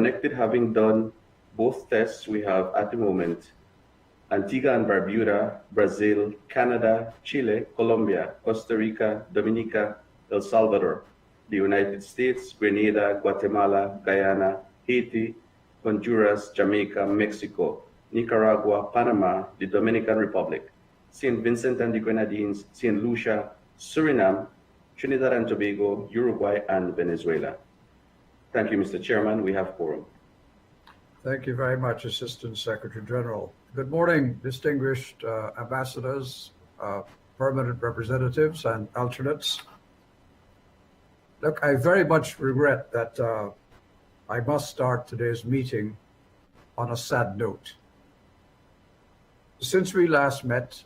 Connected, having done both tests, we have at the moment Antigua and Barbuda, Brazil, Canada, Chile, Colombia, Costa Rica, Dominica, El Salvador, the United States, Grenada, Guatemala, Guyana, Haiti, Honduras, Jamaica, Mexico, Nicaragua, Panama, the Dominican Republic, St. Vincent and the Grenadines, St. Lucia, Suriname, Trinidad and Tobago, Uruguay, and Venezuela. Thank you, Mr. Chairman. We have quorum. Thank you very much, Assistant Secretary General. Good morning, distinguished ambassadors, permanent representatives, and alternates. Look, I very much regret that I must start today's meeting on a sad note. Since we last met,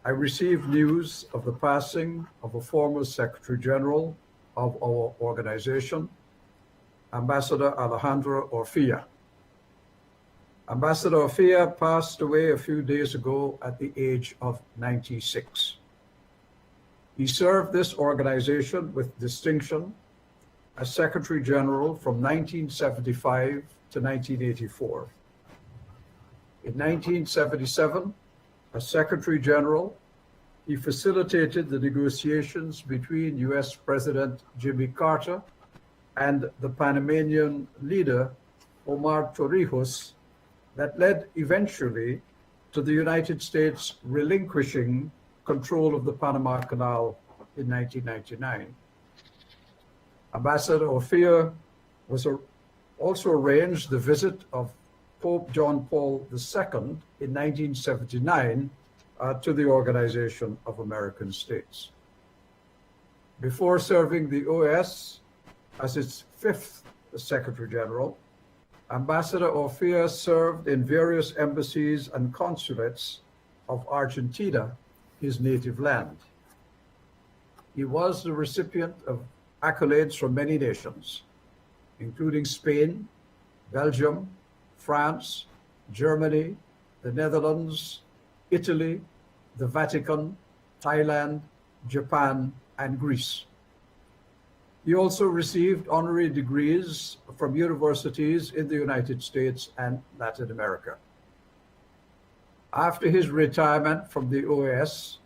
I received news of the passing of a former Secretary General of our organization, Ambassador Alejandro Orfilla. Ambassador Orfilla passed away a few days ago at the age of 96. He served this organization with distinction as Secretary General from 1975 to 1984. In 1977, as Secretary General, he facilitated the negotiations between U.S. President Jimmy Carter and the Panamanian leader, Omar Torrijos, that led eventually to the United States relinquishing control of the Panama Canal in 1999. Ambassador Orfilla also arranged the visit of Pope John Paul II in 1979 to the Organization of American States. Before serving the OAS as its fifth Secretary General, Ambassador Orfilla served in various embassies and consulates of Argentina, his native land. He was the recipient of accolades from many nations, including Spain, Belgium, France, Germany, the Netherlands, Italy, the Vatican, Thailand, Japan, and Greece. He also received honorary degrees from universities in the United States and Latin America. After his retirement from the OAS,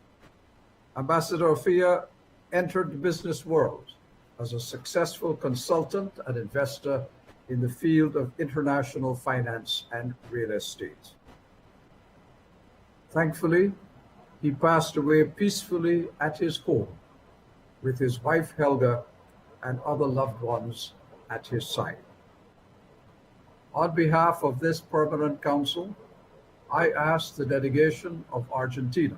Ambassador Orfilla entered the business world as a successful consultant and investor in the field of international finance and real estate. Thankfully, he passed away peacefully at his home with his wife Helga and other loved ones at his side. On behalf of this permanent council, I ask the delegation of Argentina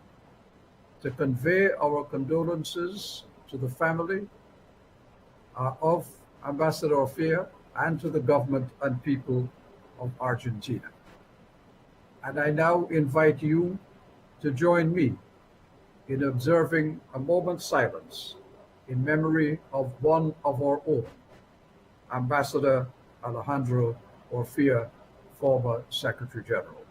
to convey our condolences to the family of Ambassador Orfilla and to the government and people of Argentina. And I now invite you to join me in observing a moment's silence in memory of one of our own, Ambassador Alejandro Orfilla, former Secretary General.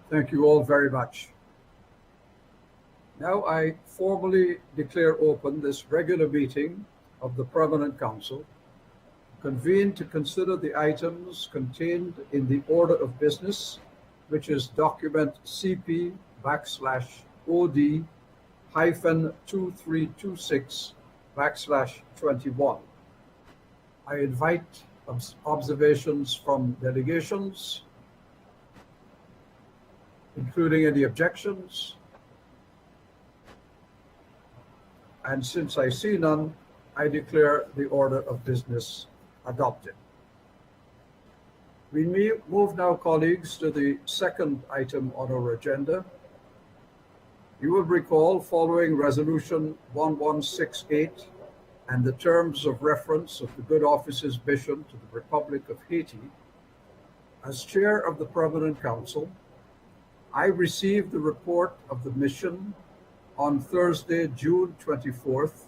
Thank you all very much. Now I formally declare open this regular meeting of the Permanent Council, convened to consider the items contained in the order of business, which is document CP/OD-2326/21. I invite observations from delegations, including any objections. And since I see none, I declare the order of business adopted. We move now, colleagues, to the second item on our agenda, You will recall, following Resolution 1168 and the terms of reference of the Good Office's mission to the Republic of Haiti, as chair of the Permanent Council, I received the report of the mission on Thursday, June 24th,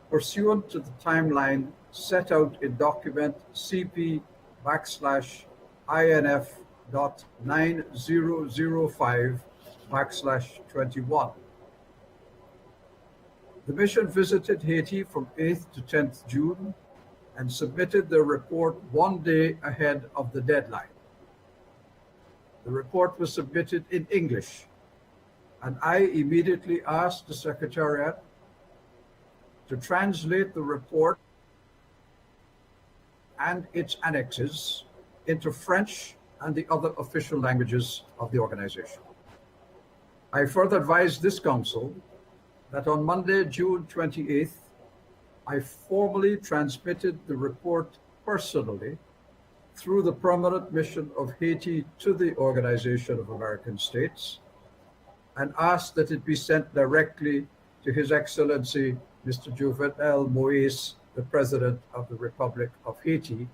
pursuant to the timeline set out in document CP/INF.9005/21. The mission visited Haiti from 8th to 10th June and submitted their report one day ahead of the deadline. The report was submitted in English, and I immediately asked the Secretariat to translate the report and its annexes into French and the other official languages of the organization. I further advised this council that on Monday, June 28th, I formally transmitted the report personally through the Permanent Mission of Haiti to the Organization of American States and asked that it be sent directly to His Excellency Mr. Jovenel Moïse, the President of the Republic of Haiti,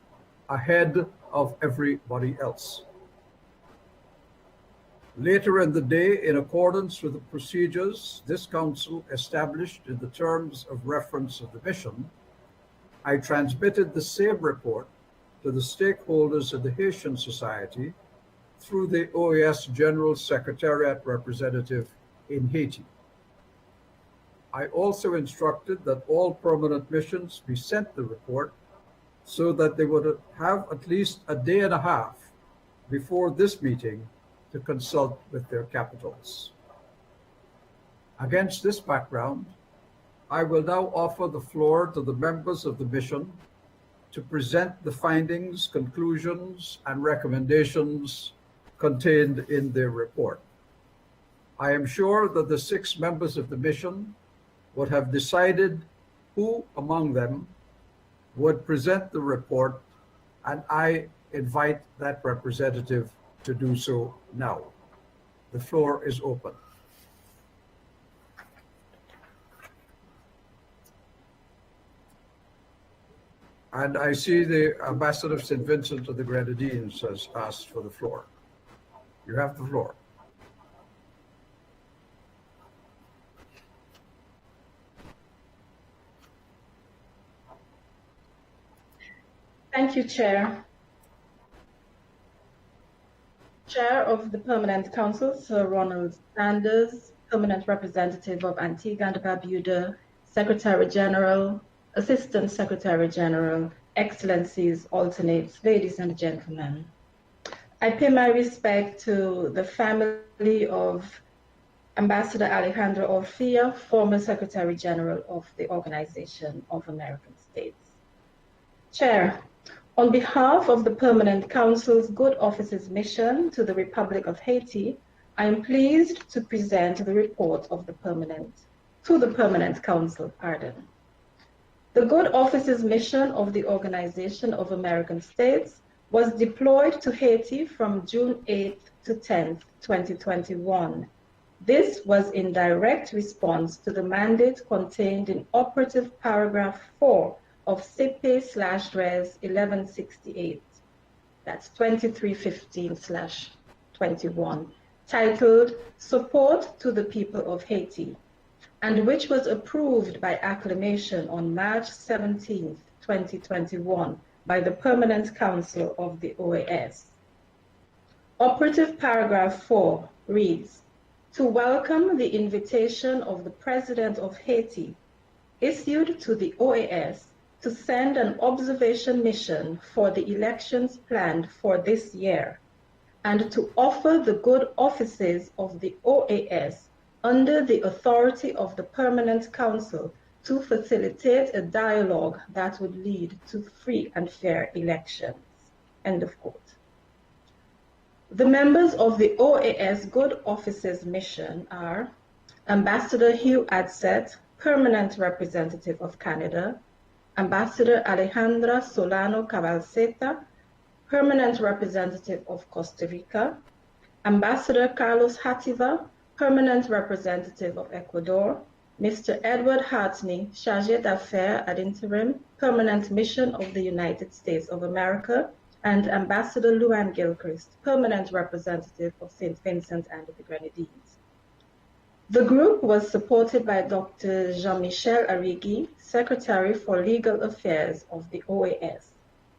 ahead of everybody else. Later in the day, in accordance with the procedures this council established in the terms of reference of the mission, I transmitted the same report to the stakeholders of the Haitian Society through the OAS General Secretariat representative in Haiti. I also instructed that all permanent missions be sent the report so that they would have at least a day and a half before this meeting to consult with their capitals. Against this background, I will now offer the floor to the members of the mission to present the findings, conclusions, and recommendations contained in their report. I am sure that the 6 members of the mission would have decided who among them would present the report, and I invite that representative to do so now. The floor is open. And I see the Ambassador of St. Vincent of the Grenadines has asked for the floor. You have the floor. Thank you, Chair. Chair of the Permanent Council, Sir Ronald Sanders, Permanent Representative of Antigua and Barbuda, Secretary General, Assistant Secretary General, Excellencies, Alternates, ladies and gentlemen. I pay my respect to the family of Ambassador Alejandro Orfia, former Secretary General of the Organization of American States. Chair, on behalf of the Permanent Council's Good Office's mission to the Republic of Haiti, I am pleased to present the report of the Permanent Council. The Good Office's mission of the Organization of American States was deployed to Haiti from June 8th to 10th, 2021. This was in direct response to the mandate contained in operative paragraph 4 of CICTE/Res 1168, that's 2315/21, titled Support to the People of Haiti, and which was approved by acclamation on March 17, 2021, by the Permanent Council of the OAS. Operative paragraph 4 reads, to welcome the invitation of the President of Haiti, issued to the OAS to send an observation mission for the elections planned for this year, and to offer the good offices of the OAS under the authority of the Permanent Council to facilitate a dialogue that would lead to free and fair elections. End of quote. The members of the OAS Good Offices mission are Ambassador Hugh Adset, Permanent Representative of Canada, Ambassador Alejandra Solano Cabalceta, Permanent Representative of Costa Rica, Ambassador Carlos Hativa, Permanent Representative of Ecuador, Mr. Edward Hartney, Chargé d'Affaires at Interim, Permanent Mission of the United States of America, and Ambassador Luan Gilchrist, Permanent Representative of St. Vincent and the Grenadines. The group was supported by Dr. Jean-Michel Arrigui, Secretary for Legal Affairs of the OAS,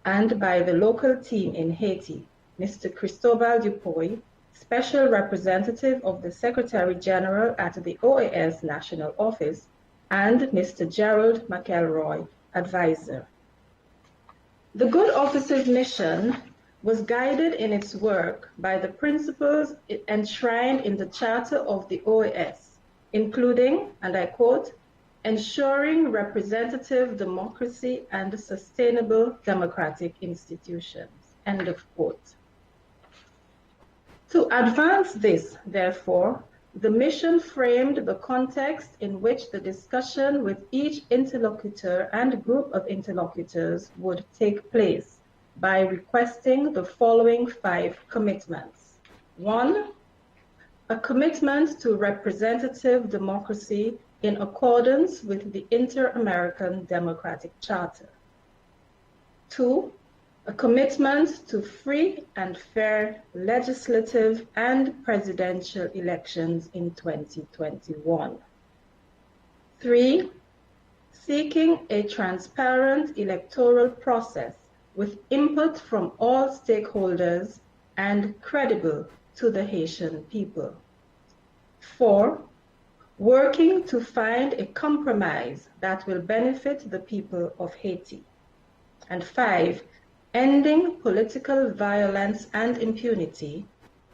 and by the local team in Haiti, Mr. Cristobal Dupuy, Special Representative of the Secretary General at the OAS National Office, and Mr. Gerald McElroy, Advisor. The Good Office's mission was guided in its work by the principles enshrined in the Charter of the OAS, including, and I quote, ensuring representative democracy and sustainable democratic institutions, end of quote. To advance this, therefore, the mission framed the context in which the discussion with each interlocutor and group of interlocutors would take place by requesting the following 5 commitments. 1, a commitment to representative democracy in accordance with the Interamerican Democratic Charter. 2, a commitment to free and fair legislative and presidential elections in 2021. 3, seeking a transparent electoral process with input from all stakeholders and credible to the Haitian people. 4, working to find a compromise that will benefit the people of Haiti. And 5, ending political violence and impunity,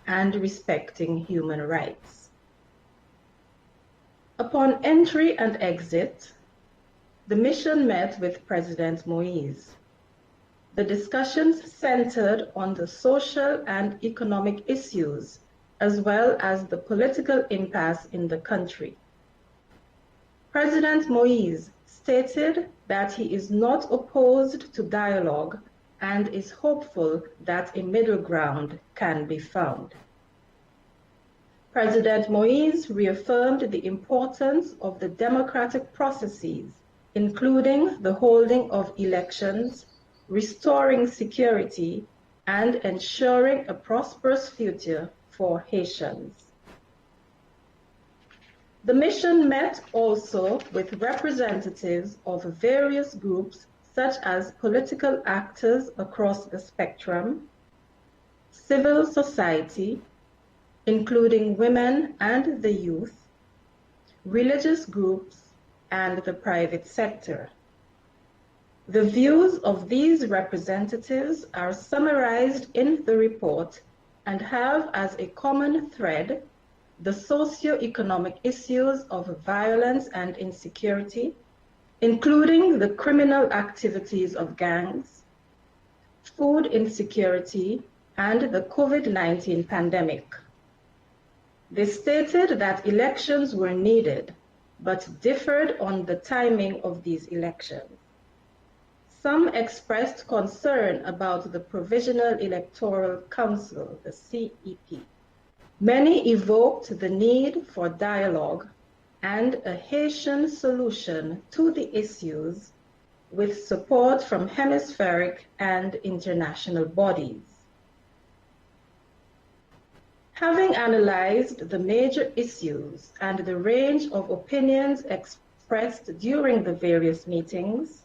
and respecting human rights. Upon entry and exit, the mission met with President Moise. The discussions centered on the social and economic issues, as well as the political impasse in the country. President Moise stated that he is not opposed to dialogue and is hopeful that a middle ground can be found. President Moise reaffirmed the importance of the democratic processes, including the holding of elections, restoring security, and ensuring a prosperous future for Haitians. The mission met also with representatives of various groups such as political actors across the spectrum, civil society, including women and the youth, religious groups, and the private sector. The views of these representatives are summarized in the report and have as a common thread the socio-economic issues of violence and insecurity, including the criminal activities of gangs, food insecurity, and the COVID-19 pandemic. They stated that elections were needed, but differed on the timing of these elections. Some expressed concern about the Provisional Electoral Council, the CEP. Many evoked the need for dialogue and a Haitian solution to the issues with support from hemispheric and international bodies. Having analyzed the major issues and the range of opinions expressed during the various meetings,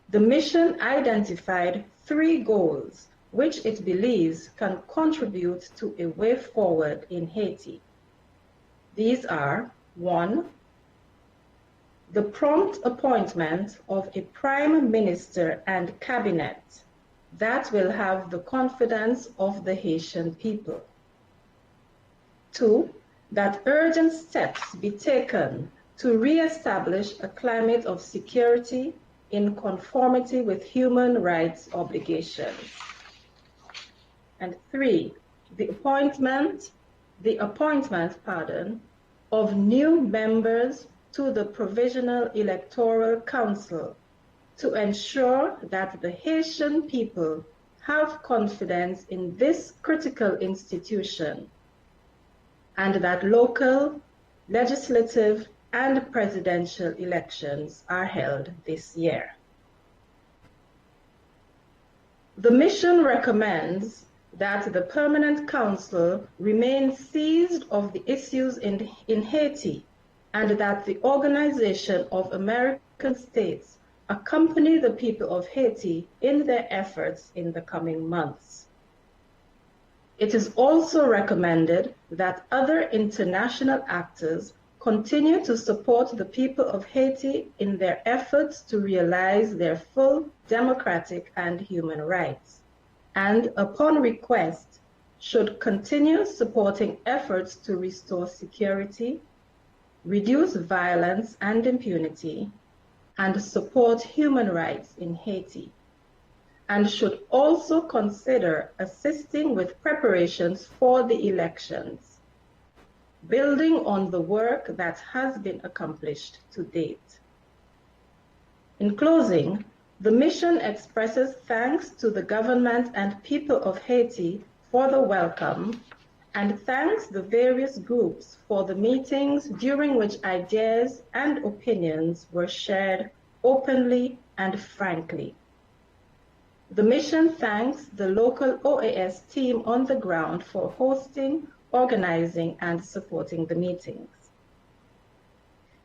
the mission identified 3 goals which it believes can contribute to a way forward in Haiti. These are: 1, the prompt appointment of a prime minister and cabinet that will have the confidence of the Haitian people. 2, that urgent steps be taken to re-establish a climate of security in conformity with human rights obligations. And 3, the appointment, of new members to the Provisional Electoral Council to ensure that the Haitian people have confidence in this critical institution and that local, legislative, and presidential elections are held this year. The mission recommends that the Permanent Council remain seized of the issues in Haiti, and that the Organization of American States accompany the people of Haiti in their efforts in the coming months. It is also recommended that other international actors continue to support the people of Haiti in their efforts to realize their full democratic and human rights, and upon request, should continue supporting efforts to restore security, reduce violence and impunity, and support human rights in Haiti, and should also consider assisting with preparations for the elections, building on the work that has been accomplished to date. In closing, the mission expresses thanks to the government and people of Haiti for the welcome, and thanks the various groups for the meetings during which ideas and opinions were shared openly and frankly. The mission thanks the local OAS team on the ground for hosting, organizing, and supporting the meetings.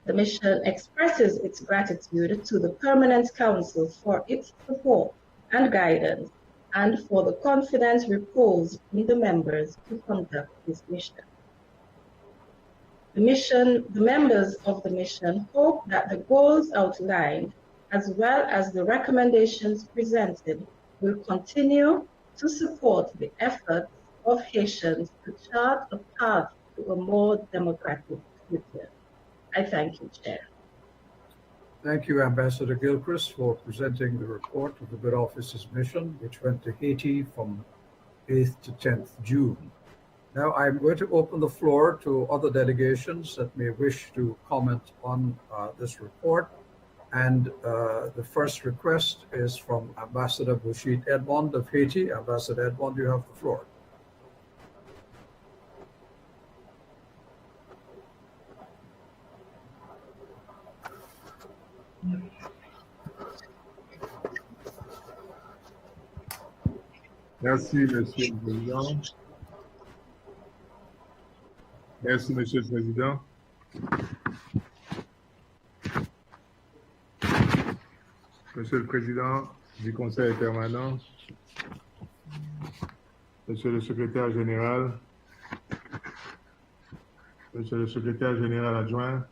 The mission expresses its gratitude to the Permanent Council for its support and guidance, and for the confidence reposed in the members to conduct this mission. The members of the mission hope that the goals outlined, as well as the recommendations presented, will continue to support the efforts of Haitians to chart a path to a more democratic future. I thank you, Chair. Thank you, Ambassador Gilchrist, for presenting the report of the Good Office's mission, which went to Haiti from 8th to 10th June. Now I'm going to open the floor to other delegations that may wish to comment on this report. And the first request is from Ambassador Bouchit Edmond of Haiti. Ambassador Edmond, you have the floor. Merci, Monsieur le Président. Merci, Monsieur le Président. Monsieur le Président du Conseil permanent, Monsieur le Secrétaire général, Monsieur le Secrétaire général adjoint,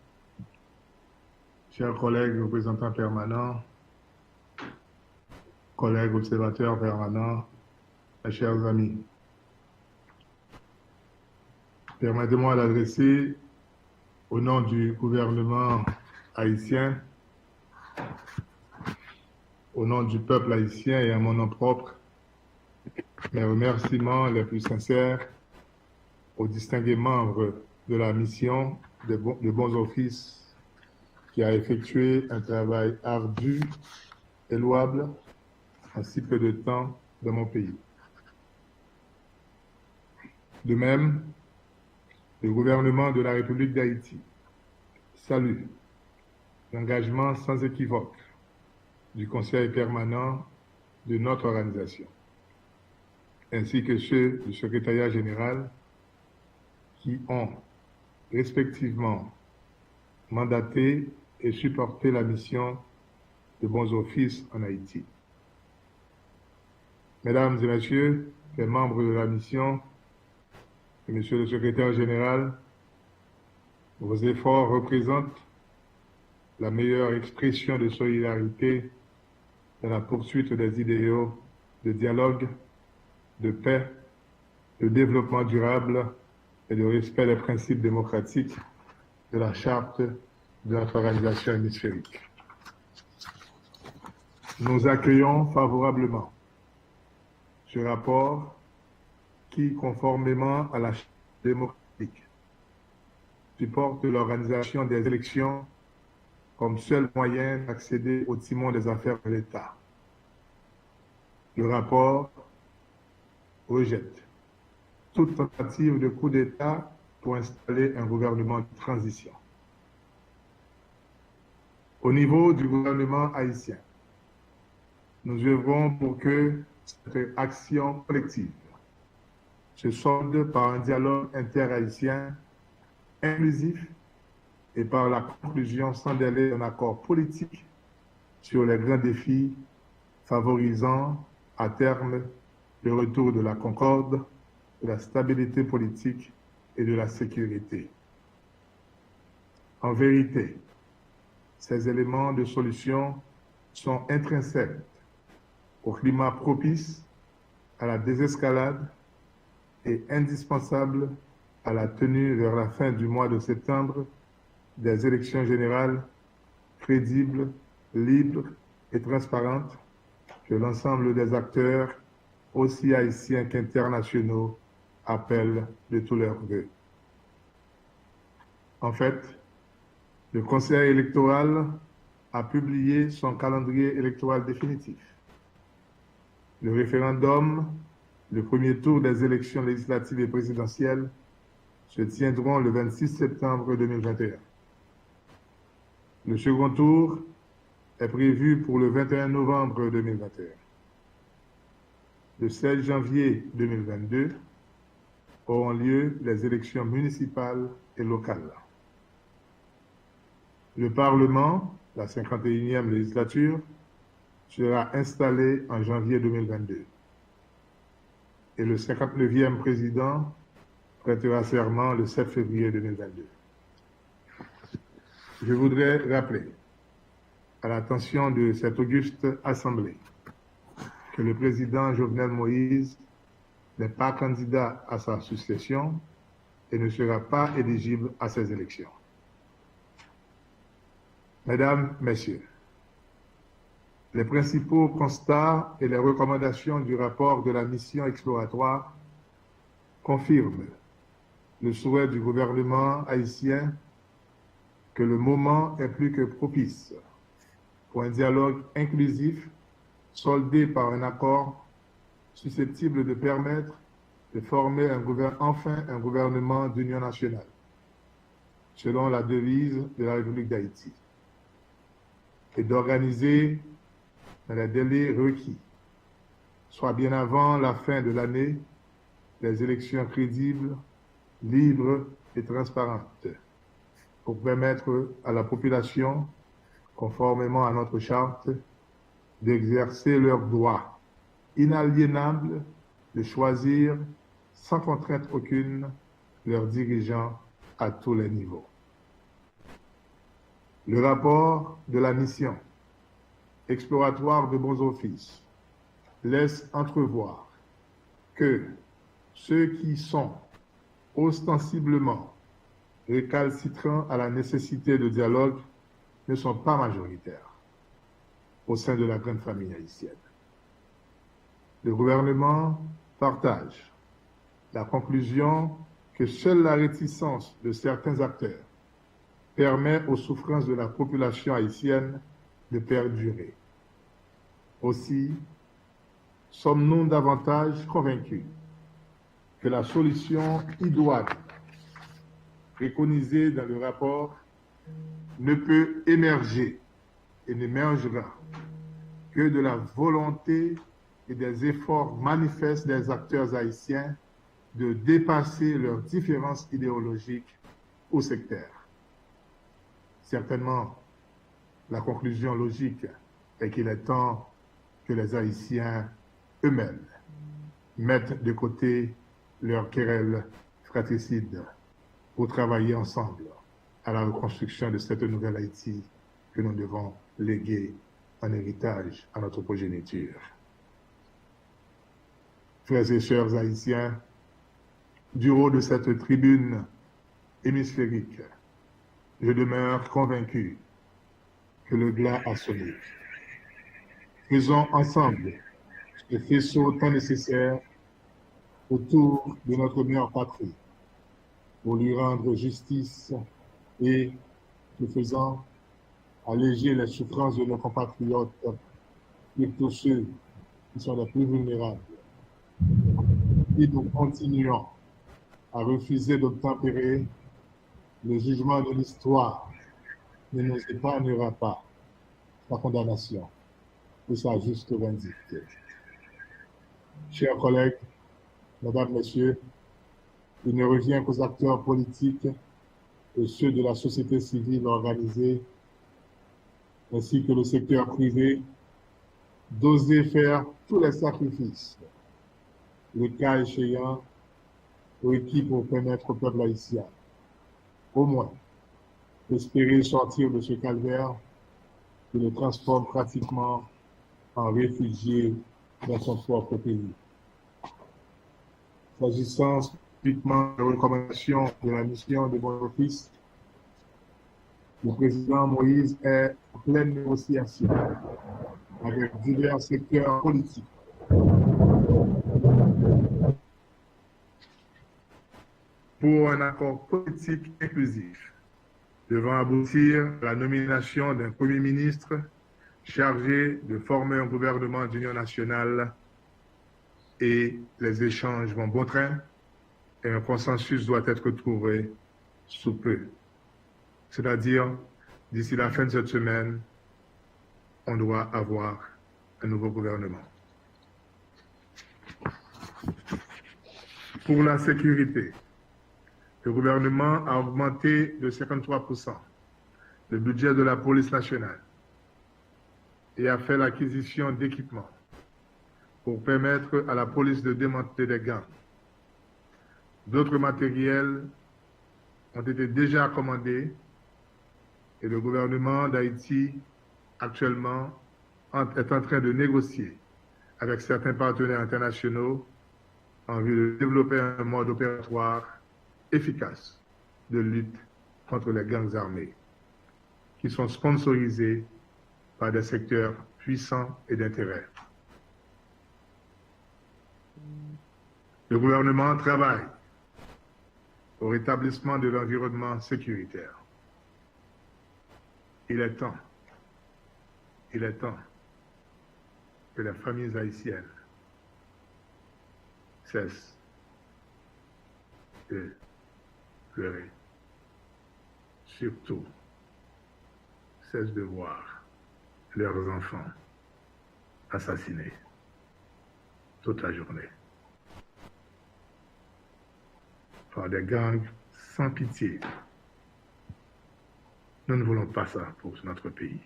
chers collègues représentants permanents, collègues observateurs permanents, mes chers amis. Permettez-moi d'adresser au nom du gouvernement haïtien, au nom du peuple haïtien et à mon nom propre, mes remerciements les plus sincères aux distingués membres de la mission de bons offices qui a effectué un travail ardu et louable en si peu de temps dans mon pays. De même, le gouvernement de la République d'Haïti salue l'engagement sans équivoque du Conseil permanent de notre organisation, ainsi que ceux du secrétariat général qui ont respectivement mandaté et supporté la mission de bons offices en Haïti. Mesdames et messieurs, les membres de la mission, et Monsieur le secrétaire général, vos efforts représentent la meilleure expression de solidarité dans la poursuite des idéaux de dialogue, de paix, de développement durable et de respect des principes démocratiques de la charte de notre organisation hémisphérique. Nous accueillons favorablement ce rapport qui, conformément à la charte démocratique, supporte l'organisation des élections comme seul moyen d'accéder au timon des affaires de l'État. Le rapport rejette toute tentative de coup d'État pour installer un gouvernement de transition. Au niveau du gouvernement haïtien, nous œuvrons pour que cette action collective se solde par un dialogue interhaïtien inclusif et par la conclusion sans délai d'un accord politique sur les grands défis favorisant à terme le retour de la concorde, de la stabilité politique et de la sécurité. En vérité, ces éléments de solution sont intrinsèques au climat propice à la désescalade et indispensables à la tenue vers la fin du mois de septembre des élections générales crédibles, libres et transparentes que l'ensemble des acteurs, aussi haïtiens qu'internationaux, appellent de tous leurs vœux. En fait, le Conseil électoral a publié son calendrier électoral définitif. Le référendum, le premier tour des élections législatives et présidentielles, se tiendront le 26 septembre 2021. Le second tour est prévu pour le 21 novembre 2021. Le 16 janvier 2022 auront lieu les élections municipales et locales. Le Parlement, la 51e législature, sera installé en janvier 2022. Et le 59e président prêtera serment le 7 février 2022. Je voudrais rappeler à l'attention de cette auguste Assemblée que le président Jovenel Moïse n'est pas candidat à sa succession et ne sera pas éligible à ces élections. Mesdames, Messieurs, les principaux constats et les recommandations du rapport de la mission exploratoire confirment le souhait du gouvernement haïtien que le moment est plus que propice pour un dialogue inclusif soldé par un accord susceptible de permettre de former enfin un gouvernement d'union nationale, selon la devise de la République d'Haïti, et d'organiser dans les délais requis, soit bien avant la fin de l'année, les élections crédibles, libres et transparentes, pour permettre à la population, conformément à notre charte, d'exercer leur droit inaliénable de choisir sans contrainte aucune leurs dirigeants à tous les niveaux. Le rapport de la mission exploratoire de bons offices laisse entrevoir que ceux qui sont ostensiblement récalcitrants à la nécessité de dialogue ne sont pas majoritaires au sein de la grande famille haïtienne. Le gouvernement partage la conclusion que seule la réticence de certains acteurs permet aux souffrances de la population haïtienne de perdurer. Aussi, sommes-nous davantage convaincus que la solution idoine préconisée dans le rapport ne peut émerger et n'émergera que de la volonté et des efforts manifestes des acteurs haïtiens de dépasser leurs différences idéologiques ou sectaires. Certainement, la conclusion logique est qu'il est temps que les Haïtiens eux-mêmes mettent de côté leurs querelles fratricides pour travailler ensemble à la reconstruction de cette nouvelle Haïti que nous devons léguer en héritage à notre progéniture. Frères et sœurs haïtiens, du haut de cette tribune hémisphérique, je demeure convaincu que le glas a sonné. Faisons ensemble ce faisceau tant nécessaire autour de notre mère patrie pour lui rendre justice et, ce faisant, alléger les souffrances de nos compatriotes, surtout ceux qui sont les plus vulnérables. Et nous continuons a refusé d'obtempérer, le jugement de l'histoire ne nous épargnera pas sa condamnation et sa juste vindicte. Chers collègues, mesdames, messieurs, il ne revient qu'aux acteurs politiques et ceux de la société civile organisée, ainsi que le secteur privé, d'oser faire tous les sacrifices, le cas échéant, requis pour permettre au peuple haïtien, au moins, d'espérer sortir de ce calvaire qui le transforme pratiquement en réfugié dans son propre pays. S'agissant spécifiquement des recommandations de la mission de bon office, le président Moïse est en pleine négociation avec divers secteurs politiques pour un accord politique inclusif devant aboutir à la nomination d'un Premier ministre chargé de former un gouvernement d'union nationale, et les échanges vont bon train et un consensus doit être trouvé sous peu. C'est-à-dire, d'ici la fin de cette semaine, on doit avoir un nouveau gouvernement. Pour la sécurité, le gouvernement a augmenté de 53% le budget de la police nationale et a fait l'acquisition d'équipements pour permettre à la police de démanteler des gangs. D'autres matériels ont été déjà commandés et le gouvernement d'Haïti actuellement est en train de négocier avec certains partenaires internationaux en vue de développer un mode opératoire efficace de lutte contre les gangs armés qui sont sponsorisés par des secteurs puissants et d'intérêt. Le gouvernement travaille au rétablissement de l'environnement sécuritaire. Il est temps que les familles haïtiennes cessent de pleurer. Surtout, cessent de voir leurs enfants assassinés toute la journée par des gangs sans pitié. Nous ne voulons pas ça pour notre pays.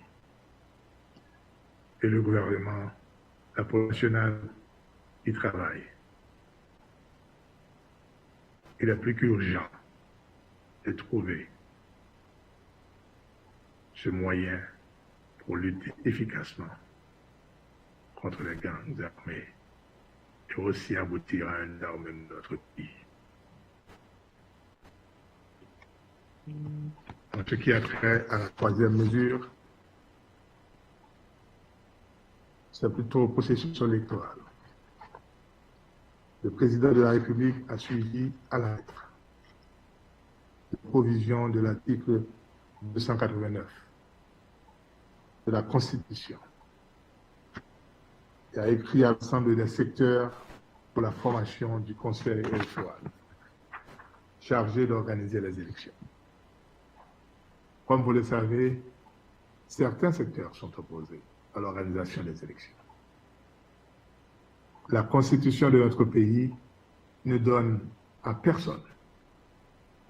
Et le gouvernement, la police nationale, y travaille. Il est plus qu'urgent de trouver ce moyen pour lutter efficacement contre les gangs armés et aussi aboutir à un armement de notre pays. En ce qui a trait à la troisième mesure, c'est plutôt au processus électoral. Le président de la République a suivi à la lettre les provisions de l'article 289 de la Constitution et a écrit à l'ensemble des secteurs pour la formation du Conseil électoral chargé d'organiser les élections. Comme vous le savez, certains secteurs sont opposés à l'organisation des élections. La Constitution de notre pays ne donne à personne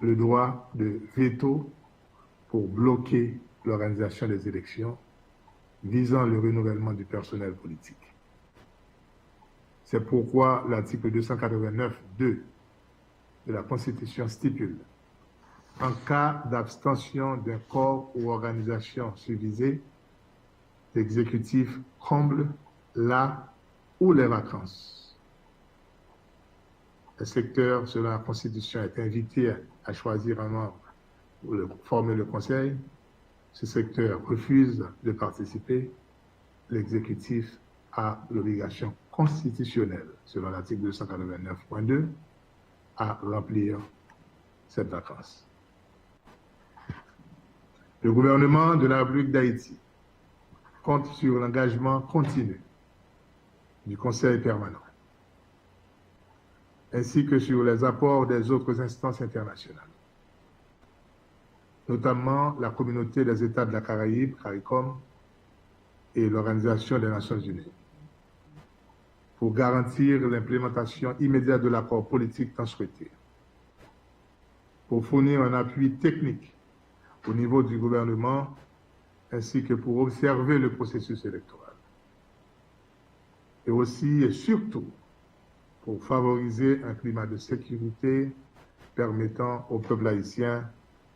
le droit de veto pour bloquer l'organisation des élections visant le renouvellement du personnel politique. C'est pourquoi l'article 289.2 de la Constitution stipule: en cas d'abstention d'un corps ou organisation susvisée, l'exécutif comble la ou les vacances. Le secteur, selon la Constitution, est invité à choisir un membre pour former le conseil. Ce secteur refuse de participer. L'exécutif a l'obligation constitutionnelle, selon l'article 289.2, à remplir cette vacance. Le gouvernement de la République d'Haïti compte sur l'engagement continu du Conseil permanent ainsi que sur les apports des autres instances internationales, notamment la communauté des États de la Caraïbe, CARICOM, et l'Organisation des Nations Unies, pour garantir l'implémentation immédiate de l'accord politique tant souhaité, pour fournir un appui technique au niveau du gouvernement, ainsi que pour observer le processus électoral, et aussi et surtout pour favoriser un climat de sécurité permettant au peuple haïtien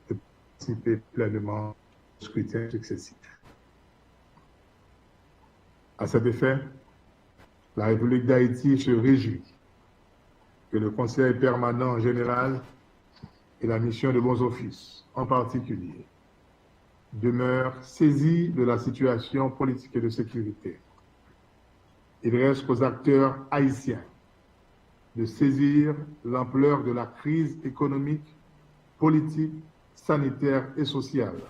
de participer pleinement au scrutin successif. À cet effet, la République d'Haïti se réjouit que le Conseil permanent général et la mission de bons offices, en particulier, demeurent saisis de la situation politique et de sécurité. Il reste aux acteurs haïtiens de saisir l'ampleur de la crise économique, politique, sanitaire et sociale,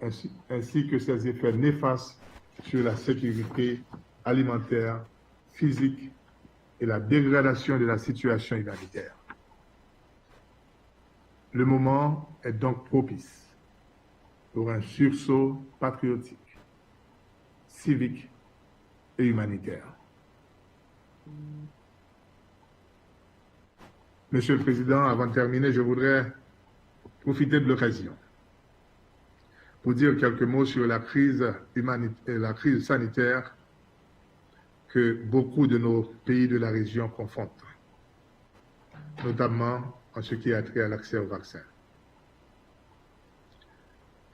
ainsi que ses effets néfastes sur la sécurité alimentaire, physique et la dégradation de la situation humanitaire. Le moment est donc propice pour un sursaut patriotique, civique et humanitaire. Monsieur le Président, avant de terminer, je voudrais profiter de l'occasion pour dire quelques mots sur la crise sanitaire que beaucoup de nos pays de la région confrontent, notamment en ce qui a trait à l'accès au vaccin.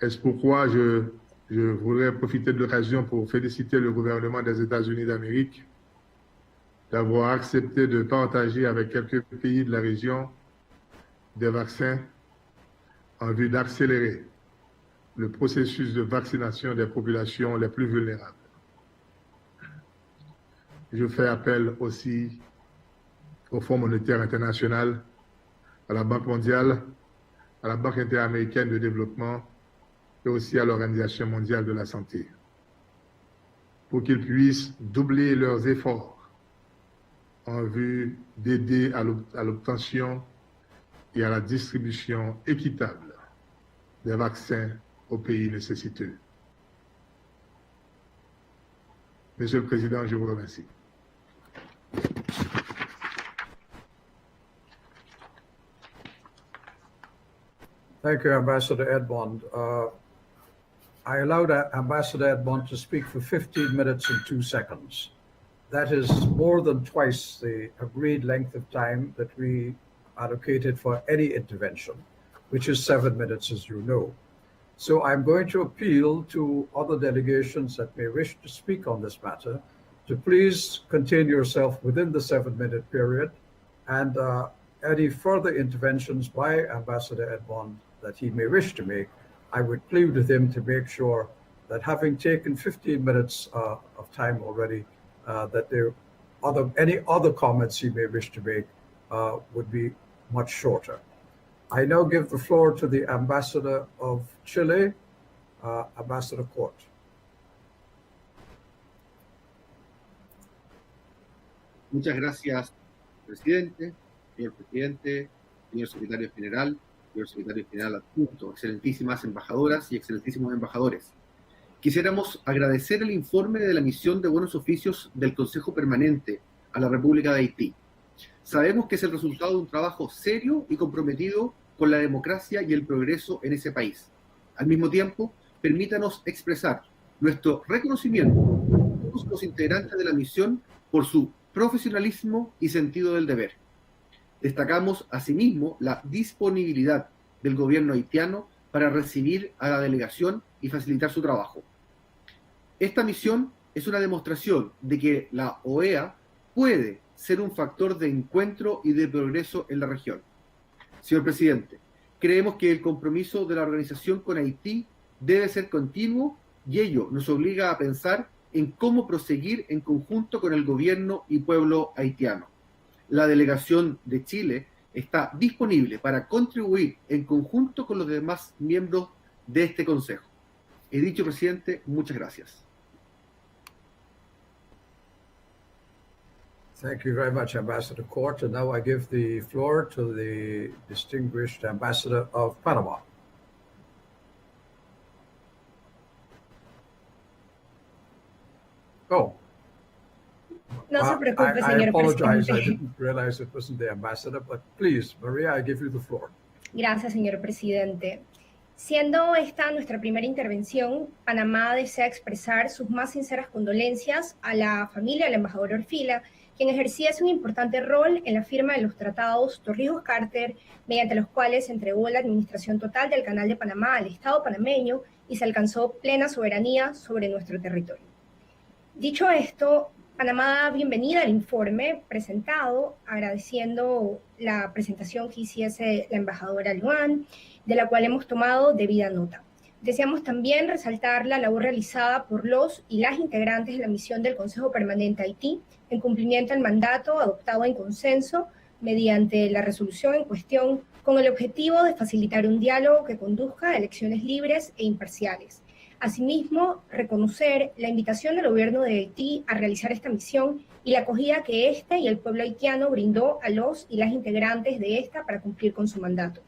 C'est pourquoi je voudrais profiter de l'occasion pour féliciter le gouvernement des États-Unis d'Amérique d'avoir accepté de partager avec quelques pays de la région des vaccins en vue d'accélérer le processus de vaccination des populations les plus vulnérables. Je fais appel aussi au Fonds monétaire international, à la Banque mondiale, à la Banque interaméricaine de développement et aussi à l'Organisation mondiale de la santé, pour qu'ils puissent doubler leurs efforts en vue d'aider à l'obtention et à la distribution équitable des vaccins aux pays nécessiteux. Monsieur le Président, je vous remercie. Thank you, Ambassador Edmond. I allowed Ambassador Edmond to speak for 15 minutes and 2 seconds. That is more than twice the agreed length of time that we allocated for any intervention, which is 7 minutes, as you know. So I'm going to appeal to other delegations that may wish to speak on this matter to please contain yourself within the 7-minute period, and any further interventions by Ambassador Edmond that he may wish to make, I would plead with him to make sure that, having taken 15 minutes of time already, that any other comments he may wish to make would be much shorter. I now give the floor to the Ambassador of Chile, Ambassador Court. Muchas gracias, presidente, señor presidente, señor secretario general, señor secretario general adjunto, excelentísimas embajadoras y excelentísimos embajadores. Quisiéramos agradecer el informe de la misión de buenos oficios del Consejo Permanente a la República de Haití. Sabemos que es el resultado de un trabajo serio y comprometido con la democracia y el progreso en ese país. Al mismo tiempo, permítanos expresar nuestro reconocimiento a todos los integrantes de la misión por su profesionalismo y sentido del deber. Destacamos asimismo la disponibilidad del gobierno haitiano para recibir a la delegación y facilitar su trabajo. Esta misión es una demostración de que la OEA puede ser un factor de encuentro y de progreso en la región. Señor presidente, creemos que el compromiso de la organización con Haití debe ser continuo y ello nos obliga a pensar en cómo proseguir en conjunto con el gobierno y pueblo haitiano. La delegación de Chile está disponible para contribuir en conjunto con los demás miembros de este Consejo. He dicho, presidente, muchas gracias. Thank you very much, Ambassador Court. And now I give the floor to the distinguished Ambassador of Panama. Oh. No se preocupe, I señor apologize. presidente. I didn't realize it wasn't the ambassador, but please, Maria, I give you the floor. Gracias, señor presidente. Siendo esta nuestra primera intervención, Panamá desea expresar sus más sinceras condolencias a la familia del embajador Orfila, quien ejercía un importante rol en la firma de los tratados Torrijos-Carter, mediante los cuales se entregó la administración total del Canal de Panamá al Estado panameño y se alcanzó plena soberanía sobre nuestro territorio. Dicho esto, Panamá da bienvenida al informe presentado, agradeciendo la presentación que hiciese la embajadora Luan, de la cual hemos tomado debida nota. Deseamos también resaltar la labor realizada por los y las integrantes de la misión del Consejo Permanente Haití, en cumplimiento del mandato adoptado en consenso mediante la resolución en cuestión, con el objetivo de facilitar un diálogo que conduzca a elecciones libres e imparciales. Asimismo, reconocer la invitación del gobierno de Haití a realizar esta misión y la acogida que este y el pueblo haitiano brindó a los y las integrantes de esta para cumplir con su mandato.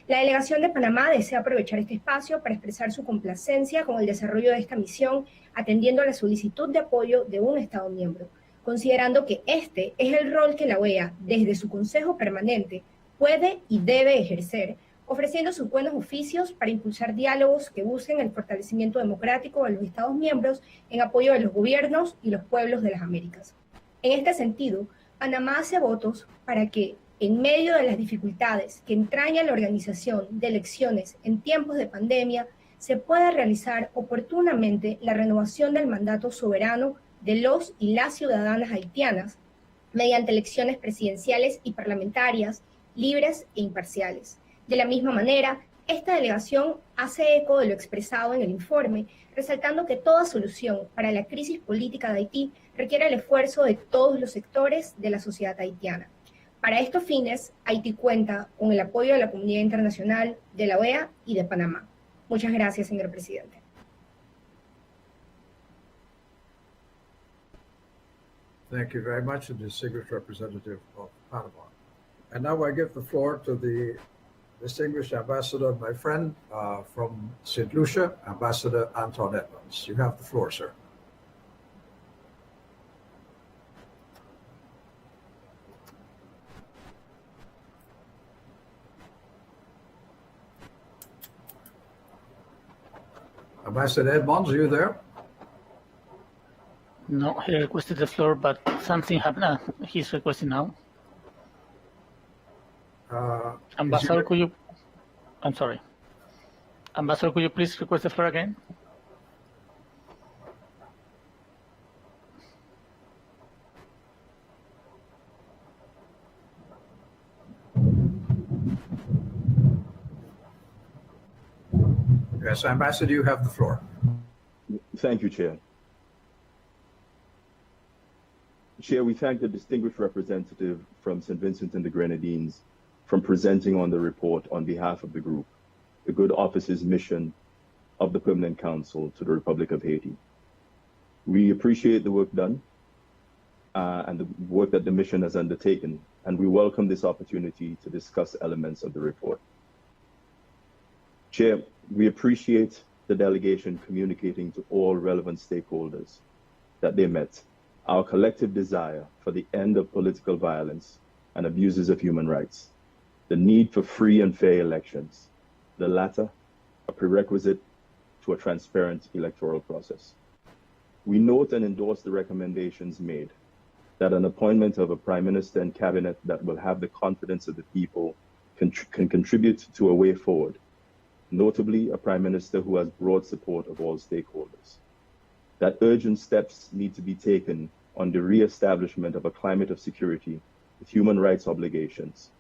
La delegación de Panamá desea aprovechar este espacio para expresar su complacencia con el desarrollo de esta misión, atendiendo a la solicitud de apoyo de un Estado miembro, considerando que este es el rol que la OEA, desde su Consejo Permanente, puede y debe ejercer, ofreciendo sus buenos oficios para impulsar diálogos que busquen el fortalecimiento democrático de los Estados miembros en apoyo de los gobiernos y los pueblos de las Américas. En este sentido, Panamá hace votos para que, en medio de las dificultades que entraña la organización de elecciones en tiempos de pandemia, se pueda realizar oportunamente la renovación del mandato soberano de los y las ciudadanas haitianas mediante elecciones presidenciales y parlamentarias libres e imparciales. De la misma manera, esta delegación hace eco de lo expresado en el informe, resaltando que toda solución para la crisis política de Haití requiere el esfuerzo de todos los sectores de la sociedad haitiana. Para estos fines, Haití cuenta con el apoyo de la comunidad internacional, de la OEA y de Panamá. Muchas gracias, señor presidente. Thank you very much, the distinguished representative of Panama. And now I give the floor to the distinguished ambassador, my friend from St. Lucia, Ambassador Anton Edmonds. You have the floor, sir. Ambassador Edmonds, are you there? No, he requested the floor, but something happened. He's requesting now. Ambassador, could you? I'm sorry. Ambassador, could you please request the floor again? Yes, Ambassador, you have the floor. Thank you, Chair. Chair, we thank the distinguished representative from St. Vincent and the Grenadines from presenting on the report on behalf of the group, the Good Office's mission of the Permanent Council to the Republic of Haiti. We appreciate the work done and the work that the mission has undertaken, and we welcome this opportunity to discuss elements of the report. Chair, we appreciate the delegation communicating to all relevant stakeholders that they met our collective desire for the end of political violence and abuses of human rights, the need for free and fair elections, the latter a prerequisite to a transparent electoral process. We note and endorse the recommendations made that an appointment of a Prime Minister and cabinet that will have the confidence of the people can contribute to a way forward, notably a Prime Minister who has broad support of all stakeholders. That urgent steps need to be taken on the re-establishment of a climate of security with human rights obligations,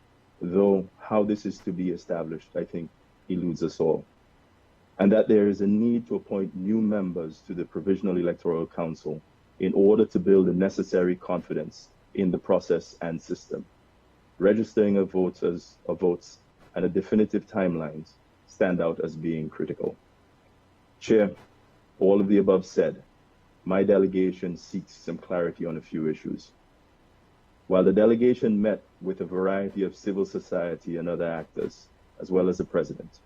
though how this is to be established, I think, eludes us all. And that there is a need to appoint new members to the Provisional Electoral Council in order to build the necessary confidence in the process and system. Registering of votes and a definitive timelines stand out as being critical. Chair, all of the above said, my delegation seeks some clarity on a few issues. While the delegation met with a variety of civil society and other actors, as well as the president,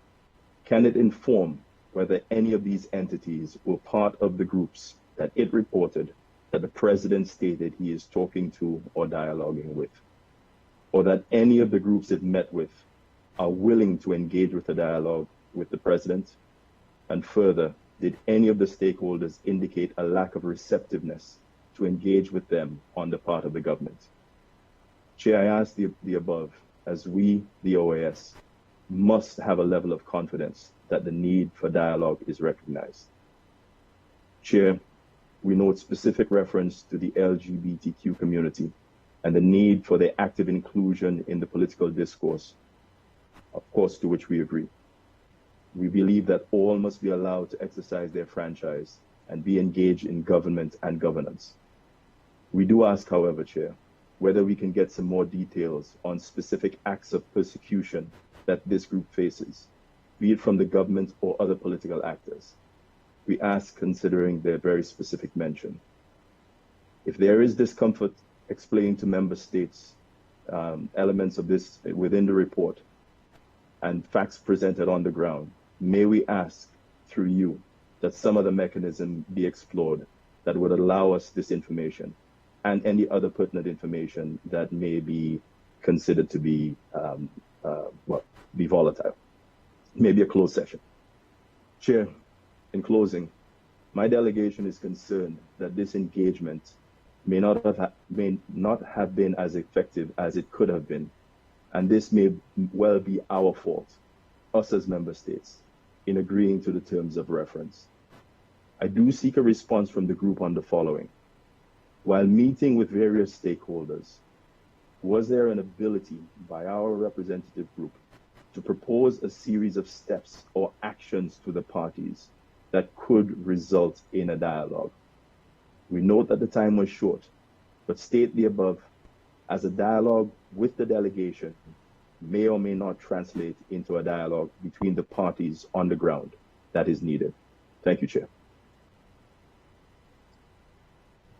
can it inform whether any of these entities were part of the groups that it reported that the president stated he is talking to or dialoguing with, or that any of the groups it met with are willing to engage with a dialogue with the president? And further, did any of the stakeholders indicate a lack of receptiveness to engage with them on the part of the government? Chair, I ask the above as we, the OAS, must have a level of confidence that the need for dialogue is recognized. Chair, we note specific reference to the LGBTQ community and the need for their active inclusion in the political discourse, of course, to which we agree. We believe that all must be allowed to exercise their franchise and be engaged in government and governance. We do ask, however, Chair, whether we can get some more details on specific acts of persecution that this group faces, be it from the government or other political actors. We ask considering their very specific mention. If there is discomfort explained to member states elements of this within the report and facts presented on the ground, may we ask through you that some other mechanism be explored that would allow us this information and any other pertinent information that may be considered to be be volatile. Maybe a closed session. Chair, in closing, my delegation is concerned that this engagement may not have been as effective as it could have been, and this may well be our fault, us as member states, in agreeing to the terms of reference. I do seek a response from the group on the following. While meeting with various stakeholders, was there an ability by our representative group to propose a series of steps or actions to the parties that could result in a dialogue? We note that the time was short, but state the above as a dialogue with the delegation may or may not translate into a dialogue between the parties on the ground that is needed. Thank you, Chair.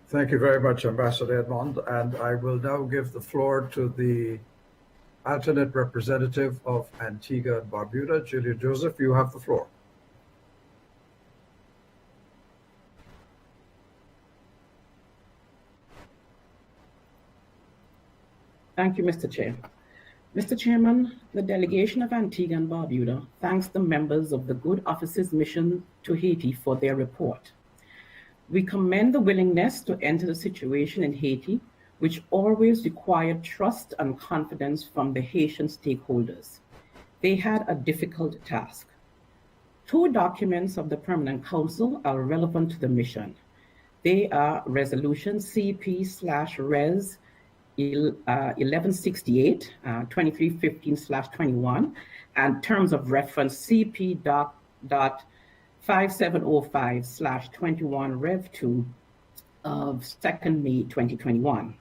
Thank you very much, Ambassador Edmond. And I will now give the floor to the alternate representative of Antigua and Barbuda, Julia Joseph. You have the floor. Thank you, Mr. Chair. Mr. Chairman, the delegation of Antigua and Barbuda thanks the members of the Good Office's mission to Haiti for their report. We commend the willingness to enter the situation in Haiti, which always required trust and confidence from the Haitian stakeholders. They had a difficult task. 2 documents of the Permanent Council are relevant to the mission. They are Resolution CP/Res 1168, 2315/21, and terms of reference CP.5705/21 Rev 2 of 2nd May 2021.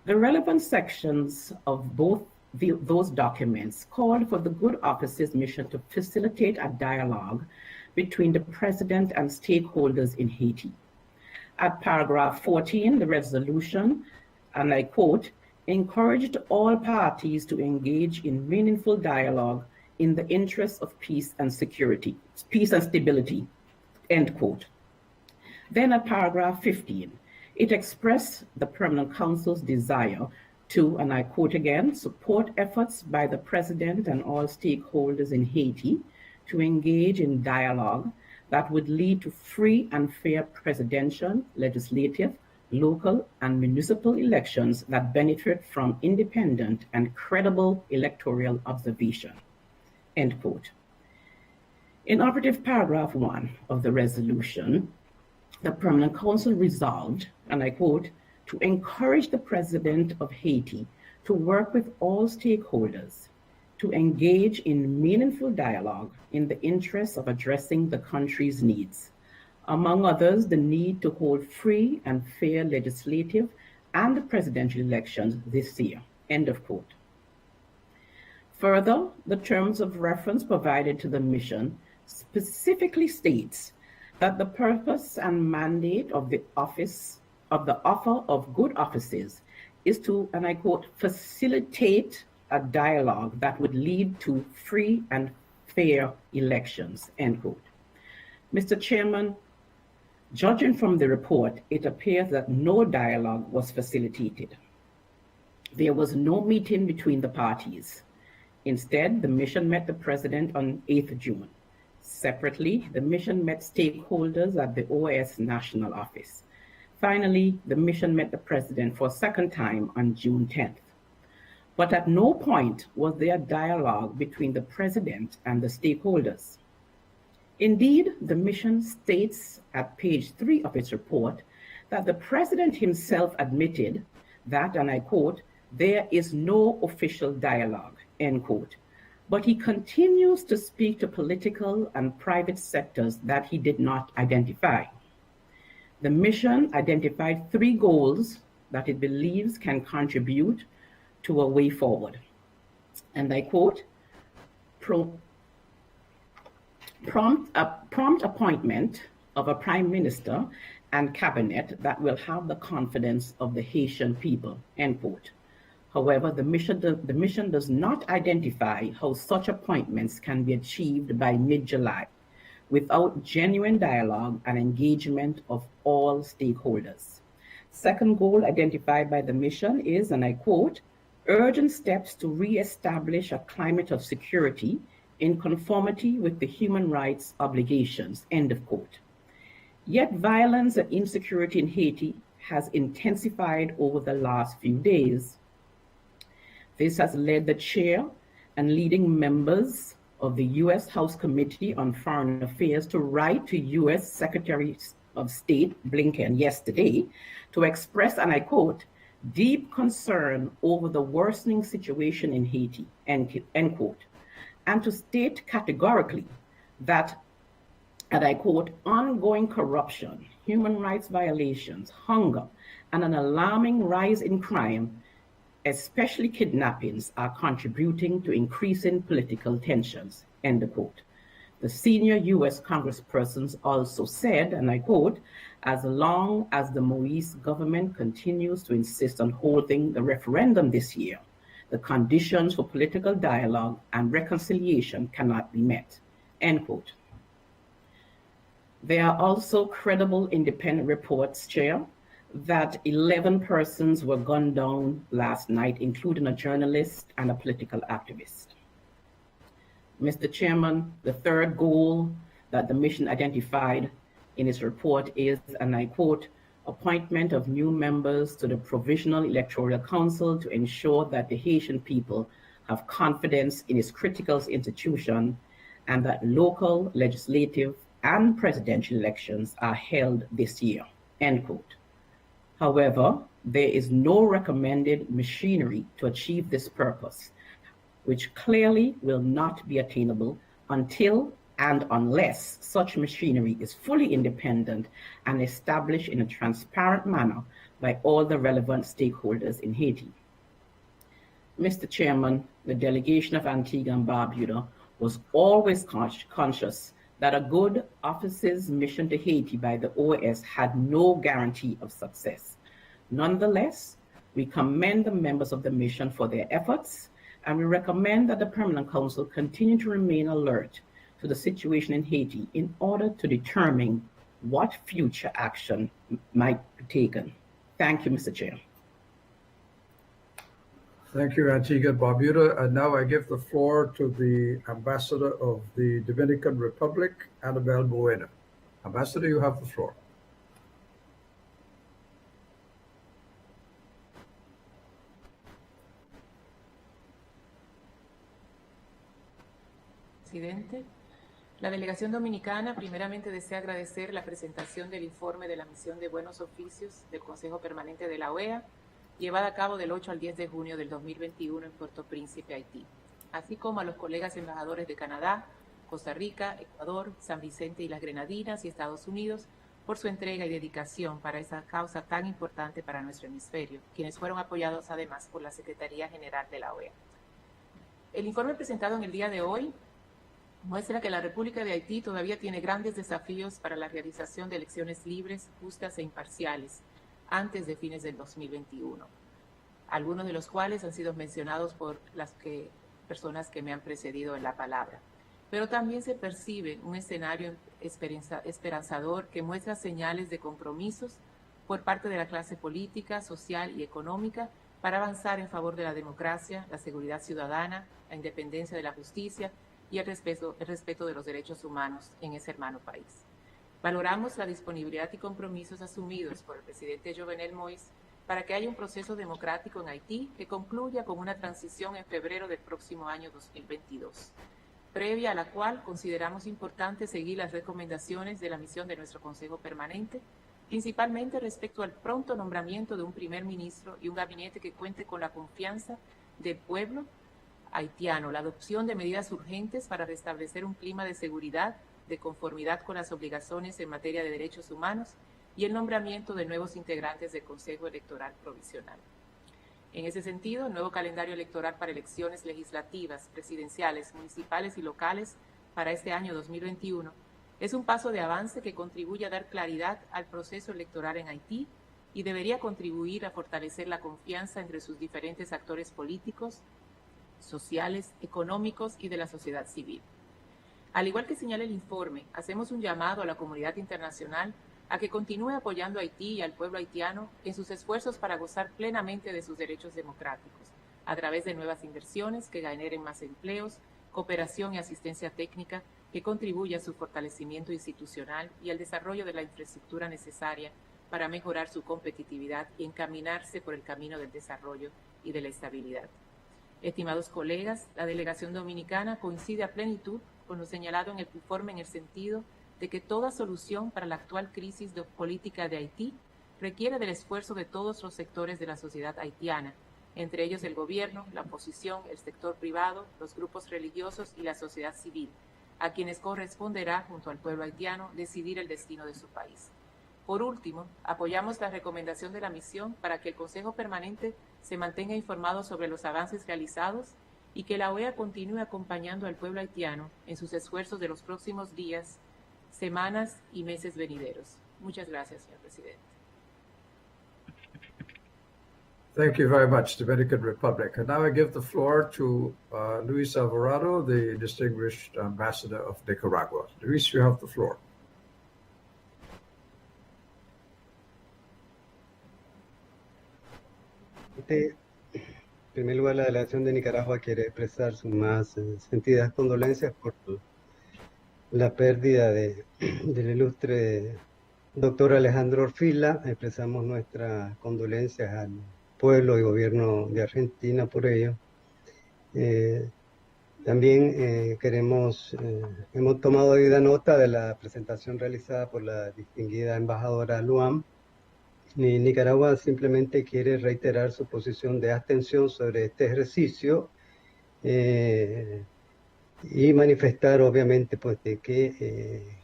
The relevant sections of both those documents called for the Good Office's mission to facilitate a dialogue between the President and stakeholders in Haiti. At paragraph 14, the resolution, and I quote, encouraged all parties to engage in meaningful dialogue in the interests of peace and stability, end quote. Then at paragraph 15, it expressed the Permanent Council's desire to, and I quote again, support efforts by the President and all stakeholders in Haiti to engage in dialogue that would lead to free and fair presidential, legislative, local, and municipal elections that benefit from independent and credible electoral observation, end quote. In operative paragraph 1 of the resolution, the Permanent Council resolved, and I quote, to encourage the President of Haiti to work with all stakeholders to engage in meaningful dialogue in the interest of addressing the country's needs. Among others, the need to hold free and fair legislative and presidential elections this year, end of quote. Further, the terms of reference provided to the mission specifically states that the purpose and mandate of the Offer of Good Offices is to, and I quote, facilitate a dialogue that would lead to free and fair elections, end quote. Mr. Chairman, judging from the report, it appears that no dialogue was facilitated. There was no meeting between the parties. Instead, the mission met the president on 8th June. Separately, the mission met stakeholders at the OAS National Office. Finally, the mission met the president for a second time on June 10th. But at no point was there dialogue between the president and the stakeholders. Indeed, the mission states at page 3 of its report that the president himself admitted that, and I quote, there is no official dialogue, end quote. But he continues to speak to political and private sectors that he did not identify. The mission identified 3 goals that it believes can contribute to a way forward. And I quote, prompt appointment of a prime minister and cabinet that will have the confidence of the Haitian people, end quote. However, the mission does not identify how such appointments can be achieved by mid-July without genuine dialogue and engagement of all stakeholders. Second goal identified by the mission is, and I quote, urgent steps to re-establish a climate of security in conformity with the human rights obligations, end of quote. Yet violence and insecurity in Haiti has intensified over the last few days. This has led the chair and leading members of the U.S. House Committee on Foreign Affairs to write to U.S. Secretary of State Blinken yesterday to express, and I quote, deep concern over the worsening situation in Haiti, end quote, and to state categorically that, and I quote, ongoing corruption, human rights violations, hunger, and an alarming rise in crime, especially kidnappings, are contributing to increasing political tensions, end quote. The senior U.S. congresspersons also said, and I quote, as long as the Moise government continues to insist on holding the referendum this year, the conditions for political dialogue and reconciliation cannot be met, end quote. There are also credible independent reports, Chair, that 11 persons were gunned down last night, including a journalist and a political activist. Mr. Chairman, the third goal that the mission identified in its report is, and I quote, appointment of new members to the Provisional Electoral Council to ensure that the Haitian people have confidence in its critical institution and that local, legislative, and presidential elections are held this year, end quote. However, there is no recommended machinery to achieve this purpose, which clearly will not be attainable until and unless such machinery is fully independent and established in a transparent manner by all the relevant stakeholders in Haiti. Mr. Chairman, the delegation of Antigua and Barbuda was always conscious that a good officer's mission to Haiti by the OAS had no guarantee of success. Nonetheless, we commend the members of the mission for their efforts, and we recommend that the Permanent Council continue to remain alert to the situation in Haiti in order to determine what future action might be taken. Thank you, Mr. Chair. Thank you, Antigua and Barbuda. And now I give the floor to the Ambassador of the Dominican Republic, Annabel Buena. Ambassador, you have the floor. Presidente, la delegación dominicana primeramente desea agradecer la presentación del informe de la misión de buenos oficios del Consejo Permanente de la OEA, llevada a cabo del 8 al 10 de junio del 2021 en Puerto Príncipe, Haití, así como a los colegas embajadores de Canadá, Costa Rica, Ecuador, San Vicente y las Grenadinas y Estados Unidos por su entrega y dedicación para esa causa tan importante para nuestro hemisferio, quienes fueron apoyados además por la Secretaría General de la OEA. El informe presentado en el día de hoy muestra que la República de Haití todavía tiene grandes desafíos para la realización de elecciones libres, justas e imparciales antes de fines del 2021. algunos de los cuales han sido mencionados por las personas que me han precedido en la palabra. Pero también se percibe un escenario esperanzador que muestra señales de compromisos por parte de la clase política, social y económica para avanzar en favor de la democracia, la seguridad ciudadana, la independencia de la justicia y el respeto de los derechos humanos en ese hermano país. Valoramos la disponibilidad y compromisos asumidos por el presidente Jovenel Moïse para que haya un proceso democrático en Haití que concluya con una transición en febrero del próximo año 2022, previa a la cual consideramos importante seguir las recomendaciones de la misión de nuestro Consejo Permanente, principalmente respecto al pronto nombramiento de un primer ministro y un gabinete que cuente con la confianza del pueblo haitiano, la adopción de medidas urgentes para restablecer un clima de seguridad, de conformidad con las obligaciones en materia de derechos humanos y el nombramiento de nuevos integrantes del Consejo Electoral Provisional. En ese sentido, el nuevo calendario electoral para elecciones legislativas, presidenciales, municipales y locales para este año 2021 es un paso de avance que contribuye a dar claridad al proceso electoral en Haití y debería contribuir a fortalecer la confianza entre sus diferentes actores políticos, sociales, económicos y de la sociedad civil. Al igual que señala el informe, hacemos un llamado a la comunidad internacional a que continúe apoyando a Haití y al pueblo haitiano en sus esfuerzos para gozar plenamente de sus derechos democráticos, a través de nuevas inversiones que generen más empleos, cooperación y asistencia técnica que contribuya a su fortalecimiento institucional y al desarrollo de la infraestructura necesaria para mejorar su competitividad y encaminarse por el camino del desarrollo y de la estabilidad. Estimados colegas, la delegación dominicana coincide a plenitud con lo señalado en el informe en el sentido de que toda solución para la actual crisis política de Haití requiere del esfuerzo de todos los sectores de la sociedad haitiana, entre ellos el gobierno, la oposición, el sector privado, los grupos religiosos y la sociedad civil, a quienes corresponderá, junto al pueblo haitiano, decidir el destino de su país. Por último, apoyamos la recomendación de la misión para que el Consejo Permanente se mantenga informado sobre los avances realizados y que la OEA continúe acompañando al pueblo haitiano en sus esfuerzos de los próximos días, semanas y meses venideros. Muchas gracias, señor presidente. Thank you very much, Dominican Republic. And now I give the floor to Luis Alvarado, the distinguished ambassador of Nicaragua. Luis, you have the floor. En primer lugar, la delegación de Nicaragua quiere expresar sus más sentidas condolencias por la pérdida del ilustre doctor Alejandro Orfila. Expresamos nuestras condolencias al pueblo y gobierno de Argentina por ello. También hemos tomado debida nota de la presentación realizada por la distinguida embajadora Luam. Nicaragua simplemente quiere reiterar su posición de abstención sobre este ejercicio y manifestar obviamente pues de que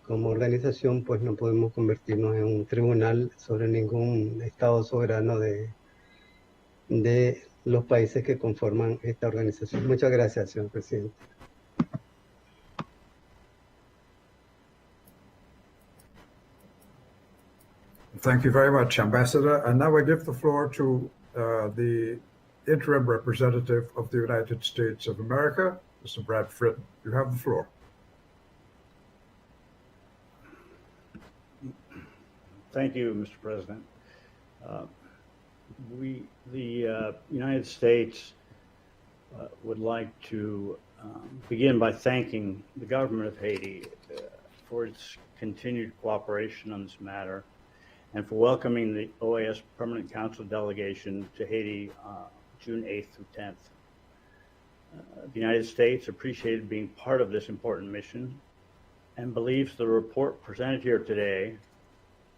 como organización pues no podemos convertirnos en un tribunal sobre ningún estado soberano de los países que conforman esta organización. Muchas gracias, señor presidente. Thank you very much, Ambassador. And now I give the floor to the interim representative of the United States of America, Mr. Brad Fritton. You have the floor. Thank you, Mr. President. The United States would like to begin by thanking the government of Haiti for its continued cooperation on this matter and for welcoming the OAS Permanent Council delegation to Haiti June 8th through 10th. The United States appreciated being part of this important mission and believes the report presented here today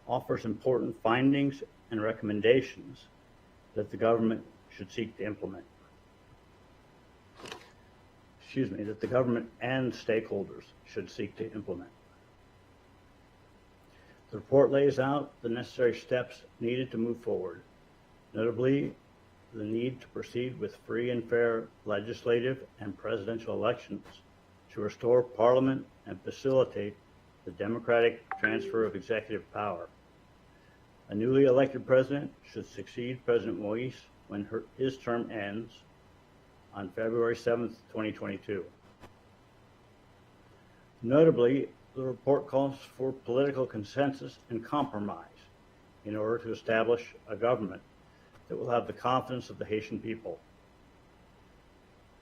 offers important findings and recommendations that the government should seek to implement. That the government and stakeholders should seek to implement. The report lays out the necessary steps needed to move forward, notably the need to proceed with free and fair legislative and presidential elections to restore Parliament and facilitate the democratic transfer of executive power. A newly elected president should succeed President Moïse when his term ends on February 7th, 2022. Notably, the report calls for political consensus and compromise in order to establish a government that will have the confidence of the Haitian people.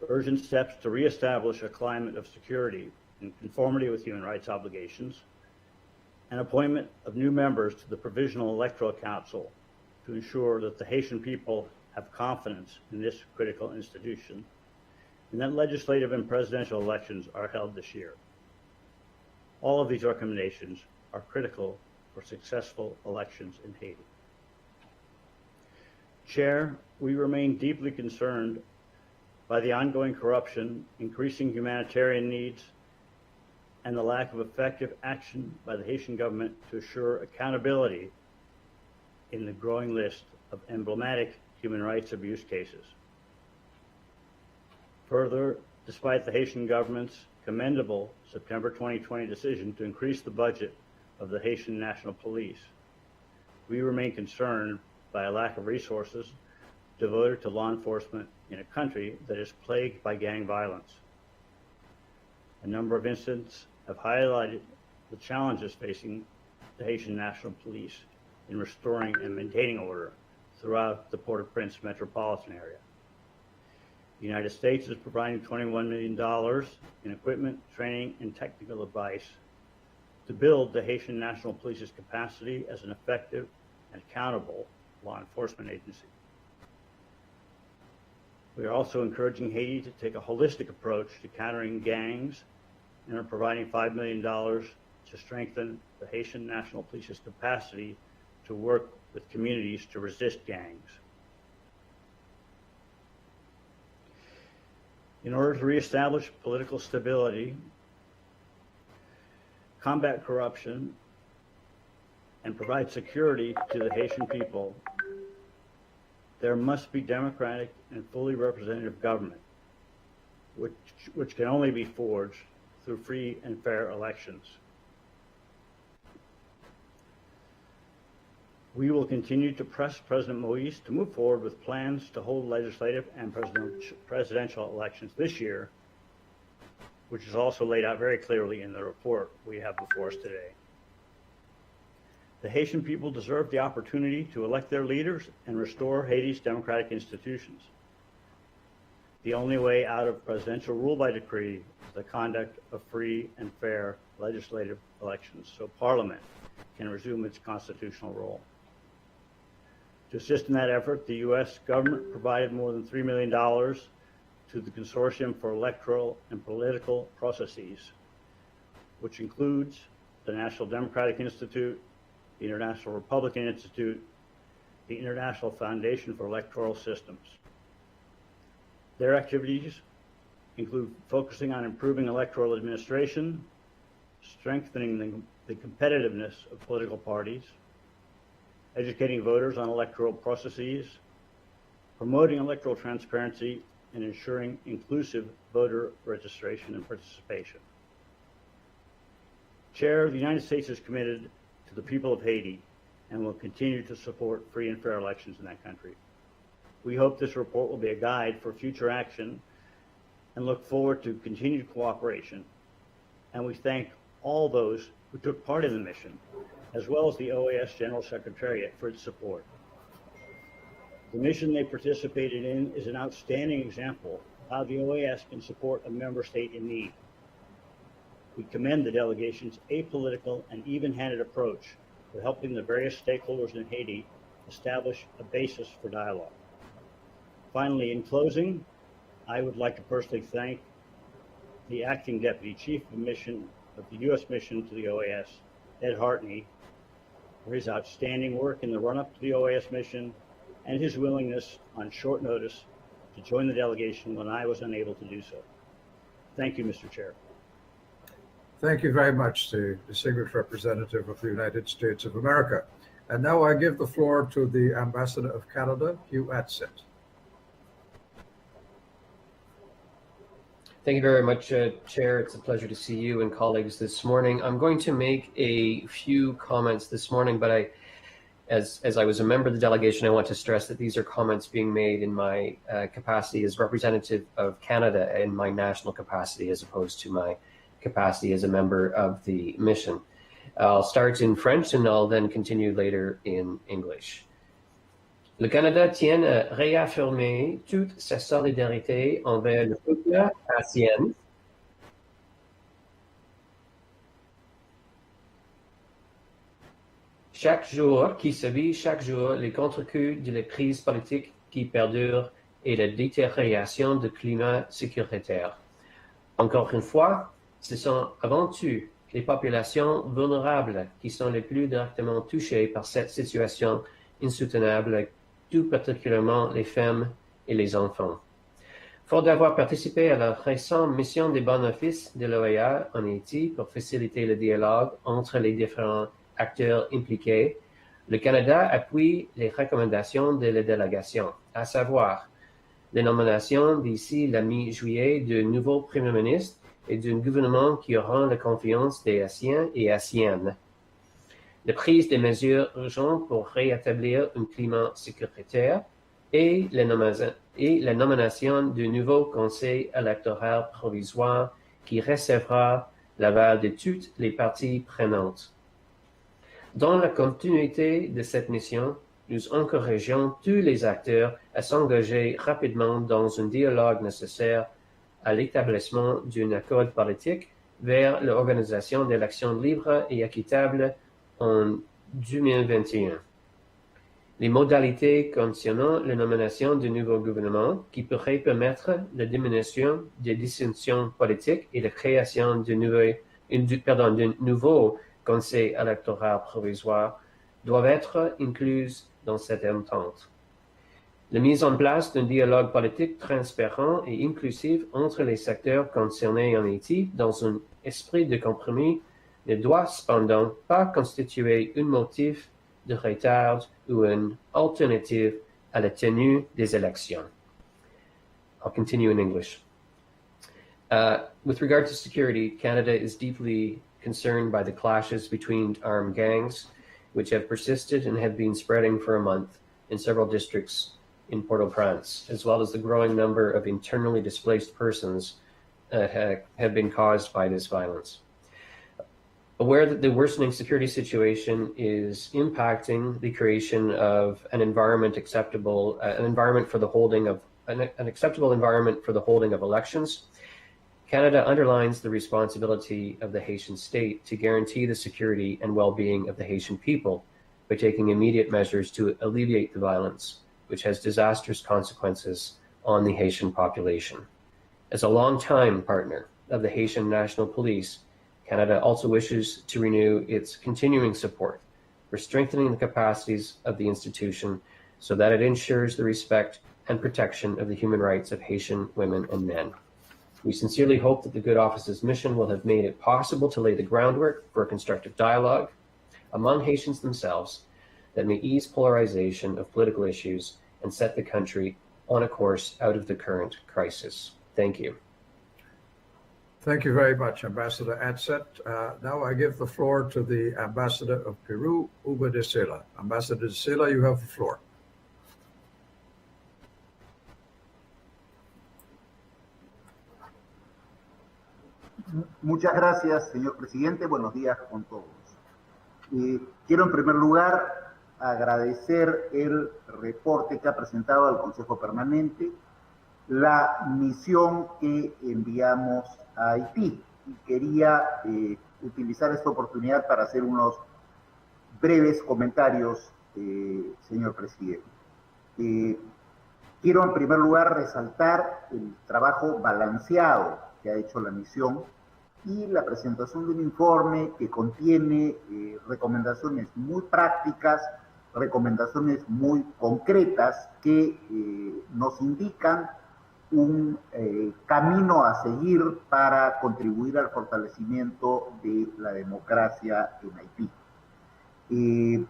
Urgent steps to reestablish a climate of security in conformity with human rights obligations, and appointment of new members to the Provisional Electoral Council to ensure that the Haitian people have confidence in this critical institution, and that legislative and presidential elections are held this year. All of these recommendations are critical for successful elections in Haiti. Chair, we remain deeply concerned by the ongoing corruption, increasing humanitarian needs, and the lack of effective action by the Haitian government to assure accountability in the growing list of emblematic human rights abuse cases. Further, despite the Haitian government's commendable September 2020 decision to increase the budget of the Haitian National Police, we remain concerned by a lack of resources devoted to law enforcement in a country that is plagued by gang violence. A number of incidents have highlighted the challenges facing the Haitian National Police in restoring and maintaining order throughout the Port-au-Prince metropolitan area. The United States is providing $21 million in equipment, training, and technical advice to build the Haitian National Police's capacity as an effective and accountable law enforcement agency. We are also encouraging Haiti to take a holistic approach to countering gangs and are providing $5 million to strengthen the Haitian National Police's capacity to work with communities to resist gangs. In order to reestablish political stability, combat corruption, and provide security to the Haitian people, there must be democratic and fully representative government, which can only be forged through free and fair elections. We will continue to press President Moïse to move forward with plans to hold legislative and presidential elections this year, which is also laid out very clearly in the report we have before us today. The Haitian people deserve the opportunity to elect their leaders and restore Haiti's democratic institutions. The only way out of presidential rule by decree is the conduct of free and fair legislative elections, so Parliament can resume its constitutional role. To assist in that effort, the U.S. government provided more than $3 million to the Consortium for Electoral and Political Processes, which includes the National Democratic Institute, the International Republican Institute, the International Foundation for Electoral Systems. Their activities include focusing on improving electoral administration, strengthening the competitiveness of political parties, educating voters on electoral processes, promoting electoral transparency, and ensuring inclusive voter registration and participation. Chair, the United States is committed to the people of Haiti and will continue to support free and fair elections in that country. We hope this report will be a guide for future action and look forward to continued cooperation. And we thank all those who took part in the mission, as well as the OAS General Secretariat for its support. The mission they participated in is an outstanding example of how the OAS can support a member state in need. We commend the delegation's apolitical and even-handed approach to helping the various stakeholders in Haiti establish a basis for dialogue. Finally, in closing, I would like to personally thank the Acting Deputy Chief of Mission of the U.S. Mission to the OAS, Ed Hartney, for his outstanding work in the run-up to the OAS mission and his willingness on short notice to join the delegation when I was unable to do so. Thank you, Mr. Chair. Thank you very much, the distinguished representative of the United States of America. And now I give the floor to the Ambassador of Canada, Hugh Atsett. Thank you very much, Chair. It's a pleasure to see you and colleagues this morning. I'm going to make a few comments this morning, but as I was a member of the delegation, I want to stress that these are comments being made in my capacity as representative of Canada in my national capacity, as opposed to my capacity as a member of the mission. I'll start in French and I'll then continue later in English. Le Canada tient à réaffirmer toute sa solidarité envers le peuple haïtien. Chaque jour qui subit chaque jour les contre-coups de la crise politique qui perdure et la détérioration du climat sécuritaire. Encore une fois, ce sont avant tout les populations vulnérables qui sont les plus directement touchées par cette situation insoutenable, tout particulièrement les femmes et les enfants. Fort d'avoir participé à la récente mission des bénéfices de l'OEA en Haïti pour faciliter le dialogue entre les différents acteurs impliqués, le Canada appuie les recommandations de la délégation, à savoir la nomination d'ici la mi-juillet d'un nouveau Premier ministre et d'un gouvernement qui aura la confiance des Haïtiens et Haïtiennes. La prise des mesures urgentes pour rétablir un climat sécuritaire et la nomination du nouveau conseil électoral provisoire qui recevra l'aval de toutes les parties prenantes. Dans la continuité de cette mission, nous encourageons tous les acteurs à s'engager rapidement dans un dialogue nécessaire à l'établissement d'un accord politique vers l'organisation d'élections libres et équitables en 2021. Les modalités concernant la nomination du nouveau gouvernement qui pourrait permettre la diminution des dissensions politiques et la création d'un nouveau Conseil électoral provisoire doivent être incluses dans cette entente. La mise en place d'un dialogue politique transparent et inclusif entre les secteurs concernés en Haïti dans un esprit de compromis ne doit cependant pas constituer un motif de retard ou une alternative à la tenue des élections. I'll continue in English. With regard to security, Canada is deeply concerned by the clashes between armed gangs, which have persisted and have been spreading for a month in several districts in Port-au-Prince, as well as the growing number of internally displaced persons have been caused by this violence. Aware that the worsening security situation is impacting the creation of an acceptable environment for the holding of elections, Canada underlines the responsibility of the Haitian state to guarantee the security and well-being of the Haitian people by taking immediate measures to alleviate the violence, which has disastrous consequences on the Haitian population. As a long-time partner of the Haitian National Police, Canada also wishes to renew its continuing support for strengthening the capacities of the institution so that it ensures the respect and protection of the human rights of Haitian women and men. We sincerely hope that the Good Office's mission will have made it possible to lay the groundwork for a constructive dialogue among Haitians themselves that may ease polarization of political issues and set the country on a course out of the current crisis. Thank you. Thank you very much, Ambassador Adset. Now I give the floor to the Ambassador of Peru, Hugo de Sela. Ambassador de Sela, you have the floor. Muchas gracias, señor presidente. Buenos días con todos. Quiero en primer lugar agradecer el reporte que ha presentado al Consejo Permanente, la misión que enviamos a Haití. Y quería utilizar esta oportunidad para hacer unos breves comentarios, señor presidente. Quiero en primer lugar resaltar el trabajo balanceado que ha hecho la misión y la presentación de un informe que contiene recomendaciones muy prácticas, recomendaciones muy concretas que nos indican un camino a seguir para contribuir al fortalecimiento de la democracia en Haití.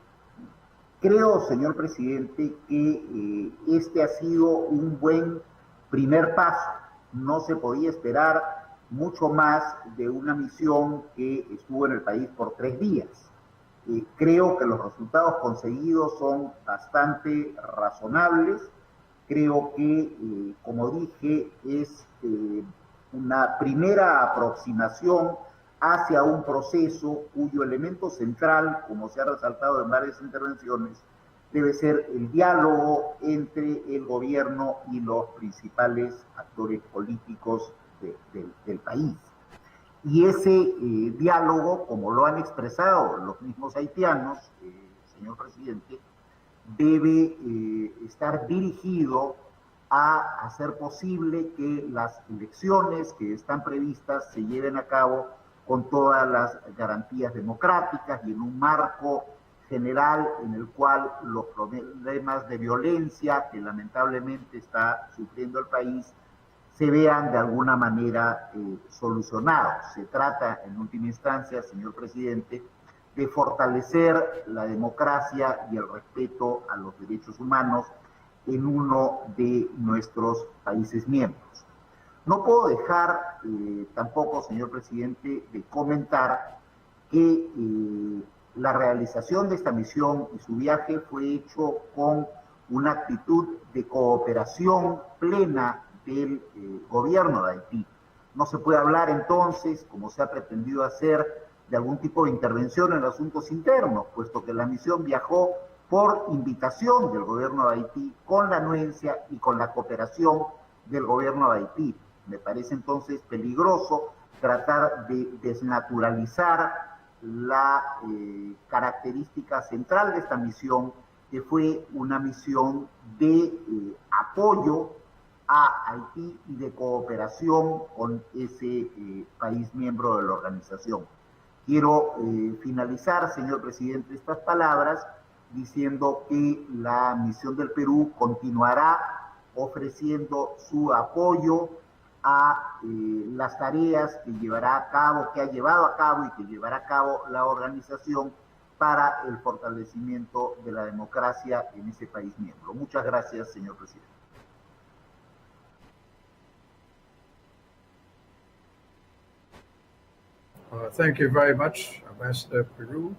Creo, señor presidente, que este ha sido un buen primer paso. No se podía esperar mucho más de una misión que estuvo en el país por 3 días. Creo que los resultados conseguidos son bastante razonables. Creo que, como dije, es una primera aproximación hacia un proceso cuyo elemento central, como se ha resaltado en varias intervenciones, debe ser el diálogo entre el gobierno y los principales actores políticos del país. Y ese diálogo, como lo han expresado los mismos haitianos, señor presidente, debe estar dirigido a hacer posible que las elecciones que están previstas se lleven a cabo con todas las garantías democráticas y en un marco general en el cual los problemas de violencia que lamentablemente está sufriendo el país se vean de alguna manera solucionados. Se trata, en última instancia, señor presidente, de fortalecer la democracia y el respeto a los derechos humanos en uno de nuestros países miembros. No puedo dejar tampoco, señor presidente, de comentar que la realización de esta misión y su viaje fue hecho con una actitud de cooperación plena del gobierno de Haití. No se puede hablar entonces, como se ha pretendido hacer, de algún tipo de intervención en asuntos internos, puesto que la misión viajó por invitación del gobierno de Haití, con la anuencia y con la cooperación del gobierno de Haití. Me parece entonces peligroso tratar de desnaturalizar la característica central de esta misión, que fue una misión de apoyo a Haití y de cooperación con ese país miembro de la organización. Quiero finalizar, señor presidente, estas palabras diciendo que la misión del Perú continuará ofreciendo su apoyo a las tareas que llevará a cabo, que ha llevado a cabo y que llevará a cabo la organización para el fortalecimiento de la democracia en ese país miembro. Muchas gracias, señor presidente. Thank you very much, Ambassador Peru.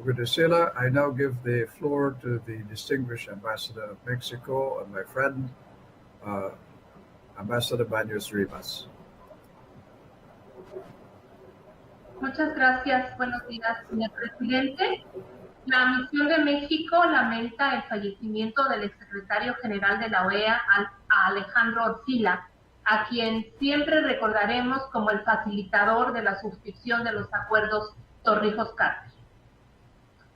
Venezuela, I now give the floor to the distinguished Ambassador of Mexico and my friend, Ambassador Baños Rivas. Muchas gracias. Buenos días, señor presidente. La misión de México lamenta el fallecimiento del exsecretario general de la OEA, Alejandro Orfila, a quien siempre recordaremos como el facilitador de la suscripción de los acuerdos Torrijos-Carter.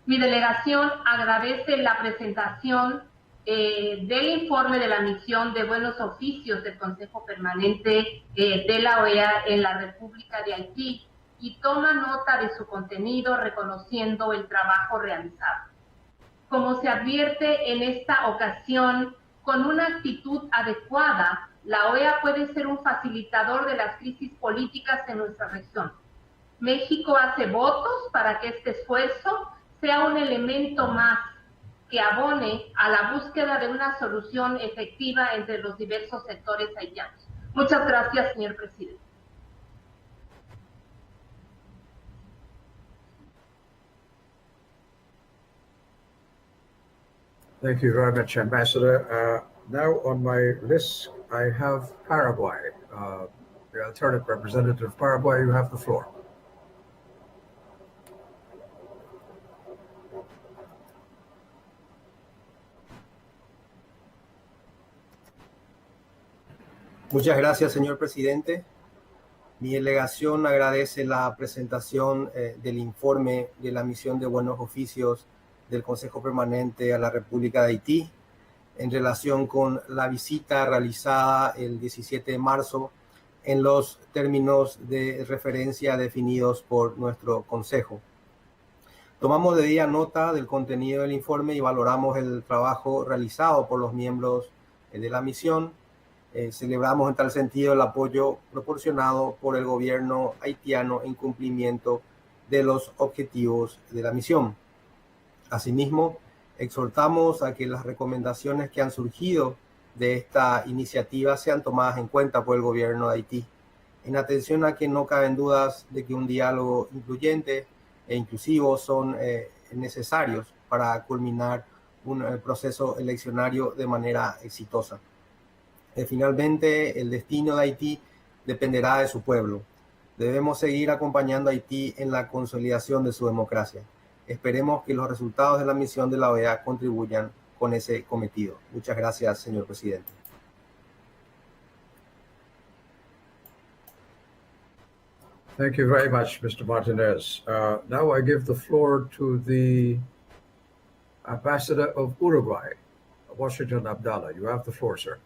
Mi delegación agradece la presentación del informe de la misión de buenos oficios del Consejo Permanente de la OEA en la República de Haití y toma nota de su contenido reconociendo el trabajo realizado. Como se advierte en esta ocasión, con una actitud adecuada, la OEA puede ser un facilitador de las crisis políticas en nuestra región. México hace votos para que este esfuerzo sea un elemento más que abone a la búsqueda de una solución efectiva entre los diversos sectores haitianos. Muchas gracias, señor presidente. Thank you very much, Ambassador. Now on my list, I have Paraguay. The alternate representative of Paraguay, you have the floor. Muchas gracias, señor presidente. Mi delegación agradece la presentación del informe de la misión de buenos oficios del Consejo Permanente a la República de Haití en relación con la visita realizada el 17 de marzo en los términos de referencia definidos por nuestro Consejo. Tomamos debida nota del contenido del informe y valoramos el trabajo realizado por los miembros de la misión. Celebramos en tal sentido el apoyo proporcionado por el gobierno haitiano en cumplimiento de los objetivos de la misión. Asimismo, exhortamos a que las recomendaciones que han surgido de esta iniciativa sean tomadas en cuenta por el gobierno de Haití, en atención a que no caben dudas de que un diálogo incluyente e inclusivo son necesarios para culminar un proceso eleccionario de manera exitosa. Finalmente, el destino de Haití dependerá de su pueblo. Debemos seguir acompañando a Haití en la consolidación de su democracia. Esperemos que los resultados de la misión de la OEA contribuyan con ese cometido. Muchas gracias, señor presidente. Thank you very much, Mr. Martinez. Now I give the floor to the Ambassador of Uruguay, Washington Abdallah. You have the floor, sir.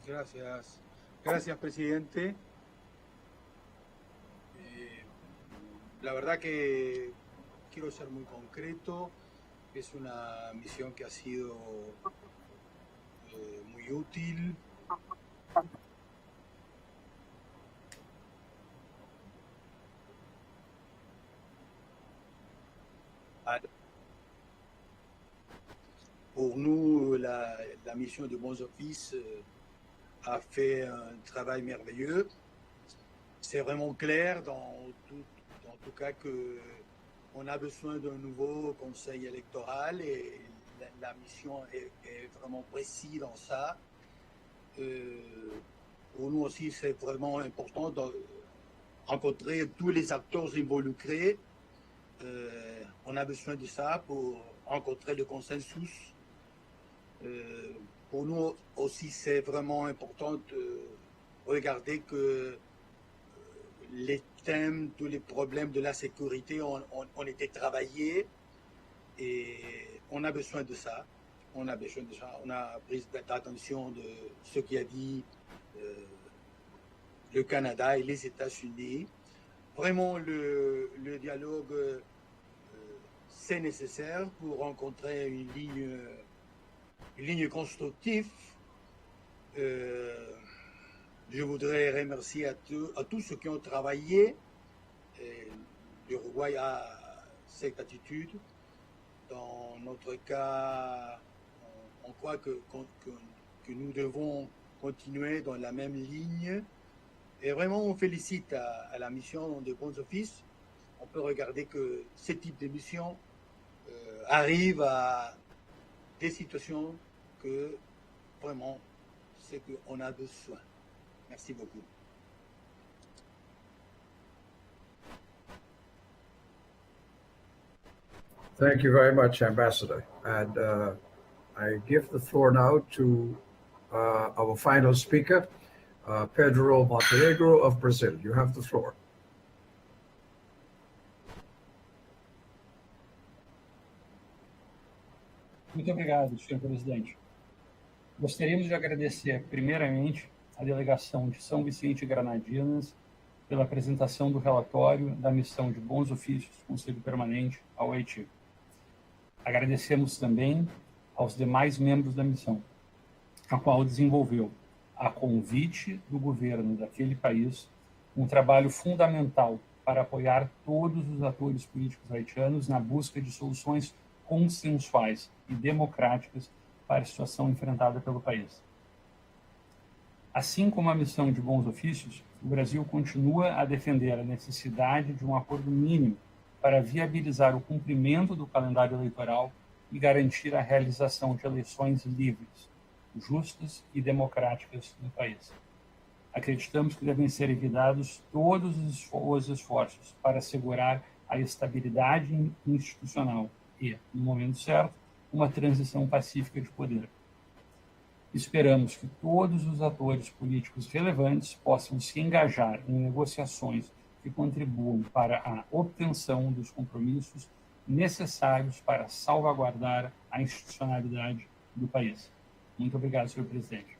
Gracias. Gracias, presidente. La verdad que quiero ser muy concreto. Es una misión que ha sido muy útil. Pour nous, la mission de Bons Offices a fait un travail merveilleux. C'est vraiment clair dans tout cas qu'on a besoin d'un nouveau conseil électoral et la mission est vraiment précise dans ça. Pour nous aussi, c'est vraiment important de rencontrer tous les acteurs involucrés. On a besoin de ça pour rencontrer le consensus. Pour nous aussi, c'est vraiment important de regarder que les thèmes, tous les problèmes de la sécurité ont été travaillés et on a besoin de ça. On a besoin de ça. On a pris l'attention de ce qui a dit le Canada et les États-Unis. Vraiment, le dialogue, c'est nécessaire pour rencontrer une ligne constructive. Je voudrais remercier à tous ceux qui ont travaillé. L'Uruguay a cette attitude. Dans notre cas, on croit que nous devons continuer dans la même ligne. Et vraiment, on félicite à la mission des Bons Offices. On peut regarder que ce type de mission arrive à des situations que vraiment c'est qu'on a besoin. Merci beaucoup. Thank you very much, Ambassador. And I give the floor now to our final speaker, Pedro Montenegro of Brazil. You have the floor. Muito obrigado, senhor presidente. Gostaríamos de agradecer, primeiramente, a delegação de São Vicente e Granadinas pela apresentação do relatório da missão de Bons Ofícios do Conselho Permanente ao Haiti. Agradecemos também aos demais membros da missão, a qual desenvolveu, a convite do governo daquele país, um trabalho fundamental para apoiar todos os atores políticos haitianos na busca de soluções consensuais e democráticas para a situação enfrentada pelo país. Assim como a missão de Bons Ofícios, o Brasil continua a defender a necessidade de um acordo mínimo para viabilizar o cumprimento do calendário eleitoral e garantir a realização de eleições livres, justas e democráticas no país. Acreditamos que devem ser evitados todos os esforços para assegurar a estabilidade institucional e, no momento certo, uma transição pacífica de poder. Esperamos que todos os atores políticos relevantes possam se engajar em negociações que contribuam para a obtenção dos compromissos necessários para salvaguardar a institucionalidade do país. Muito obrigado, senhor presidente.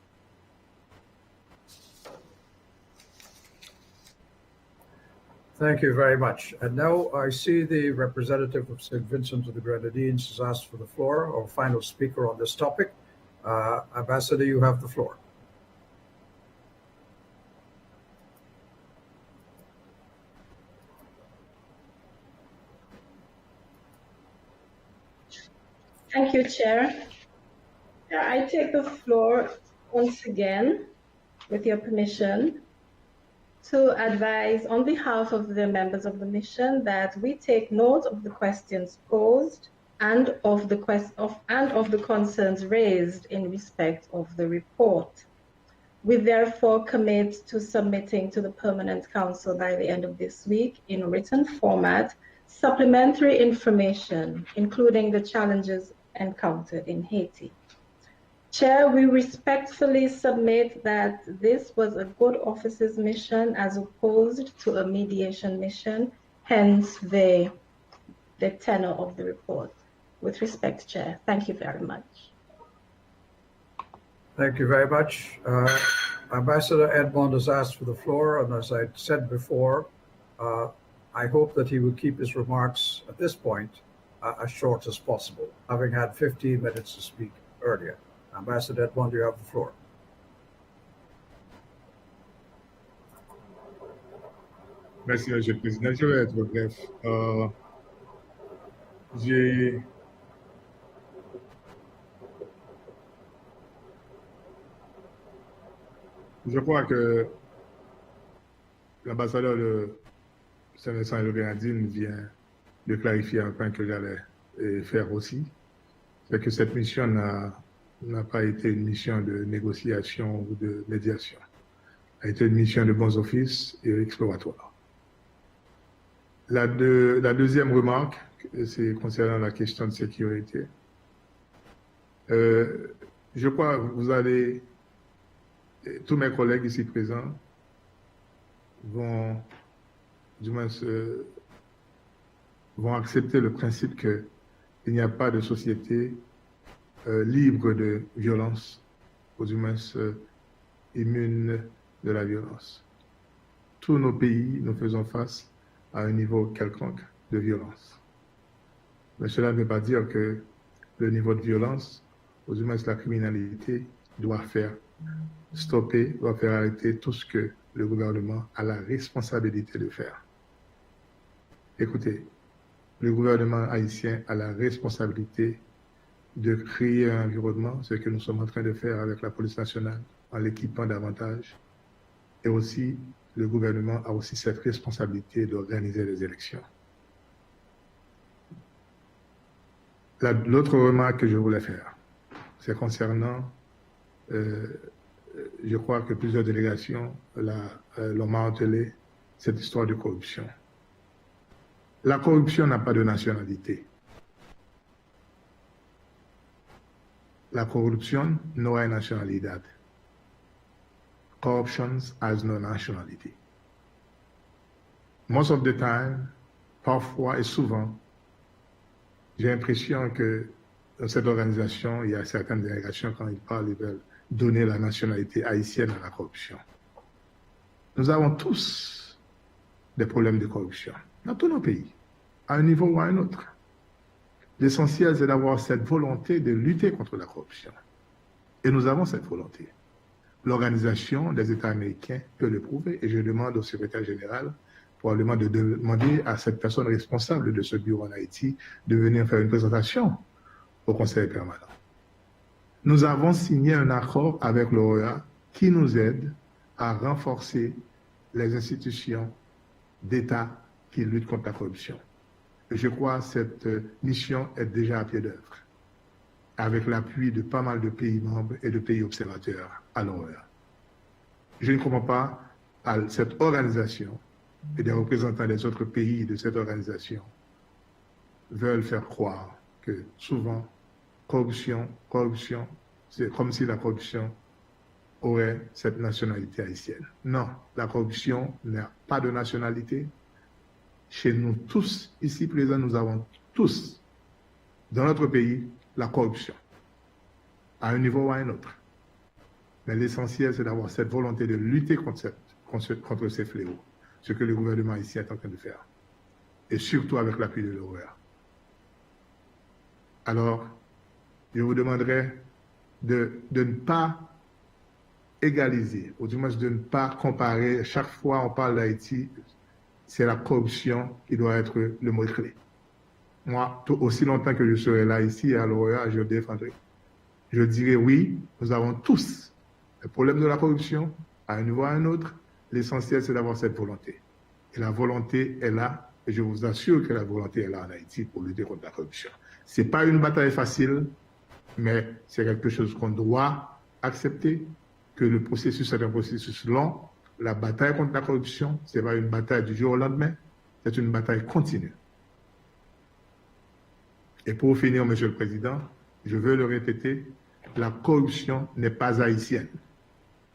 Thank you very much. And now I see the representative of St. Vincent of the Grenadines has asked for the floor, our final speaker on this topic. Ambassador, you have the floor. Thank you, Chair. I take the floor once again, with your permission, to advise on behalf of the members of the mission that we take note of the questions posed and of the concerns raised in respect of the report. We therefore commit to submitting to the Permanent Council by the end of this week in written format supplementary information, including the challenges encountered in Haiti. Chair, we respectfully submit that this was a good officer's mission as opposed to a mediation mission, hence the tenor of the report. With respect, Chair, thank you very much. Thank you very much. Ambassador Edmond has asked for the floor, and as I said before, I hope that he will keep his remarks at this point as short as possible, having had 15 minutes to speak earlier. Ambassador Edmond, you have the floor. Merci, Monsieur le Président. Je vais être bref. Je crois que l'ambassadeur de Saint-Vincent et le Grenadine vient de clarifier un point que j'allais faire aussi. C'est que cette mission n'a pas été une mission de négociation ou de médiation. Elle a été une mission de bons offices et exploratoire. La deuxième remarque, c'est concernant la question de sécurité. Je crois que vous allez, tous mes collègues ici présents vont, du moins, vont accepter le principe qu'il n'y a pas de société libre de violence, ou du moins immune de la violence. Tous nos pays, nous faisons face à un niveau quelconque de violence. Mais cela ne veut pas dire que le niveau de violence, ou du moins la criminalité, doit faire stopper, doit faire arrêter tout ce que le gouvernement a la responsabilité de faire. Écoutez, le gouvernement haïtien a la responsabilité de créer un environnement, ce que nous sommes en train de faire avec la police nationale, en l'équipant davantage. Et aussi, le gouvernement a aussi cette responsabilité d'organiser les élections. L'autre remarque que je voulais faire, c'est concernant, je crois que plusieurs délégations l'ont martelé, cette histoire de corruption. La corruption n'a pas de nationalité. La corruption no hay nacionalidad. Corruption has no nationality. Most of the time, parfois et souvent, j'ai l'impression que dans cette organisation, il y a certaines délégations, quand ils parlent, ils veulent donner la nationalité haïtienne à la corruption. Nous avons tous des problèmes de corruption dans tous nos pays, à un niveau ou à un autre. L'essentiel, c'est d'avoir cette volonté de lutter contre la corruption. Et nous avons cette volonté. L'Organisation des États américains peut le prouver, et je demande au secrétaire général probablement de demander à cette personne responsable de ce bureau en Haïti de venir faire une présentation au Conseil permanent. Nous avons signé un accord avec l'OAS qui nous aide à renforcer les institutions d'État qui luttent contre la corruption. Et je crois que cette mission est déjà à pied d'œuvre, avec l'appui de pas mal de pays membres et de pays observateurs à l'OAS. Je ne comprends pas à cette organisation et des représentants des autres pays de cette organisation veulent faire croire que souvent, corruption, c'est comme si la corruption aurait cette nationalité haïtienne. Non, la corruption n'a pas de nationalité. Chez nous tous, ici présents, nous avons tous, dans notre pays, la corruption, à un niveau ou à un autre. Mais l'essentiel, c'est d'avoir cette volonté de lutter contre ces fléaux, ce que le gouvernement ici est en train de faire, et surtout avec l'appui de l'OAS. Alors, je vous demanderai de ne pas égaliser, ou du moins de ne pas comparer. Chaque fois on parle d'Haïti, c'est la corruption qui doit être le mot-clé. Moi, aussi longtemps que je serai là ici à l'OAS, je défendrai. Je dirais oui, nous avons tous Le problème de la corruption, à un niveau ou à un autre, l'essentiel, c'est d'avoir cette volonté. Et la volonté est là, et je vous assure que la volonté est là en Haïti pour lutter contre la corruption. Ce n'est pas une bataille facile, mais c'est quelque chose qu'on doit accepter, que le processus est un processus long. La bataille contre la corruption, ce n'est pas une bataille du jour au lendemain, c'est une bataille continue. Et pour finir, Monsieur le Président, je veux le répéter, la corruption n'est pas haïtienne.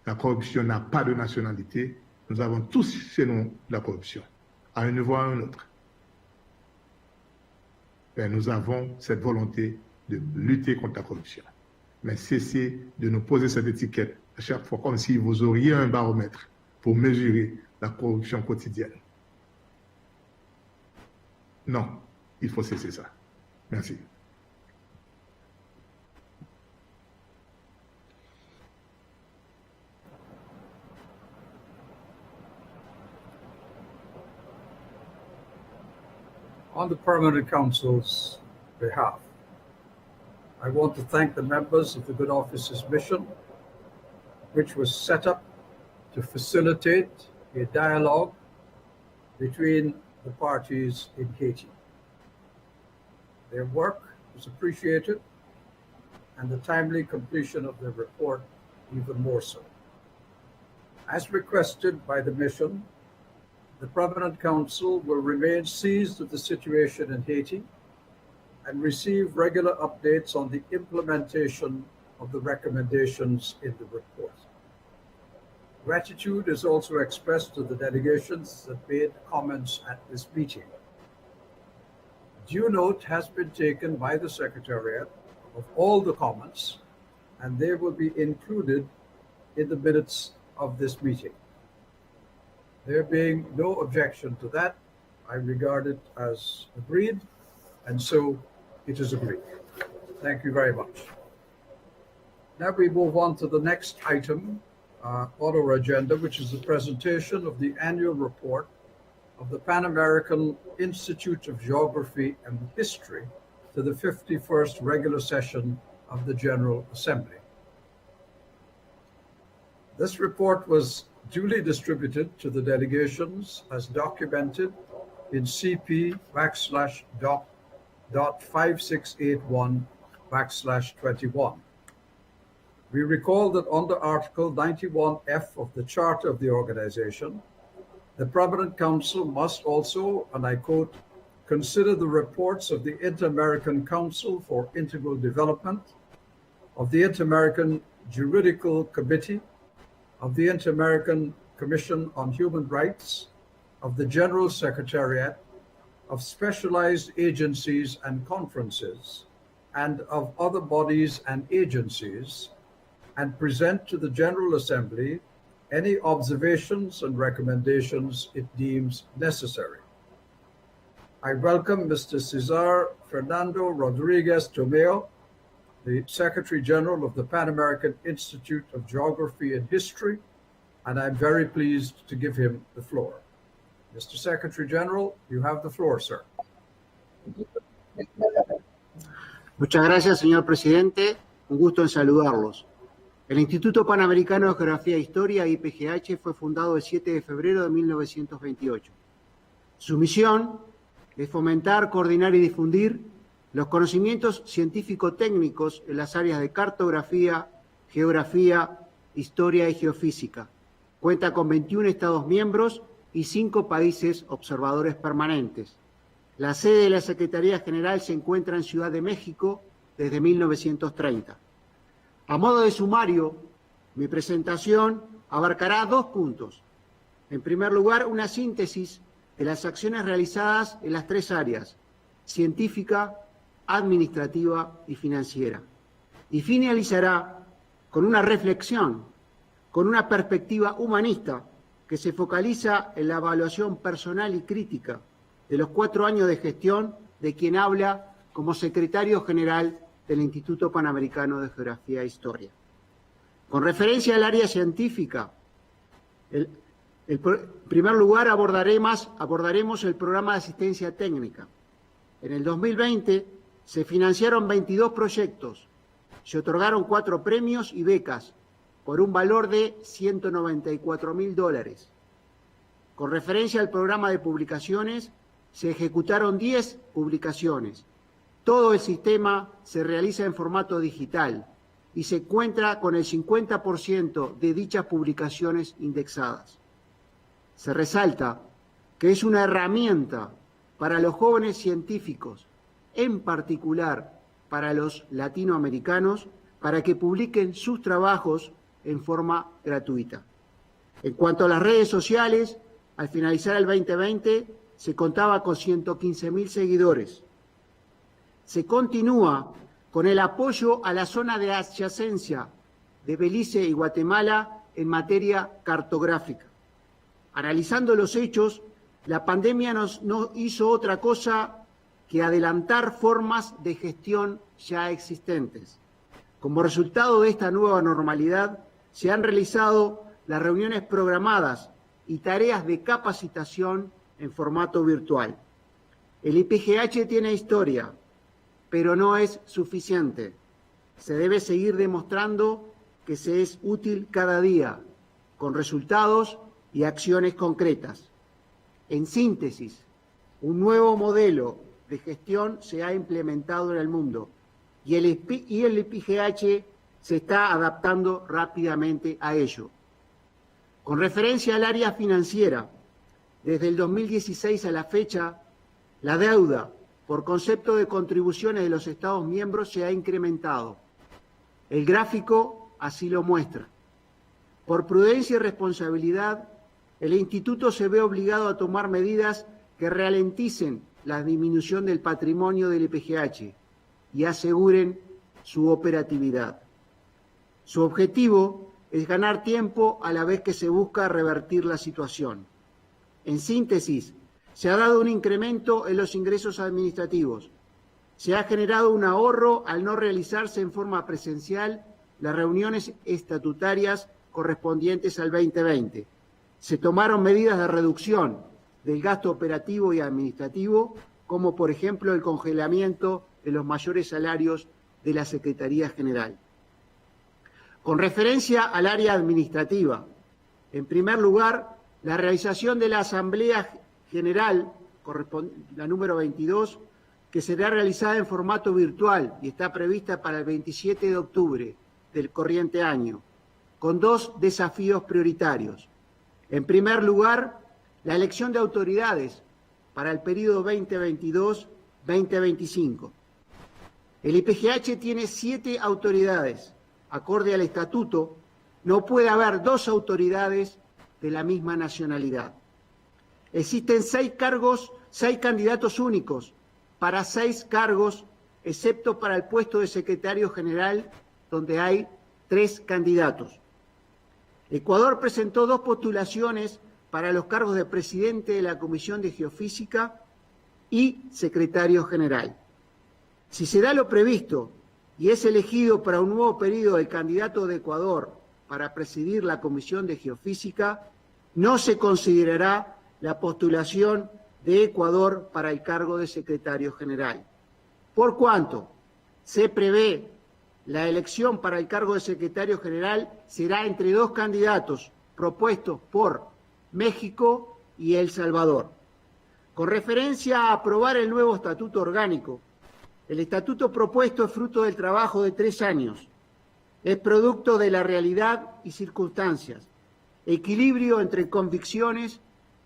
La corruption n'a pas de nationalité. Nous avons tous chez nous la corruption, à un niveau ou à un autre. Et nous avons cette volonté de lutter contre la corruption. Mais cessez de nous poser cette étiquette à chaque fois comme si vous auriez un baromètre pour mesurer la corruption quotidienne. Non, il faut cesser ça. Merci. On the Permanent Council's behalf, I want to thank the members of the Good Office's mission, which was set up to facilitate a dialogue between the parties in Haiti. Their work was appreciated, and the timely completion of their report even more so. As requested by the mission, the Permanent Council will remain seized of the situation in Haiti and receive regular updates on the implementation of the recommendations in the report. Gratitude is also expressed to the delegations that made comments at this meeting. Due note has been taken by the Secretariat of all the comments, and they will be included in the minutes of this meeting. There being no objection to that, I regard it as agreed, and so it is agreed. Thank you very much. Now we move on to the next item on our agenda, which is the presentation of the annual report of the Panamerican Institute of Geography and History to the 51st regular session of the General Assembly. This report was duly distributed to the delegations as documented in CP/doc.5681/21. We recall that under Article 91F of the Charter of the organization, the Permanent Council must also, and I quote, consider the reports of the Interamerican Council for Integral Development, of the Interamerican Juridical Committee, of the Interamerican Commission on Human Rights, of the General Secretariat, of specialized agencies and conferences, and of other bodies and agencies, and present to the General Assembly any observations and recommendations it deems necessary. I welcome Mr. Cesar Fernando Rodriguez Tomeo, the Secretary General of the Panamerican Institute of Geography and History, and I'm very pleased to give him the floor. Mr. Secretary General, you have the floor, sir. Muchas gracias, señor presidente. Un gusto en saludarlos. El Instituto Panamericano de Geografía e Historia, IPGH, fue fundado el 7 de febrero de 1928. Su misión es fomentar, coordinar y difundir los conocimientos científico-técnicos en las áreas de cartografía, geografía, historia y geofísica. Cuenta con 21 Estados miembros y 5 países observadores permanentes. La sede de la Secretaría General se encuentra en Ciudad de México desde 1930. A modo de sumario, mi presentación abarcará 2 puntos. En primer lugar, una síntesis de las acciones realizadas en las 3 áreas: científica, administrativa y financiera. Y finalizará con una reflexión, con una perspectiva humanista que se focaliza en la evaluación personal y crítica de los 4 años de gestión de quien habla como secretario general del Instituto Panamericano de Geografía e Historia. Con referencia al área científica, en primer lugar abordaremos el programa de asistencia técnica. En el 2020 se financiaron 22 proyectos, se otorgaron 4 premios y becas por un valor de $194.000. Con referencia al programa de publicaciones, se ejecutaron 10 publicaciones. Todo el sistema se realiza en formato digital y se cuenta con el 50% de dichas publicaciones indexadas. Se resalta que es una herramienta para los jóvenes científicos, en particular para los latinoamericanos, para que publiquen sus trabajos en forma gratuita. En cuanto a las redes sociales, al finalizar el 2020 se contaba con 115.000 seguidores. Se continúa con el apoyo a la zona de adyacencia de Belice y Guatemala en materia cartográfica. Analizando los hechos, la pandemia no hizo otra cosa que adelantar formas de gestión ya existentes. Como resultado de esta nueva normalidad, se han realizado las reuniones programadas y tareas de capacitación en formato virtual. El IPGH tiene historia, pero no es suficiente. Se debe seguir demostrando que se es útil cada día, con resultados y acciones concretas. En síntesis, un nuevo modelo de gestión se ha implementado en el mundo y el IPGH se está adaptando rápidamente a ello. Con referencia al área financiera, desde el 2016 a la fecha, la deuda por concepto de contribuciones de los Estados miembros se ha incrementado. El gráfico así lo muestra. Por prudencia y responsabilidad, el Instituto se ve obligado a tomar medidas que ralenticen la disminución del patrimonio del IPGH y aseguren su operatividad. Su objetivo es ganar tiempo a la vez que se busca revertir la situación. En síntesis, se ha dado un incremento en los ingresos administrativos. Se ha generado un ahorro al no realizarse en forma presencial las reuniones estatutarias correspondientes al 2020. Se tomaron medidas de reducción del gasto operativo y administrativo, como por ejemplo el congelamiento de los mayores salarios de la Secretaría General. Con referencia al área administrativa, en primer lugar, la realización de la Asamblea General, la número 22, que será realizada en formato virtual y está prevista para el 27 de octubre del corriente año, con 2 desafíos prioritarios. En primer lugar, la elección de autoridades para el periodo 2022-2025. El IPGH tiene 7 autoridades. Acorde al estatuto, no puede haber 2 autoridades de la misma nacionalidad. Existen 6 candidatos únicos para 6 cargos, excepto para el puesto de secretario general, donde hay 3 candidatos. Ecuador presentó 2 postulaciones para los cargos de presidente de la Comisión de Geofísica y secretario general. Si se da lo previsto y es elegido para un nuevo periodo el candidato de Ecuador para presidir la Comisión de Geofísica, no se considerará la postulación de Ecuador para el cargo de secretario general. Por cuanto se prevé la elección para el cargo de secretario general será entre 2 candidatos propuestos por México y El Salvador. Con referencia a aprobar el nuevo estatuto orgánico, el estatuto propuesto es fruto del trabajo de 3 años. Es producto de la realidad y circunstancias, equilibrio entre convicciones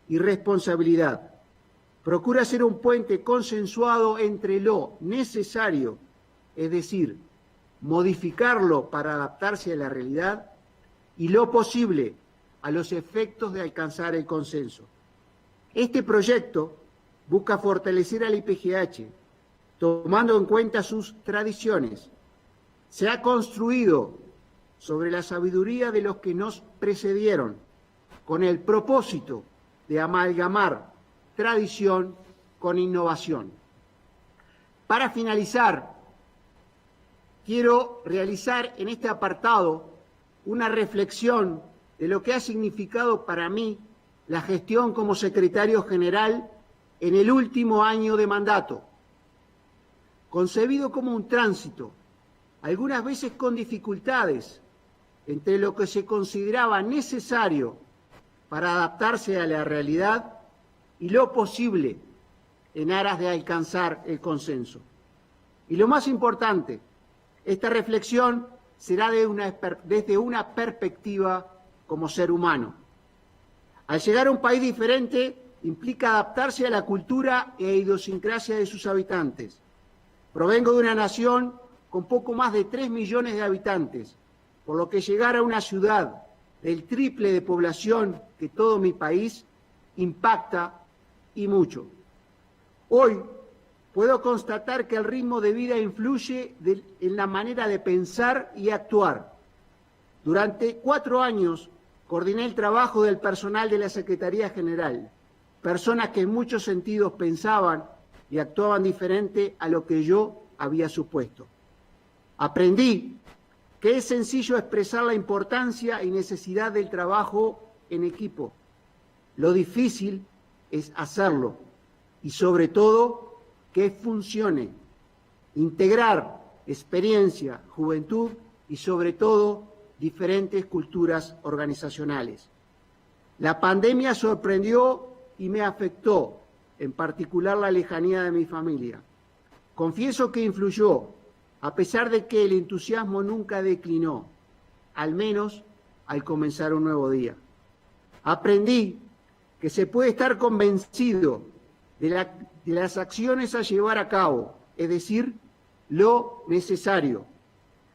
y responsabilidad. Procura ser un puente consensuado entre lo necesario, es decir, modificarlo para adaptarse a la realidad, y lo posible a los efectos de alcanzar el consenso. Este proyecto busca fortalecer al IPGH, tomando en cuenta sus tradiciones. Se ha construido sobre la sabiduría de los que nos precedieron, con el propósito de amalgamar tradición con innovación. Para finalizar, quiero realizar en este apartado una reflexión de lo que ha significado para mí la gestión como secretario general en el último año de mandato, concebido como un tránsito, algunas veces con dificultades, entre lo que se consideraba necesario para adaptarse a la realidad y lo posible en aras de alcanzar el consenso. Y lo más importante, esta reflexión será desde una perspectiva como ser humano. Al llegar a un país diferente implica adaptarse a la cultura e idiosincrasia de sus habitantes. Provengo de una nación con poco más de 3 millones de habitantes, por lo que llegar a una ciudad del triple de población que todo mi país impacta y mucho. Hoy puedo constatar que el ritmo de vida influye en la manera de pensar y actuar. Durante 4 años coordiné el trabajo del personal de la Secretaría General, personas que en muchos sentidos pensaban y actuaban diferente a lo que yo había supuesto. Aprendí que es sencillo expresar la importancia y necesidad del trabajo en equipo. Lo difícil es hacerlo y sobre todo que funcione. Integrar experiencia, juventud y sobre todo diferentes culturas organizacionales. La pandemia sorprendió y me afectó, en particular la lejanía de mi familia. Confieso que influyó, a pesar de que el entusiasmo nunca declinó, al menos al comenzar un nuevo día. Aprendí que se puede estar convencido de las acciones a llevar a cabo, es decir, lo necesario,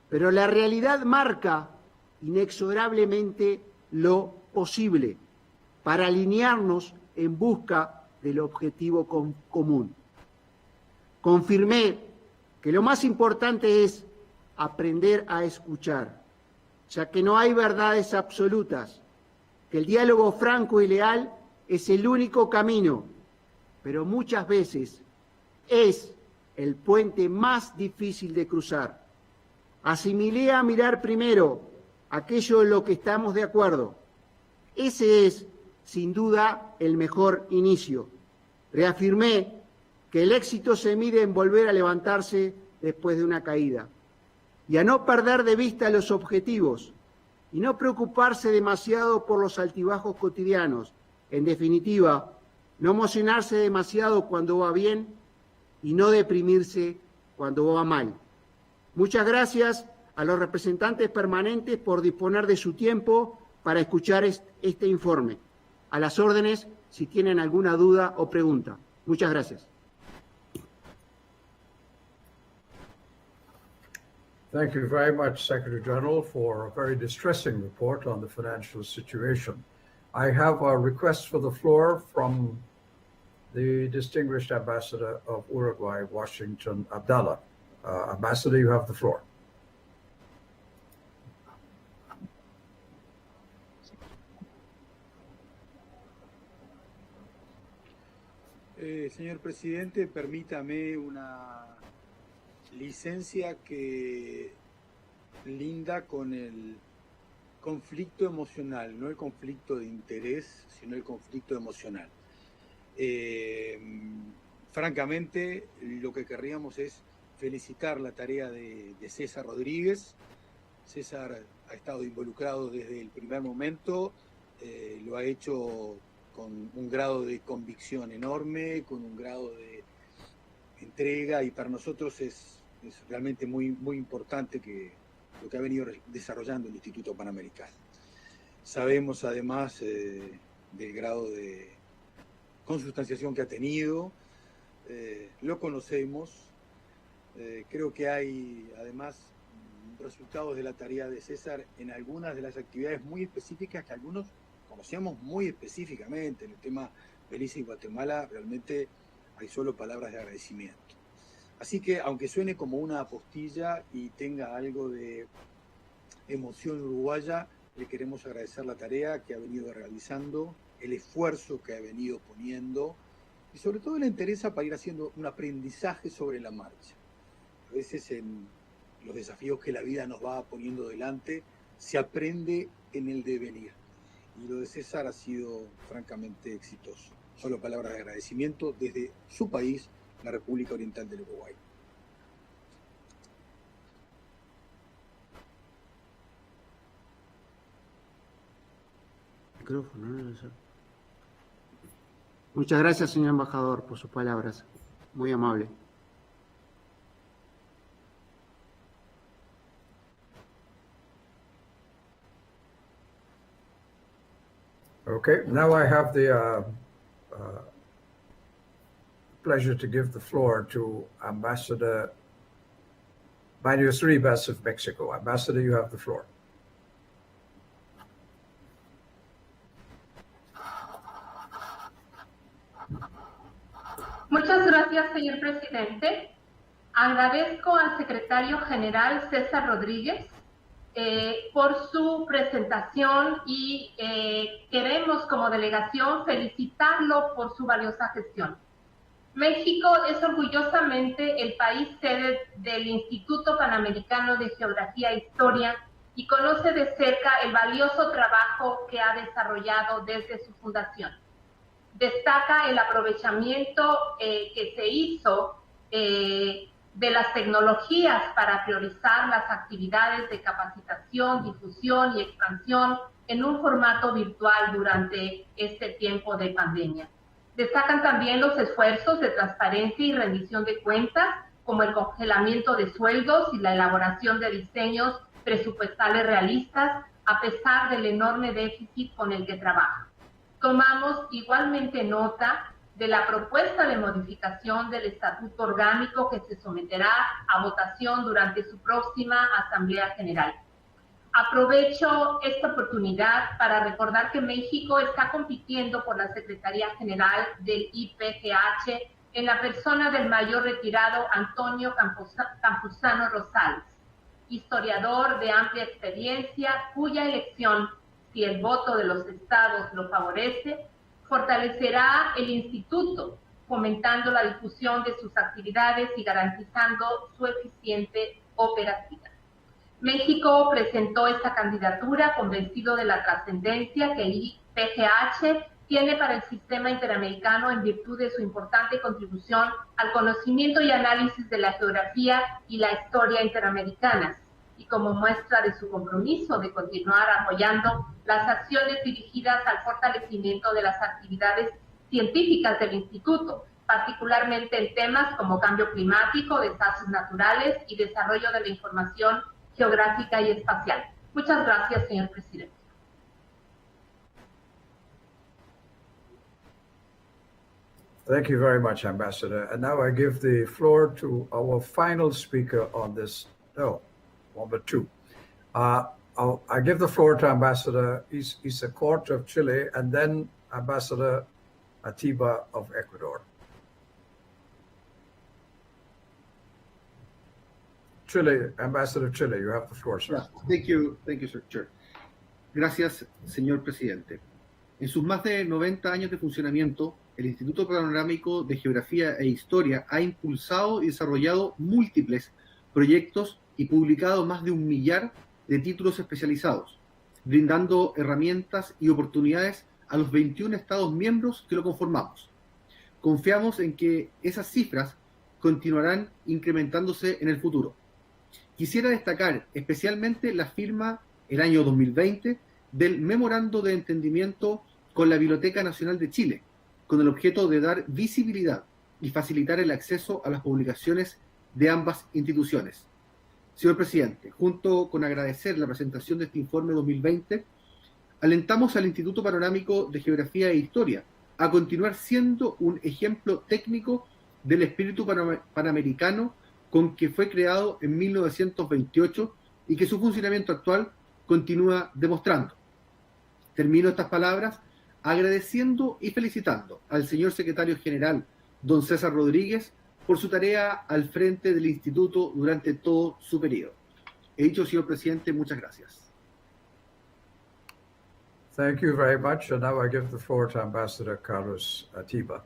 pero la realidad marca inexorablemente lo posible para alinearnos en busca del objetivo común. Confirmé que lo más importante es aprender a escuchar, ya que no hay verdades absolutas, que el diálogo franco y leal es el único camino, pero muchas veces es el puente más difícil de cruzar. Asimilé a mirar primero aquello en lo que estamos de acuerdo. Ese es, sin duda, el mejor inicio. Reafirmé que el éxito se mide en volver a levantarse después de una caída y a no perder de vista los objetivos y no preocuparse demasiado por los altibajos cotidianos. En definitiva, no emocionarse demasiado cuando va bien y no deprimirse cuando va mal. Muchas gracias a los representantes permanentes por disponer de su tiempo para escuchar este informe. A las órdenes si tienen alguna duda o pregunta. Muchas gracias. Thank you very much, Secretary General, for a very distressing report on the financial situation. I have a request for the floor from the distinguished Ambassador of Uruguay, Washington, Abdallah. Ambassador, you have the floor. Señor presidente, permítame una licencia que linda con el conflicto emocional, no el conflicto de interés, sino el conflicto emocional. Francamente, lo que querríamos es felicitar la tarea de César Rodríguez. César ha estado involucrado desde el primer momento, lo ha hecho con un grado de convicción enorme, con un grado de entrega, y para nosotros es realmente muy, muy importante que lo que ha venido desarrollando el Instituto Panamericano. Sabemos además del grado de consustanciación que ha tenido, lo conocemos, creo que hay además resultados de la tarea de César en algunas de las actividades muy específicas que algunos conocíamos muy específicamente. En el tema Belice y Guatemala realmente hay solo palabras de agradecimiento. Así que, aunque suene como una apostilla y tenga algo de emoción uruguaya, le queremos agradecer la tarea que ha venido realizando, el esfuerzo que ha venido poniendo y sobre todo la interesa para ir haciendo un aprendizaje sobre la marcha. A veces en los desafíos que la vida nos va poniendo delante se aprende en el devenir. Y lo de César ha sido francamente exitoso. Solo palabras de agradecimiento desde su país, la República Oriental del Uruguay. micrófono, ¿no? Muchas gracias, señor embajador, por sus palabras. Muy amable. Okay, now I have the pleasure to give the floor to Ambassador Baños Ribas of Mexico. Ambassador, you have the floor. Muchas gracias, señor presidente. Agradezco al secretario general César Rodríguez por su presentación y queremos como delegación felicitarlo por su valiosa gestión. México es orgullosamente el país sede del Instituto Panamericano de Geografía e Historia y conoce de cerca el valioso trabajo que ha desarrollado desde su fundación. Destaca el aprovechamiento que se hizo de las tecnologías para priorizar las actividades de capacitación, difusión y expansión en un formato virtual durante este tiempo de pandemia. Destacan también los esfuerzos de transparencia y rendición de cuentas, como el congelamiento de sueldos y la elaboración de diseños presupuestales realistas, a pesar del enorme déficit con el que trabaja. Tomamos igualmente nota de la propuesta de modificación del Estatuto Orgánico que se someterá a votación durante su próxima Asamblea General. Aprovecho esta oportunidad para recordar que México está compitiendo por la Secretaría General del IPGH en la persona del mayor retirado Antonio Campuzano Rosales, historiador de amplia experiencia, cuya elección, si el voto de los estados lo favorece, fortalecerá el instituto, fomentando la difusión de sus actividades y garantizando su eficiente operativa. México presentó esta candidatura convencido de la trascendencia que el IPGH tiene para el sistema interamericano en virtud de su importante contribución al conocimiento y análisis de la geografía y la historia interamericanas, y como muestra de su compromiso de continuar apoyando las acciones dirigidas al fortalecimiento de las actividades científicas del Instituto, particularmente en temas como cambio climático, desastres naturales y desarrollo de la información geográfica y espacial. Muchas gracias, señor presidente. Thank you very much, Ambassador. And now I give the floor to our final speaker on this, number two. I give the floor to Ambassador Isacorte of Chile and then Ambassador Atiba of Ecuador. Chile, Ambassador of Chile, you have the floor, sir. Thank you, sir. Chair. Gracias, señor presidente. En sus más de 90 años de funcionamiento, el Instituto Panorámico de Geografía e Historia ha impulsado y desarrollado múltiples proyectos y publicado más de 1 millar de títulos especializados, brindando herramientas y oportunidades a los 21 Estados miembros que lo conformamos. Confiamos en que esas cifras continuarán incrementándose en el futuro. Quisiera destacar especialmente la firma, el año 2020, del Memorando de Entendimiento con la Biblioteca Nacional de Chile, con el objeto de dar visibilidad y facilitar el acceso a las publicaciones de ambas instituciones. Señor presidente, junto con agradecer la presentación de este informe 2020, alentamos al Instituto Panorámico de Geografía e Historia a continuar siendo un ejemplo técnico del espíritu panamericano con que fue creado en 1928 y que su funcionamiento actual continúa demostrando. Termino estas palabras agradeciendo y felicitando al señor secretario general, don César Rodríguez, por su tarea al frente del instituto durante todo su periodo. He dicho, señor presidente, muchas gracias. Thank you very much. And now I give the floor to Ambassador Carlos Atiba.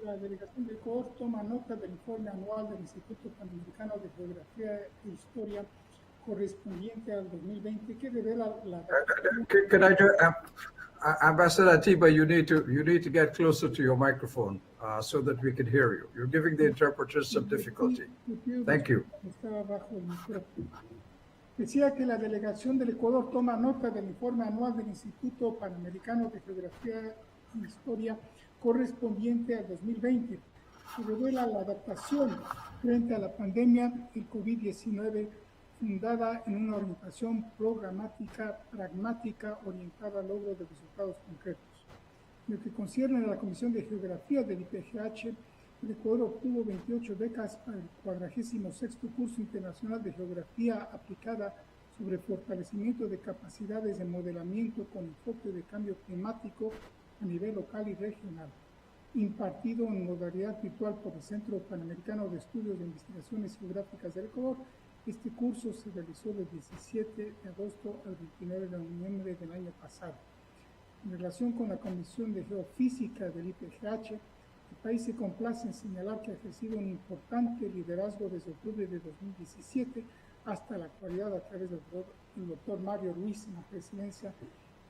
La delegación de COOS toma nota del informe anual del Instituto Panamericano de Geografía e Historia correspondiente al 2020 que revela la... Ambassador Atiba, you need to get closer to your microphone so that we can hear you. You're giving the interpreters some difficulty. Thank you. Estaba bajo el micrófono. Decía que la delegación del Ecuador toma nota del informe anual del Instituto Panamericano de Geografía y Historia correspondiente al 2020, que revela la adaptación frente a la pandemia del COVID-19 fundada en una orientación programática, pragmática, orientada al logro de resultados concretos. En lo que concierne a la Comisión de Geografía del IPGH, el Ecuador obtuvo 28 becas para el 46º curso internacional de Geografía aplicada sobre fortalecimiento de capacidades de modelamiento con enfoque de cambio climático a nivel local y regional, impartido en modalidad virtual por el Centro Panamericano de Estudios de Investigaciones Geográficas del Ecuador. Este curso se realizó del 17 de agosto al 29 de noviembre del año pasado. En relación con la Comisión de Geofísica del IPGH, el país se complace en señalar que ha ejercido un importante liderazgo desde octubre de 2017 hasta la actualidad a través del doctor Mario Ruiz en la presidencia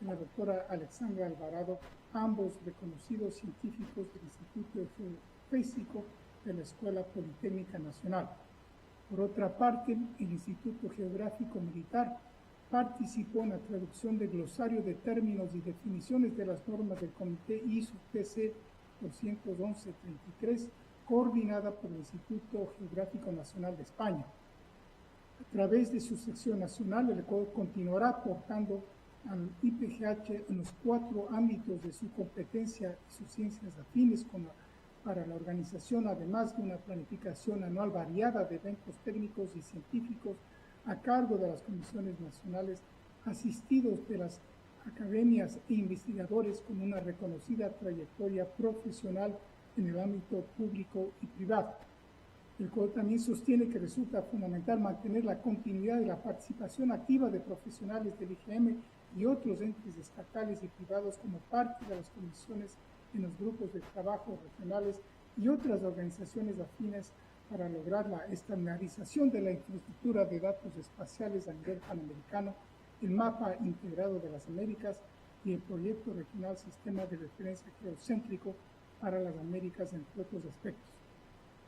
y la doctora Alexandra Alvarado, ambos reconocidos científicos del Instituto Geofísico de la Escuela Politécnica Nacional. Por otra parte, el Instituto Geográfico Militar participó en la traducción del glosario de términos y definiciones de las normas del Comité ISO-TC 211-33, coordinada por el Instituto Geográfico Nacional de España. A través de su sección nacional, el Ecuador continuará aportando al IPGH en los 4 ámbitos de su competencia y sus ciencias afines para la organización, además de una planificación anual variada de eventos técnicos y científicos a cargo de las comisiones nacionales, asistidos de las academias e investigadores con una reconocida trayectoria profesional en el ámbito público y privado. El Ecuador también sostiene que resulta fundamental mantener la continuidad de la participación activa de profesionales del IGM y otros entes estatales y privados como parte de las comisiones en los grupos de trabajo regionales y otras organizaciones afines para lograr la estandarización de la infraestructura de datos espaciales a nivel panamericano, el mapa integrado de las Américas y el proyecto regional Sistema de Referencia Geocéntrico para las Américas, entre otros aspectos.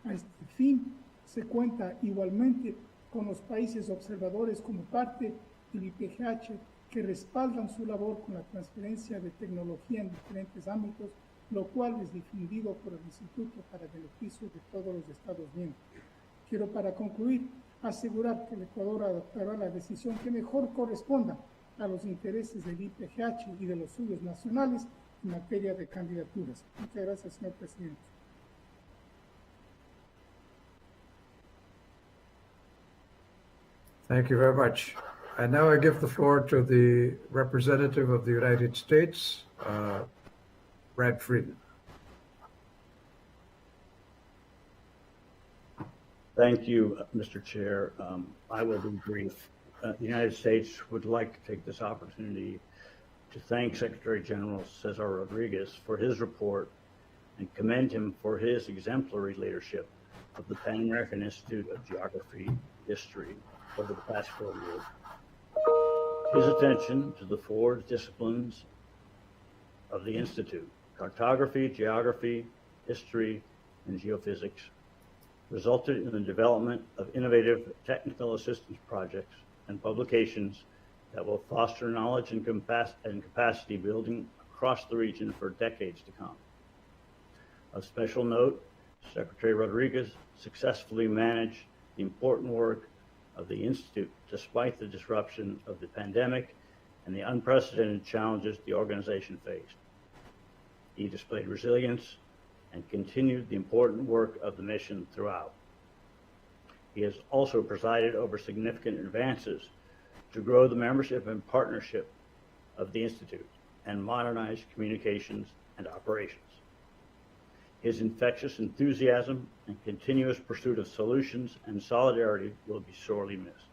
A este fin, se cuenta igualmente con los países observadores como parte del IPGH que respaldan su labor con la transferencia de tecnología en diferentes ámbitos, lo cual es difundido por el Instituto para beneficio de todos los Estados miembros. Quiero, para concluir, asegurar que el Ecuador adoptará la decisión que mejor corresponda a los intereses del IPGH y de los suyos nacionales en materia de candidaturas. Muchas gracias, señor presidente. Thank you very much. And now I give the floor to the representative of the United States, Brad Frieden. Thank you, Mr. Chair. I will be brief. The United States would like to take this opportunity to thank Secretary General Cesar Rodriguez for his report and commend him for his exemplary leadership of the Panamerican Institute of Geography History over the past 4 years. His attention to the 4 disciplines of the Institute, cartography, geography, history, and geophysics, resulted in the development of innovative technical assistance projects and publications that will foster knowledge and capacity building across the region for decades to come. Of special note, Secretary Rodriguez successfully managed the important work of the Institute despite the disruption of the pandemic and the unprecedented challenges the organization faced. He displayed resilience and continued the important work of the mission throughout. He has also presided over significant advances to grow the membership and partnership of the Institute and modernize communications and operations. His infectious enthusiasm and continuous pursuit of solutions and solidarity will be sorely missed.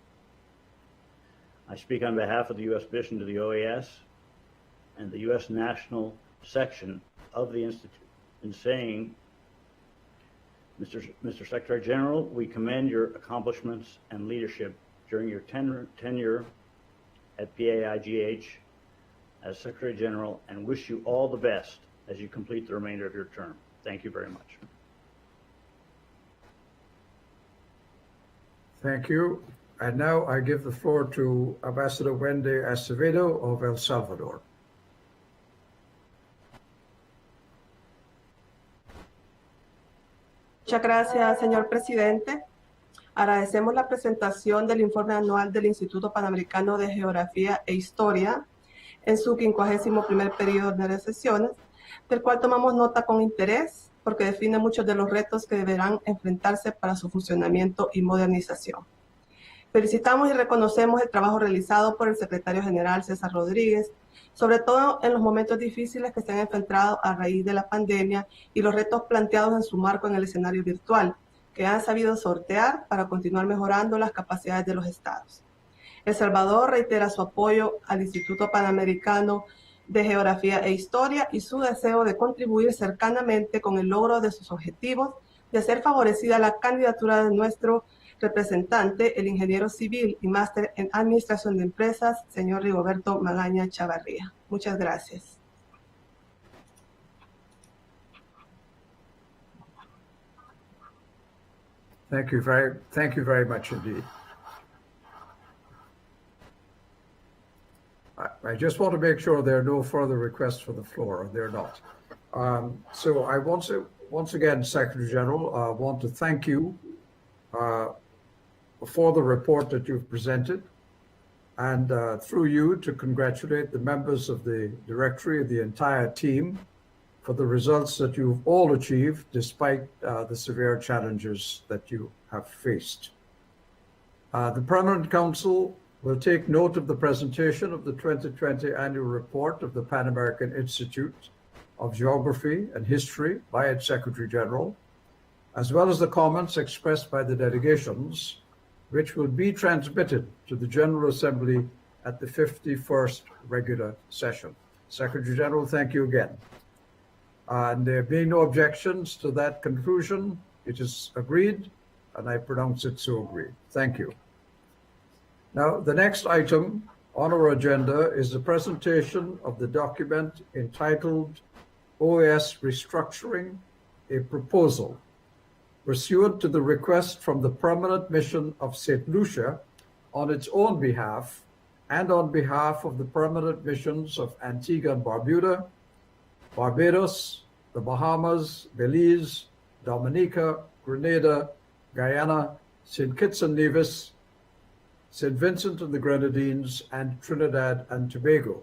I speak on behalf of the U.S. mission to the OAS and the U.S. National Section of the Institute in saying, Mr. Secretary General, we commend your accomplishments and leadership during your tenure at PAIGH, as Secretary General and wish you all the best as you complete the remainder of your term. Thank you very much. Thank you. And now I give the floor to Ambassador Wendy Acevedo of El Salvador. Muchas gracias, señor presidente. Agradecemos la presentación del informe anual del Instituto Panamericano de Geografía e Historia en su 51º periodo de sesiones, del cual tomamos nota con interés porque define muchos de los retos que deberán enfrentarse para su funcionamiento y modernización. Felicitamos y reconocemos el trabajo realizado por el secretario general César Rodríguez, sobre todo en los momentos difíciles que se han enfrentado a raíz de la pandemia y los retos planteados en su marco en el escenario virtual, que han sabido sortear para continuar mejorando las capacidades de los estados. El Salvador reitera su apoyo al Instituto Panamericano de Geografía e Historia y su deseo de contribuir cercanamente con el logro de sus objetivos, de ser favorecida la candidatura de nuestro representante, el ingeniero civil y máster en Administración de Empresas, señor Rigoberto Magaña Chavarría. Muchas gracias. Thank you very much indeed. I just want to make sure there are no further requests for the floor, or they're not. So I once again, Secretary General, want to thank you for the report that you've presented, and through you to congratulate the members of the Directory and the entire team for the results that you've all achieved despite the severe challenges that you have faced. The Permanent Council will take note of the presentation of the 2020 annual report of the Panamerican Institute of Geography and History by its Secretary General, as well as the comments expressed by the delegations, which will be transmitted to the General Assembly at the 51st regular session. Secretary General, thank you again. And there being no objections to that conclusion, it is agreed, and I pronounce it so agreed. Thank you. Now, the next item on our agenda is the presentation of the document entitled OAS Restructuring, a Proposal, pursuant to the request from the Permanent Mission of St. Lucia on its own behalf and on behalf of the permanent missions of Antigua and Barbuda, Barbados, the Bahamas, Belize, Dominica, Grenada, Guyana, St. Kitts and Nevis, St. Vincent and the Grenadines, and Trinidad and Tobago.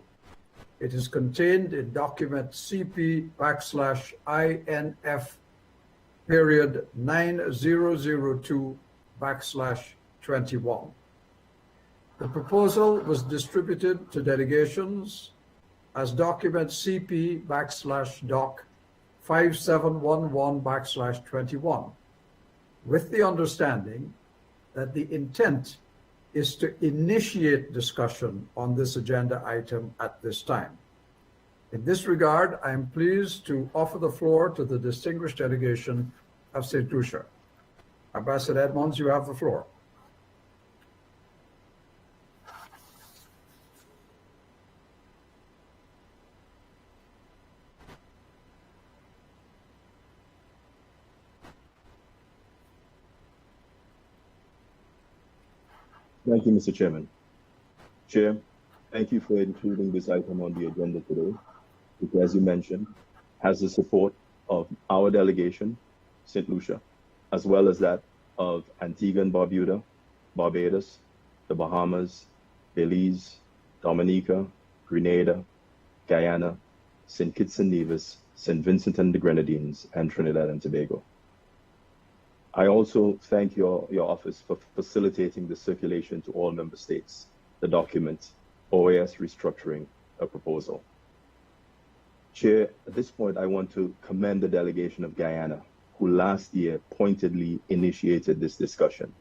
It is contained in document CP/INF period 9002/21. The proposal was distributed to delegations as document CP/Doc 5711/21, with the understanding that the intent is to initiate discussion on this agenda item at this time. In this regard, I am pleased to offer the floor to the distinguished delegation of St. Lucia. Ambassador Edmonds, you have the floor. Thank you, Mr. Chairman. Chair, thank you for including this item on the agenda today, which, as you mentioned, has the support of our delegation, St. Lucia, as well as that of Antigua and Barbuda, Barbados, the Bahamas, Belize, Dominica, Grenada, Guyana, St. Kitts and Nevis, St. Vincent and the Grenadines, and Trinidad and Tobago. I also thank your office for facilitating the circulation to all member states, the document, OAS Restructuring, a Proposal. Chair, at this point, I want to commend the delegation of Guyana, who last year pointedly initiated this discussion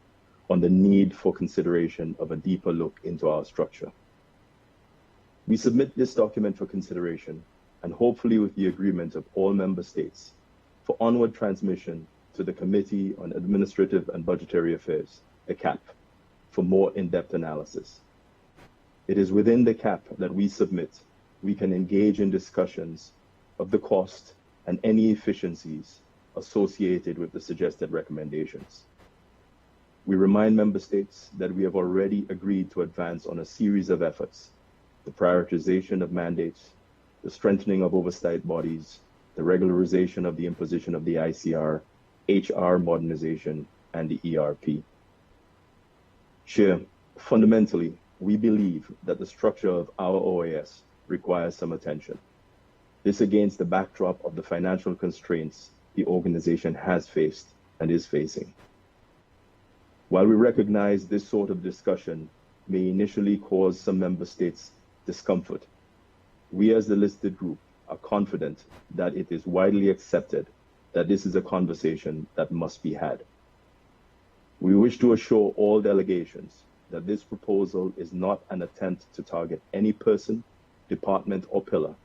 on the need for consideration of a deeper look into our structure. We submit this document for consideration, and hopefully with the agreement of all member states, for onward transmission to the Committee on Administrative and Budgetary Affairs, the CAP, for more in-depth analysis. It is within the CAP that we submit we can engage in discussions of the cost and any efficiencies associated with the suggested recommendations. We remind member states that we have already agreed to advance on a series of efforts: the prioritization of mandates, the strengthening of oversight bodies, the regularization of the imposition of the ICR, HR modernization, and the ERP. Chair, fundamentally, we believe that the structure of our OAS requires some attention. This against the backdrop of the financial constraints the organization has faced and is facing. While we recognize this sort of discussion may initially cause some member states discomfort, we as the listed group are confident that it is widely accepted that this is a conversation that must be had. We wish to assure all delegations that this proposal is not an attempt to target any person, department, or pillar,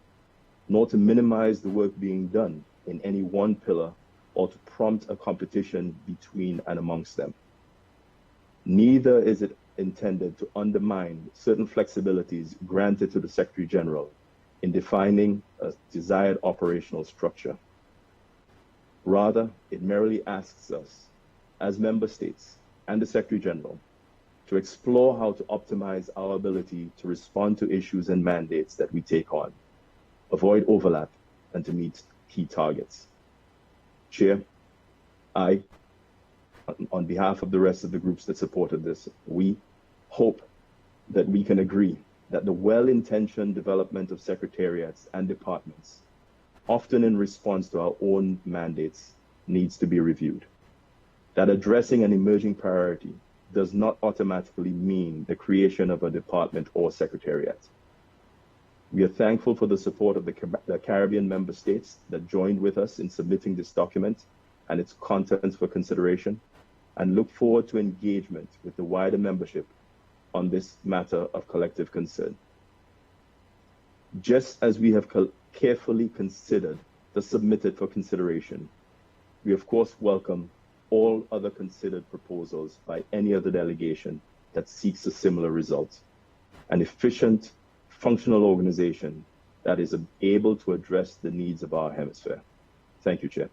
nor to minimize the work being done in any one pillar or to prompt a competition between and amongst them. Neither is it intended to undermine certain flexibilities granted to the Secretary General in defining a desired operational structure. Rather, it merely asks us, as member states and the Secretary General, to explore how to optimize our ability to respond to issues and mandates that we take on, avoid overlap, and to meet key targets. Chair, I, on behalf of the rest of the groups that supported this, we hope that we can agree that the well-intentioned development of secretariats and departments, often in response to our own mandates, needs to be reviewed. That addressing an emerging priority does not automatically mean the creation of a department or secretariat. We are thankful for the support of the Caribbean member states that joined with us in submitting this document and its contents for consideration, and look forward to engagement with the wider membership on this matter of collective concern. Just as we have carefully considered the submitted for consideration, we of course welcome all other considered proposals by any other delegation that seeks a similar result: an efficient, functional organization that is able to address the needs of our hemisphere. Thank you, Chair.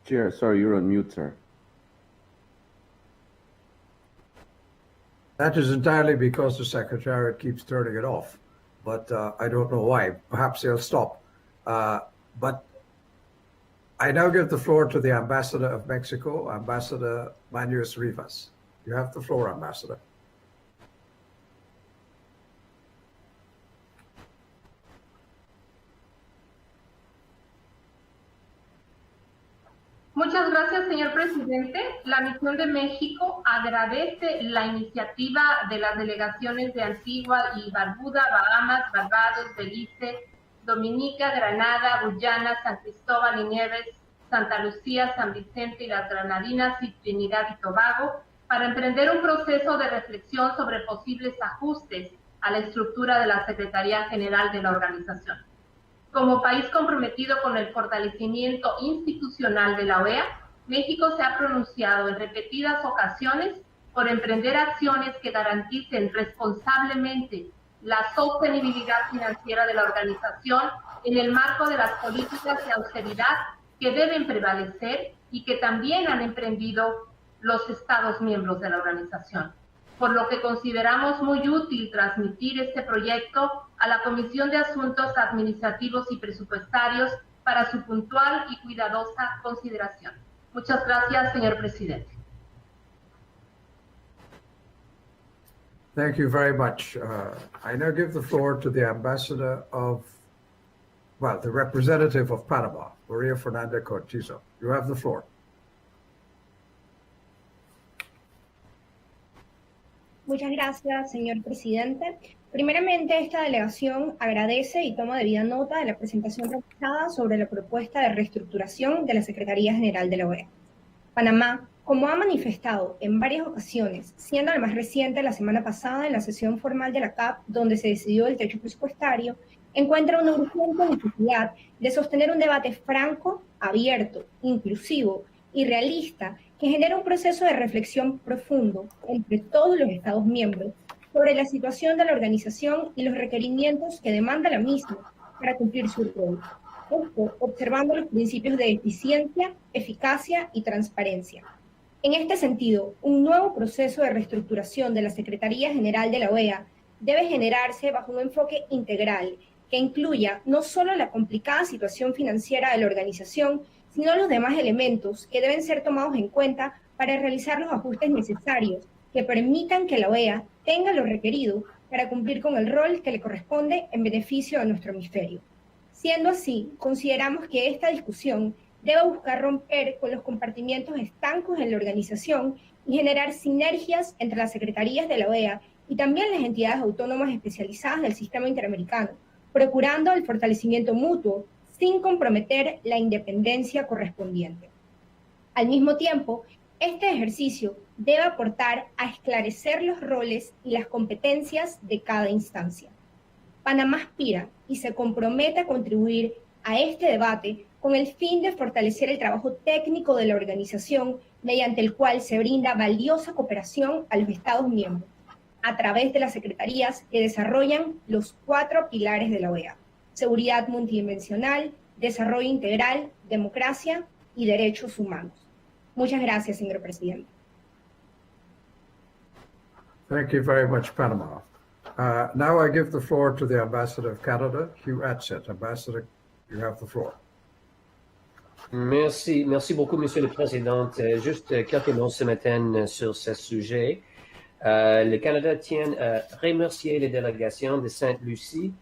Chair, sorry, you're on mute, sir. That is entirely because the Secretariat keeps turning it off, but I don't know why. Perhaps they'll stop. But I now give the floor to the Ambassador of Mexico, Ambassador Manuel Rivas. You have the floor, Ambassador. Muchas gracias, señor presidente. La misión de México agradece la iniciativa de las delegaciones de Antigua y Barbuda, Bahamas, Barbados, Belice, Dominica, Granada, Guyana, San Cristóbal y Nieves, Santa Lucía, San Vicente y las Granadinas y Trinidad y Tobago para emprender un proceso de reflexión sobre posibles ajustes a la estructura de la Secretaría General de la organización. Como país comprometido con el fortalecimiento institucional de la OEA, México se ha pronunciado en repetidas ocasiones por emprender acciones que garanticen responsablemente la sostenibilidad financiera de la organización en el marco de las políticas de austeridad que deben prevalecer y que también han emprendido los Estados miembros de la organización, por lo que consideramos muy útil transmitir este proyecto a la Comisión de Asuntos Administrativos y Presupuestarios para su puntual y cuidadosa consideración. Muchas gracias, señor presidente. Thank you very much. I now give the floor to the Ambassador of, well, the representative of Panama, Maria Fernanda Cortizo. You have the floor. Muchas gracias, señor presidente. Primeramente, esta delegación agradece y toma debida nota de la presentación realizada sobre la propuesta de reestructuración de la Secretaría General de la OEA. Panamá, como ha manifestado en varias ocasiones, siendo la más reciente la semana pasada en la sesión formal de la CAP, donde se decidió el techo presupuestario, encuentra una urgente necesidad de sostener un debate franco, abierto, inclusivo y realista que genera un proceso de reflexión profundo entre todos los Estados miembros sobre la situación de la organización y los requerimientos que demanda la misma para cumplir su rol. Esto observando los principios de eficiencia, eficacia y transparencia. En este sentido, un nuevo proceso de reestructuración de la Secretaría General de la OEA debe generarse bajo un enfoque integral que incluya no solo la complicada situación financiera de la organización, sino los demás elementos que deben ser tomados en cuenta para realizar los ajustes necesarios que permitan que la OEA tenga lo requerido para cumplir con el rol que le corresponde en beneficio de nuestro hemisferio. Siendo así, consideramos que esta discusión debe buscar romper con los compartimientos estancos en la organización y generar sinergias entre las secretarías de la OEA y también las entidades autónomas especializadas del sistema interamericano, procurando el fortalecimiento mutuo sin comprometer la independencia correspondiente. Al mismo tiempo, este ejercicio debe aportar a esclarecer los roles y las competencias de cada instancia. Panamá aspira y se compromete a contribuir a este debate con el fin de fortalecer el trabajo técnico de la organización, mediante el cual se brinda valiosa cooperación a los Estados miembros, a través de las secretarías que desarrollan los 4 pilares de la OEA: seguridad multidimensional, desarrollo integral, democracia y derechos humanos. Muchas gracias, señor presidente. Thank you very much, Panama. Now I give the floor to the Ambassador of Canada, Hugh Adsett. Ambassador, you have the floor. Merci beaucoup, Monsieur le Président. Juste quelques mots ce matin sur ce sujet. Le Canada tient à remercier les délégations de Sainte-Lucie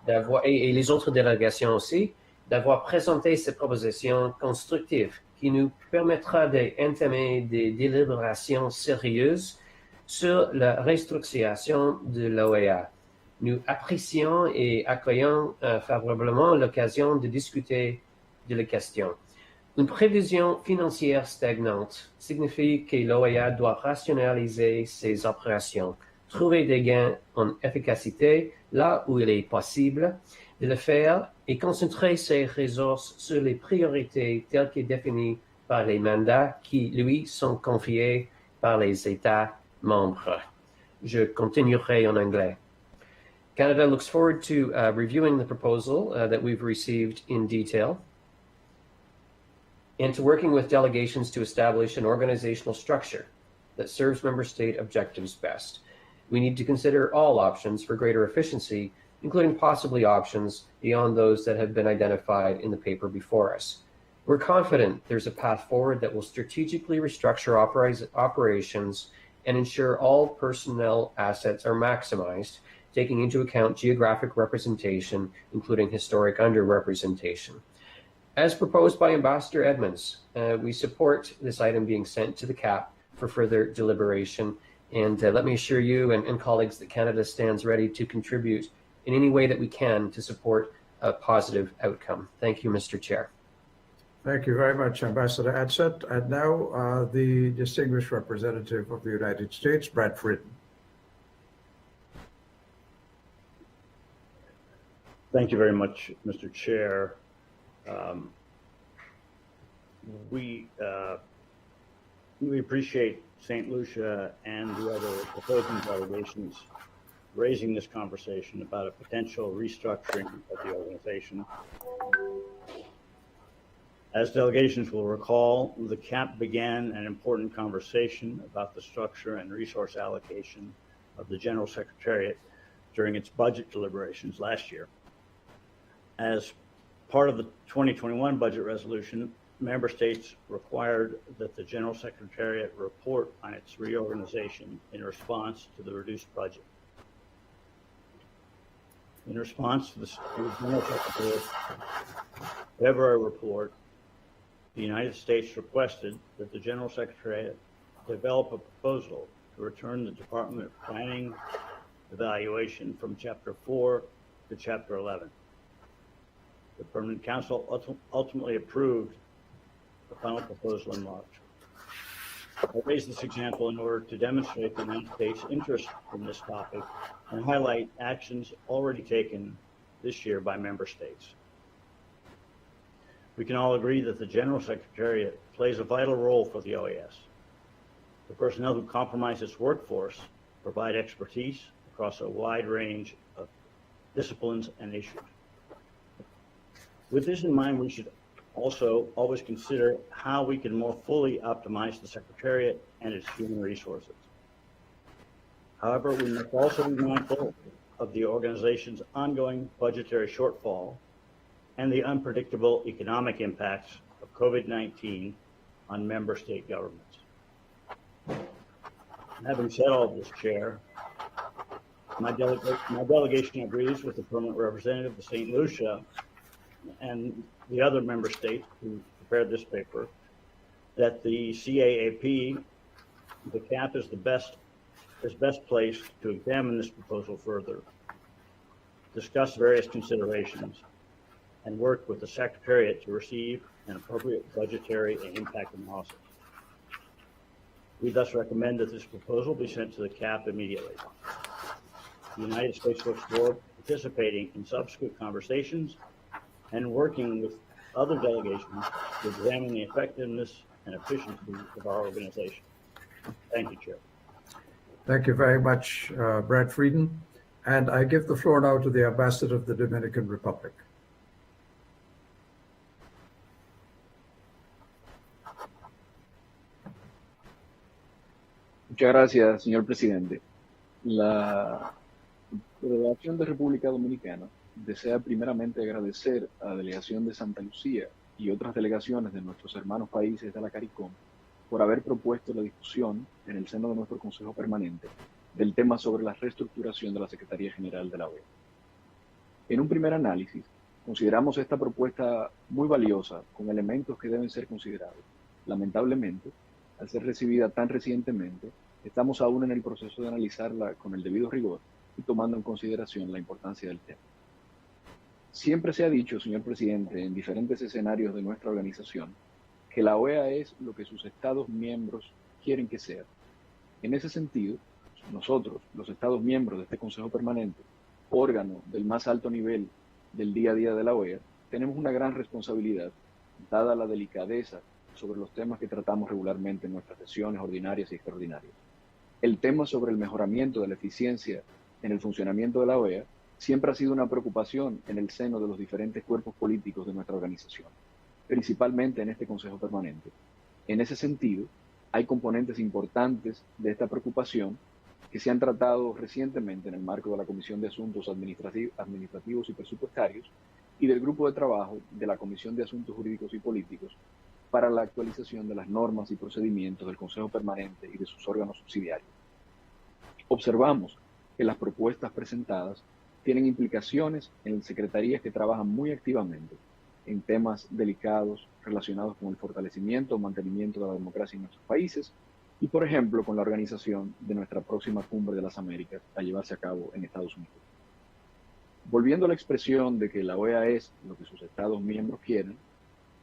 et les autres délégations aussi d'avoir présenté ces propositions constructives qui nous permettra d'entamer des délibérations sérieuses sur la restructuration de l'OEA. Nous apprécions et accueillons favorablement l'occasion de discuter de la question. Une prévision financière stagnante signifie que l'OEA doit rationaliser ses opérations, trouver des gains en efficacité là où il est possible de le faire et concentrer ses ressources sur les priorités telles que définies par les mandats qui lui sont confiés par les États membres. Je continuerai en anglais. Canada looks forward to reviewing the proposal that we've received in detail and to working with delegations to establish an organizational structure that serves member state objectives best. We need to consider all options for greater efficiency, including possibly options beyond those that have been identified in the paper before us. We're confident there's a path forward that will strategically restructure operations and ensure all personnel assets are maximized, taking into account geographic representation, including historic underrepresentation. As proposed by Ambassador Edmonds, we support this item being sent to the CAP for further deliberation. And let me assure you and colleagues that Canada stands ready to contribute in any way that we can to support a positive outcome. Thank you, Mr. Chair. Thank you very much, Ambassador Adsett. And now the distinguished representative of the United States, Brad Fritton. Thank you very much, Mr. Chair. We appreciate St. Lucia and the other opposing delegations raising this conversation about a potential restructuring of the organization. As delegations will recall, the CAP began an important conversation about the structure and resource allocation of the General Secretariat during its budget deliberations last year. As part of the 2021 budget resolution, member states required that the General Secretariat report on its reorganization in response to the reduced budget. In response to the General Secretariat's February report, the United States requested that the General Secretariat develop a proposal to return the Department of Planning evaluation from Chapter 4 to Chapter 11. The Permanent Council ultimately approved the final proposal in March. I raise this example in order to demonstrate the United States' interest in this topic and highlight actions already taken this year by member states. We can all agree that the General Secretariat plays a vital role for the OAS The personnel who comprise its workforce provide expertise across a wide range of disciplines and issues. With this in mind, we should also always consider how we can more fully optimize the Secretariat and its human resources. However, we must also be mindful of the organization's ongoing budgetary shortfall and the unpredictable economic impacts of COVID-19 on member state governments. Having said all this, Chair, my delegation agrees with the permanent representative of St. Lucia and the other member states who prepared this paper that the CAAP, the CAP, is best placed to examine this proposal further, discuss various considerations, and work with the Secretariat to receive an appropriate budgetary and impact analysis. We thus recommend that this proposal be sent to the CAP immediately. The United States looks forward to participating in subsequent conversations and working with other delegations to examine the effectiveness and efficiency of our organization. Thank you, Chair. Thank you very much, Brad Frieden. And I give the floor now to the Ambassador of the Dominican Republic. Muchas gracias, señor presidente. La delegación de República Dominicana desea primeramente agradecer a la delegación de Santa Lucía y otras delegaciones de nuestros hermanos países de la CARICOM por haber propuesto la discusión en el seno de nuestro Consejo Permanente del tema sobre la reestructuración de la Secretaría General de la OEA. En un primer análisis, consideramos esta propuesta muy valiosa con elementos que deben ser considerados. Lamentablemente, al ser recibida tan recientemente, estamos aún en el proceso de analizarla con el debido rigor y tomando en consideración la importancia del tema. Siempre se ha dicho, señor presidente, en diferentes escenarios de nuestra organización, que la OEA es lo que sus Estados miembros quieren que sea. En ese sentido, nosotros, los Estados miembros de este Consejo Permanente, órgano del más alto nivel del día a día de la OEA, tenemos una gran responsabilidad, dada la delicadeza sobre los temas que tratamos regularmente en nuestras sesiones ordinarias y extraordinarias. El tema sobre el mejoramiento de la eficiencia en el funcionamiento de la OEA siempre ha sido una preocupación en el seno de los diferentes cuerpos políticos de nuestra organización, principalmente en este Consejo Permanente. En ese sentido, hay componentes importantes de esta preocupación que se han tratado recientemente en el marco de la Comisión de Asuntos Administrativos y Presupuestarios y del Grupo de Trabajo de la Comisión de Asuntos Jurídicos y Políticos para la actualización de las normas y procedimientos del Consejo Permanente y de sus órganos subsidiarios. Observamos que las propuestas presentadas tienen implicaciones en secretarías que trabajan muy activamente en temas delicados relacionados con el fortalecimiento o mantenimiento de la democracia en nuestros países y, por ejemplo, con la organización de nuestra próxima Cumbre de las Américas a llevarse a cabo en Estados Unidos. Volviendo a la expresión de que la OEA es lo que sus Estados miembros quieren,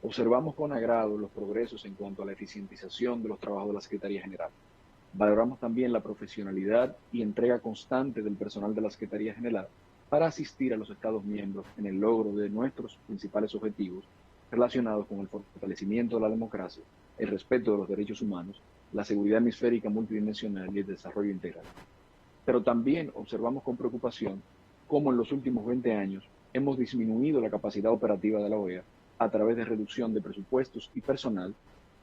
observamos con agrado los progresos en cuanto a la eficientización de los trabajos de la Secretaría General. Valoramos también la profesionalidad y entrega constante del personal de la Secretaría General para asistir a los Estados miembros en el logro de nuestros principales objetivos relacionados con el fortalecimiento de la democracia, el respeto de los derechos humanos, la seguridad hemisférica multidimensional y el desarrollo integral. Pero también observamos con preocupación cómo en los últimos 20 años hemos disminuido la capacidad operativa de la OEA a través de reducción de presupuestos y personal,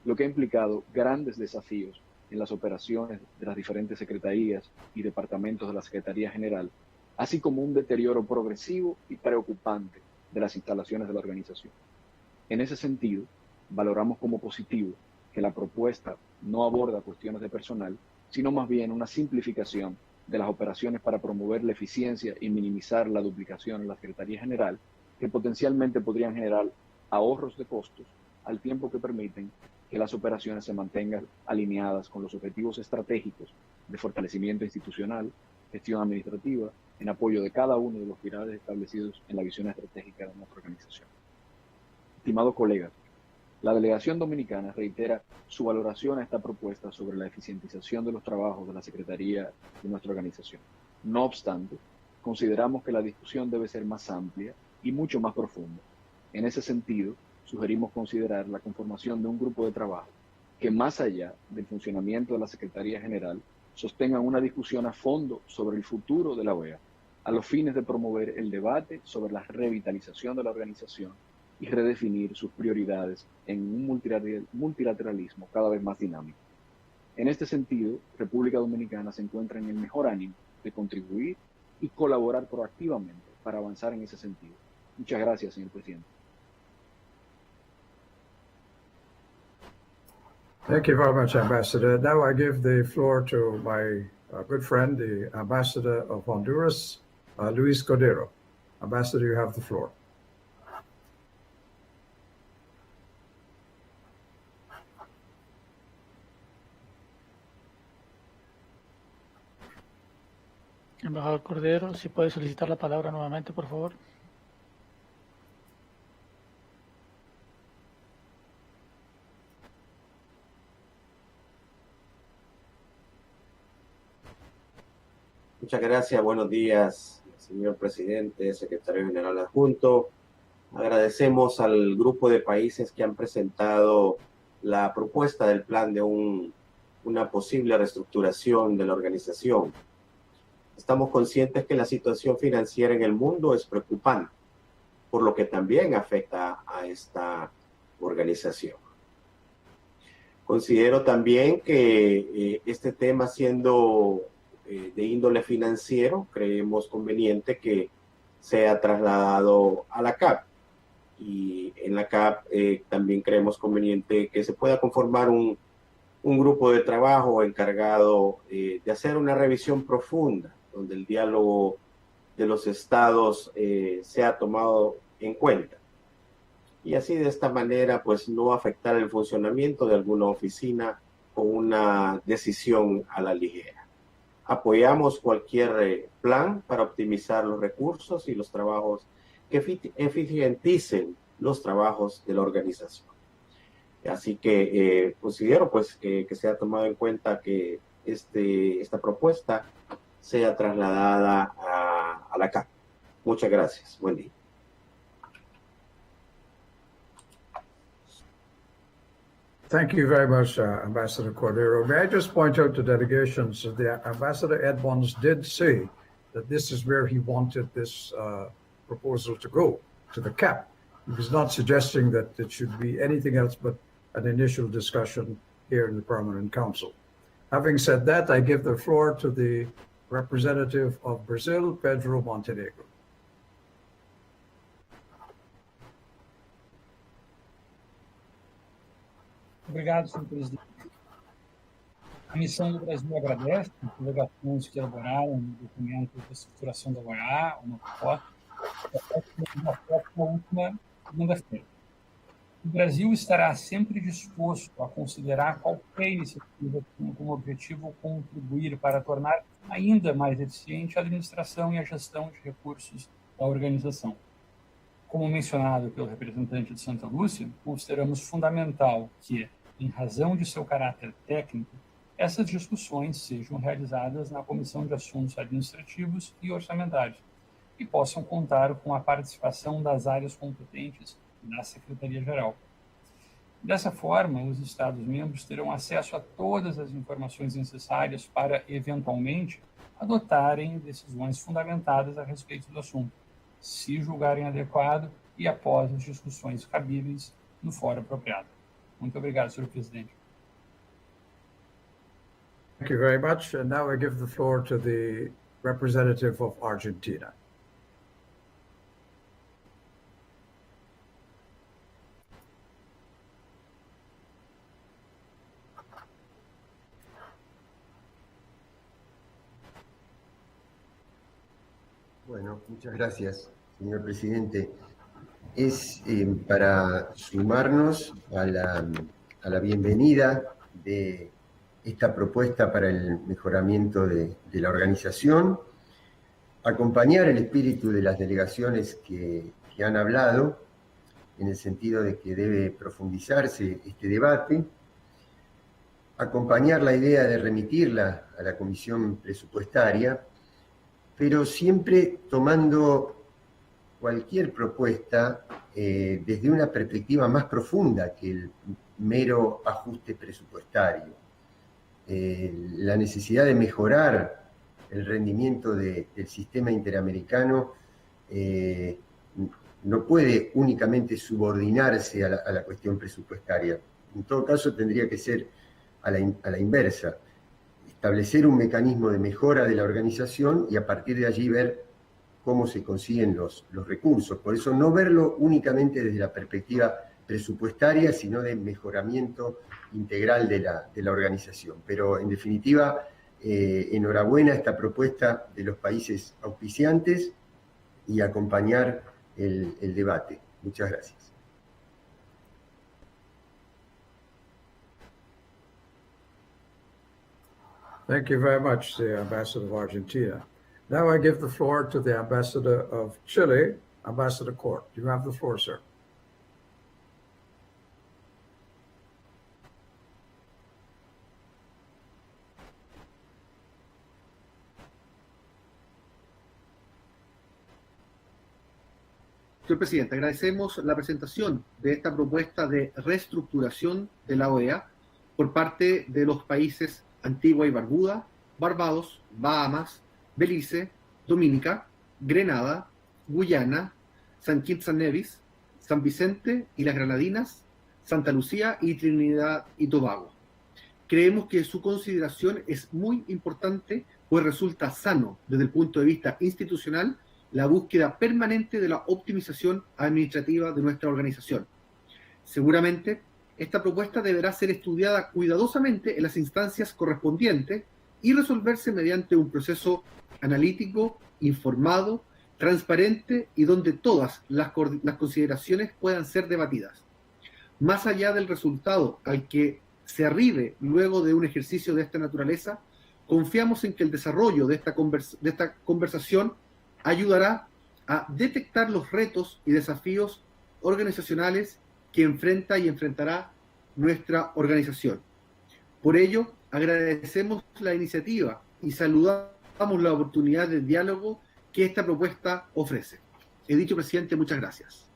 lo que ha implicado grandes desafíos en las operaciones de las diferentes secretarías y departamentos de la Secretaría General, así como un deterioro progresivo y preocupante de las instalaciones de la organización. En ese sentido, valoramos como positivo que la propuesta no aborda cuestiones de personal, sino más bien una simplificación de las operaciones para promover la eficiencia y minimizar la duplicación en la Secretaría General, que potencialmente podrían generar ahorros de costos al tiempo que permiten que las operaciones se mantengan alineadas con los objetivos estratégicos de fortalecimiento institucional, gestión administrativa, en apoyo de cada uno de los pilares establecidos en la visión estratégica de nuestra organización. Estimados colegas, la delegación dominicana reitera su valoración a esta propuesta sobre la eficientización de los trabajos de la Secretaría de nuestra organización. No obstante, consideramos que la discusión debe ser más amplia y mucho más profunda. En ese sentido, sugerimos considerar la conformación de un grupo de trabajo que más allá del funcionamiento de la Secretaría General, sostengan una discusión a fondo sobre el futuro de la OEA, a los fines de promover el debate sobre la revitalización de la organización y redefinir sus prioridades en un multilateralismo cada vez más dinámico. En este sentido, República Dominicana se encuentra en el mejor ánimo de contribuir y colaborar proactivamente para avanzar en ese sentido. Muchas gracias, señor presidente. Thank you very much, Ambassador. Now I give the floor to my good friend, the Ambassador of Honduras, Luis Cordero. Ambassador, you have the floor. Embajador Cordero, si puede solicitar la palabra nuevamente, por favor. Muchas gracias, buenos días, señor presidente, secretario general adjunto. Agradecemos al grupo de países que han presentado la propuesta del plan de una posible reestructuración de la organización. Estamos conscientes que la situación financiera en el mundo es preocupante, por lo que también afecta a esta organización. Considero también que este tema, siendo de índole financiero, creemos conveniente que sea trasladado a la CAP. Y en la CAP también creemos conveniente que se pueda conformar un grupo de trabajo encargado de hacer una revisión profunda, donde el diálogo de los estados sea tomado en cuenta. Y así, de esta manera, pues no afectar el funcionamiento de alguna oficina con una decisión a la ligera. Apoyamos cualquier plan para optimizar los recursos y los trabajos que eficienticen los trabajos de la organización. Así que considero pues que sea tomado en cuenta que esta propuesta sea trasladada a la CAP. Muchas gracias. Buen día. Thank you very much, Ambassador Cordero. May I just point out to delegations that the Ambassador Edmonds did say that this is where he wanted this proposal to go, to the CAP. He was not suggesting that it should be anything else but an initial discussion here in the Permanent Council. Having said that, I give the floor to the representative of Brazil, Pedro Montenegro. Obrigado, senhor presidente. A missão do Brasil agradece as delegações que elaboraram o documento de estruturação da OEA, uma proposta, na última segunda-feira. O Brasil estará sempre disposto a considerar qualquer iniciativa que tenha como objetivo contribuir para tornar ainda mais eficiente a administração e a gestão de recursos da organização. Como mencionado pelo representante de Santa Lúcia, consideramos fundamental que, em razão de seu caráter técnico, essas discussões sejam realizadas na Comissão de Assuntos Administrativos e Orçamentários e possam contar com a participação das áreas competentes da Secretaria-Geral. Dessa forma, os Estados-membros terão acesso a todas as informações necessárias para, eventualmente, adotarem decisões fundamentadas a respeito do assunto, se julgarem adequado e após as discussões cabíveis no fórum apropriado. Muito obrigado, senhor presidente. Thank you very much. And now I give the floor to the representative of Argentina. Bueno, muchas gracias, señor presidente. Es para sumarnos a la bienvenida de esta propuesta para el mejoramiento de la organización, acompañar el espíritu de las delegaciones que han hablado, en el sentido de que debe profundizarse este debate, acompañar la idea de remitirla a la Comisión Presupuestaria, pero siempre tomando cualquier propuesta desde una perspectiva más profunda que el mero ajuste presupuestario. La necesidad de mejorar el rendimiento del sistema interamericano no puede únicamente subordinarse a la cuestión presupuestaria. En todo caso, tendría que ser a la inversa, establecer un mecanismo de mejora de la organización y a partir de allí ver cómo se consiguen los recursos. Por eso no verlo únicamente desde la perspectiva presupuestaria, sino de mejoramiento integral de la organización. Pero en definitiva, enhorabuena a esta propuesta de los países auspiciantes y acompañar el debate. Muchas gracias. Thank you very much, the Ambassador of Argentina. Now I give the floor to the Ambassador of Chile, Ambassador Court. You have the floor, sir. Señor presidente, agradecemos la presentación de esta propuesta de reestructuración de la OEA por parte de los países Antigua y Barbuda, Barbados, Bahamas, Belice, Dominica, Grenada, Guyana, San Kitts and Nevis, San Vicente y las Granadinas, Santa Lucía y Trinidad y Tobago. Creemos que su consideración es muy importante, pues resulta sano desde el punto de vista institucional la búsqueda permanente de la optimización administrativa de nuestra organización. Seguramente, esta propuesta deberá ser estudiada cuidadosamente en las instancias correspondientes y resolverse mediante un proceso analítico, informado, transparente y donde todas las consideraciones puedan ser debatidas. Más allá del resultado al que se arribe luego de un ejercicio de esta naturaleza, confiamos en que el desarrollo de esta conversación ayudará a detectar los retos y desafíos organizacionales que enfrenta y enfrentará nuestra organización. Por ello, agradecemos la iniciativa y saludamos la oportunidad de diálogo que esta propuesta ofrece. He dicho, presidente, muchas gracias.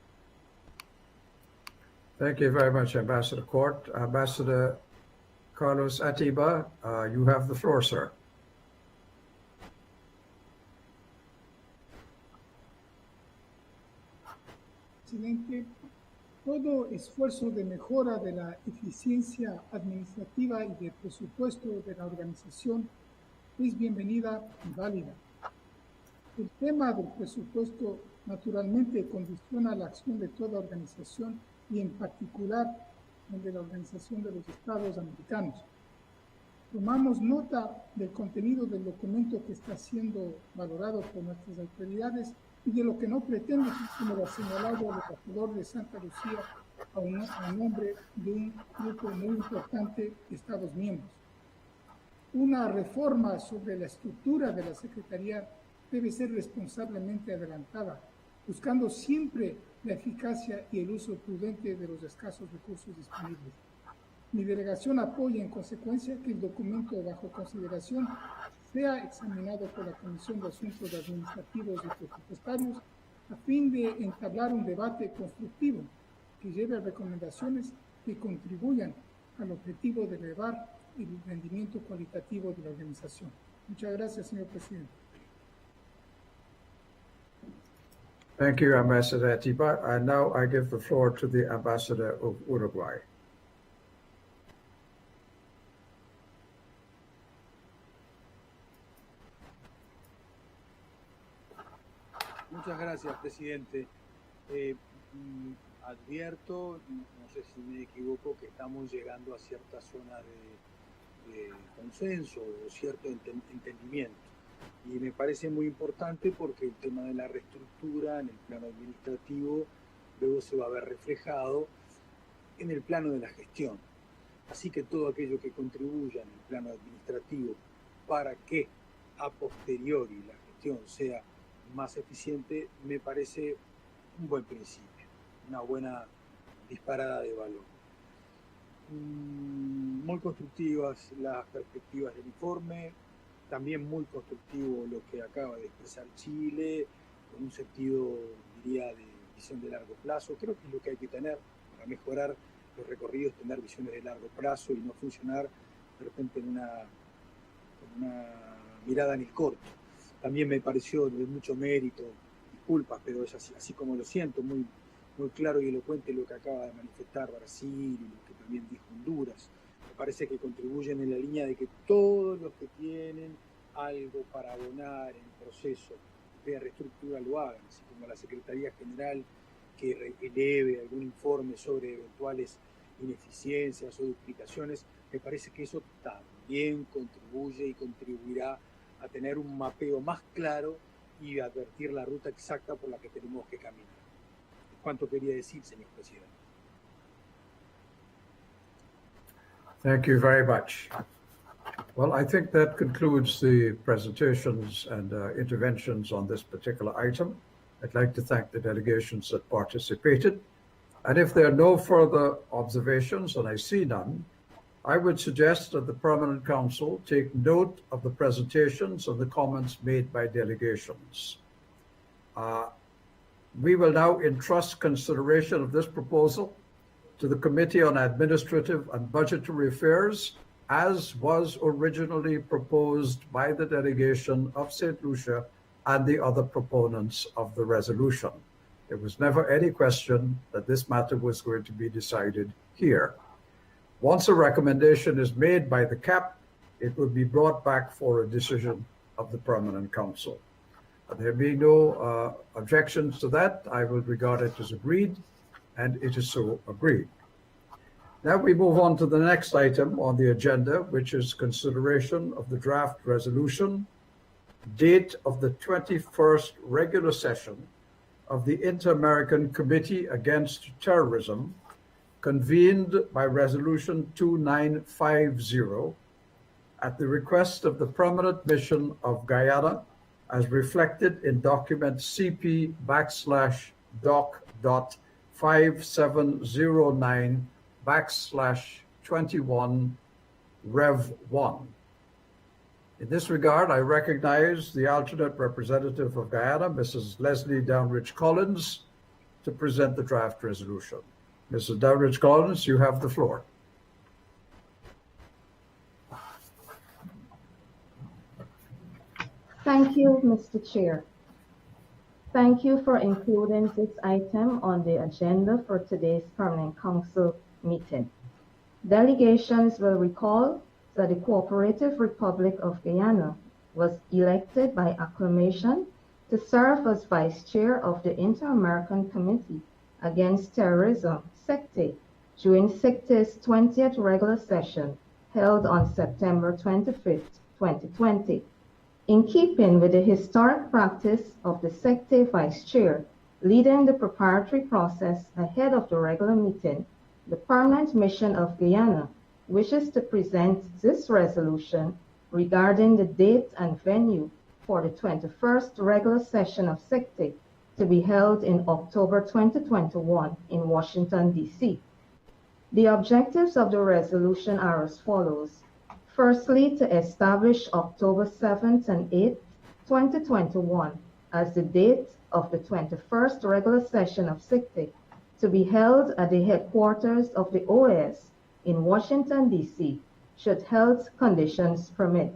Thank you very much, Ambassador Court. Ambassador Carlos Atiba, you have the floor, sir. Presidente, todo esfuerzo de mejora de la eficiencia administrativa y de presupuesto de la organización es bienvenida y válida. El tema del presupuesto naturalmente condiciona la acción de toda organización y en particular el de la Organización de los Estados Americanos. Tomamos nota del contenido del documento que está siendo valorado por nuestras autoridades y de lo que no pretende, como lo ha señalado el embajador de Santa Lucía, a nombre de un grupo muy importante de Estados miembros. Una reforma sobre la estructura de la Secretaría debe ser responsablemente adelantada, buscando siempre la eficacia y el uso prudente de los escasos recursos disponibles. Mi delegación apoya en consecuencia que el documento bajo consideración sea examinado por la Comisión de Asuntos Administrativos y Presupuestarios a fin de entablar un debate constructivo que lleve a recomendaciones que contribuyan al objetivo de elevar el rendimiento cualitativo de la organización. Muchas gracias, señor presidente. Thank you, Ambassador Atiba. And now I give the floor to the Ambassador of Uruguay. Muchas gracias, presidente. Advierto, no sé si me equivoco, que estamos llegando a cierta zona de consenso o cierto entendimiento. Y me parece muy importante porque el tema de la reestructura en el plano administrativo luego se va a ver reflejado en el plano de la gestión. Así que todo aquello que contribuya en el plano administrativo para que a posteriori la gestión sea más eficiente, me parece un buen principio, una buena disparada de valor. Muy constructivas las perspectivas del informe, también muy constructivo lo que acaba de expresar Chile, con un sentido, diría, de visión de largo plazo. Creo que es lo que hay que tener para mejorar los recorridos, tener visiones de largo plazo y no funcionar de repente con una mirada en el corto. También me pareció de mucho mérito, disculpas, pero es así como lo siento, muy claro y elocuente lo que acaba de manifestar Brasil y lo que también dijo Honduras. Me parece que contribuyen en la línea de que todos los que tienen algo para abonar en el proceso de reestructura lo hagan, así como la Secretaría General que eleve algún informe sobre eventuales ineficiencias o duplicaciones. Me parece que eso también contribuye y contribuirá a tener un mapeo más claro y advertir la ruta exacta por la que tenemos que caminar. ¿Cuánto quería decir, señor presidente? Thank you very much. Well, I think that concludes the presentations and interventions on this particular item. I'd like to thank the delegations that participated. And if there are no further observations, and I see none, I would suggest that the Permanent Council take note of the presentations and the comments made by delegations. We will now entrust consideration of this proposal to the Committee on Administrative and Budgetary Affairs, as was originally proposed by the delegation of St. Lucia and the other proponents of the resolution. There was never any question that this matter was going to be decided here. Once a recommendation is made by the CAP, it will be brought back for a decision of the Permanent Council. There being no objections to that, I will regard it as agreed, and it is so agreed. Now we move on to the next item on the agenda, which is consideration of the draft resolution, date of the 21st regular session of the Interamerican Committee Against Terrorism, convened by Resolution 2950 at the request of the Permanent Mission of Guyana, as reflected in document CP/doc.5709/21 Rev 1. In this regard, I recognize the alternate representative of Guyana, Mrs. Leslie Downridge Collins, to present the draft resolution. Mrs. Downridge Collins, you have the floor. Thank you, Mr. Chair. Thank you for including this item on the agenda for today's Permanent Council meeting. Delegations will recall that the Cooperative Republic of Guyana was elected by acclamation to serve as Vice Chair of the Interamerican Committee Against Terrorism, CICTE, during CICTE's 20th regular session held on September 25th, 2020. In keeping with the historic practice of the CICTE Vice Chair leading the preparatory process ahead of the regular meeting, the Permanent Mission of Guyana wishes to present this resolution regarding the date and venue for the 21st regular session of CICTE to be held in October 2021 in Washington, D.C. The objectives of the resolution are as follows. Firstly, to establish October 7th and 8th, 2021 as the date of the 21st regular session of CICTE to be held at the headquarters of the OAS in Washington, D.C., should health conditions permit.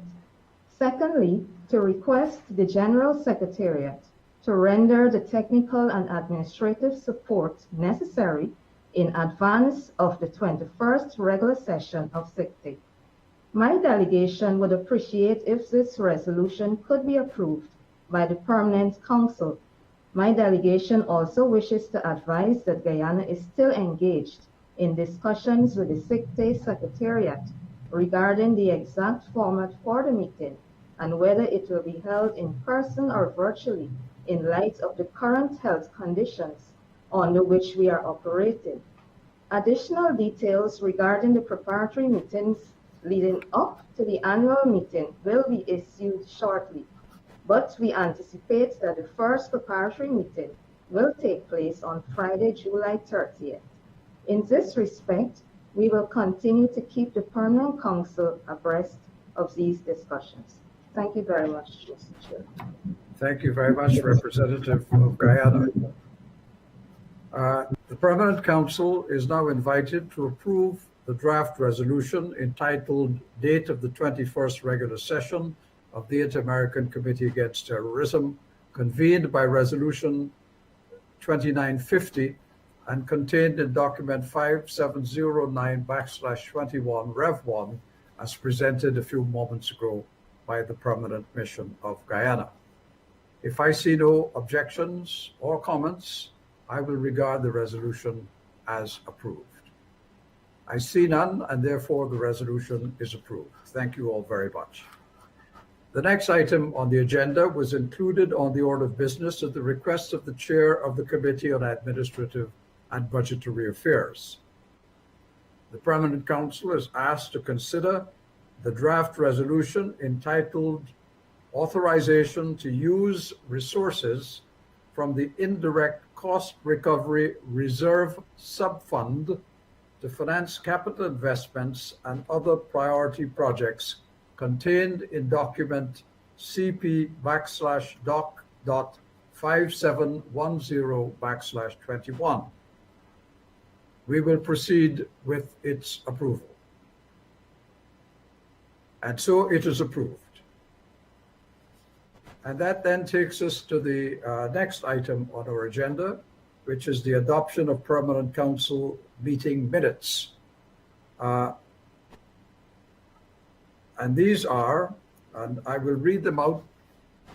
Secondly, to request the General Secretariat to render the technical and administrative support necessary in advance of the 21st regular session of CICTE. My delegation would appreciate if this resolution could be approved by the Permanent Council. My delegation also wishes to advise that Guyana is still engaged in discussions with the CICTE Secretariat regarding the exact format for the meeting and whether it will be held in person or virtually in light of the current health conditions under which we are operating. Additional details regarding the preparatory meetings leading up to the annual meeting will be issued shortly, but we anticipate that the first preparatory meeting will take place on Friday, July 30th. In this respect, we will continue to keep the Permanent Council abreast of these discussions. Thank you very much, Mr. Chair. Thank you very much, Representative of Guyana. The Permanent Council is now invited to approve the draft resolution entitled Date of the 21st Regular Session of the Interamerican Committee Against Terrorism, convened by Resolution 2950 and contained in document 5709/21 Rev 1 as presented a few moments ago by the Permanent Mission of Guyana. If I see no objections or comments, I will regard the resolution as approved. I see none, and therefore the resolution is approved. Thank you all very much. The next item on the agenda was included on the order of business at the request of the Chair of the Committee on Administrative and Budgetary Affairs. The Permanent Council is asked to consider the draft resolution entitled Authorization to Use Resources from the Indirect Cost Recovery Reserve Subfund to finance capital investments and other priority projects contained in document CP/doc.5710/21. We will proceed with its approval. And so it is approved. And that then takes us to the next item on our agenda, which is the adoption of Permanent Council meeting minutes. And these are, and I will read them out.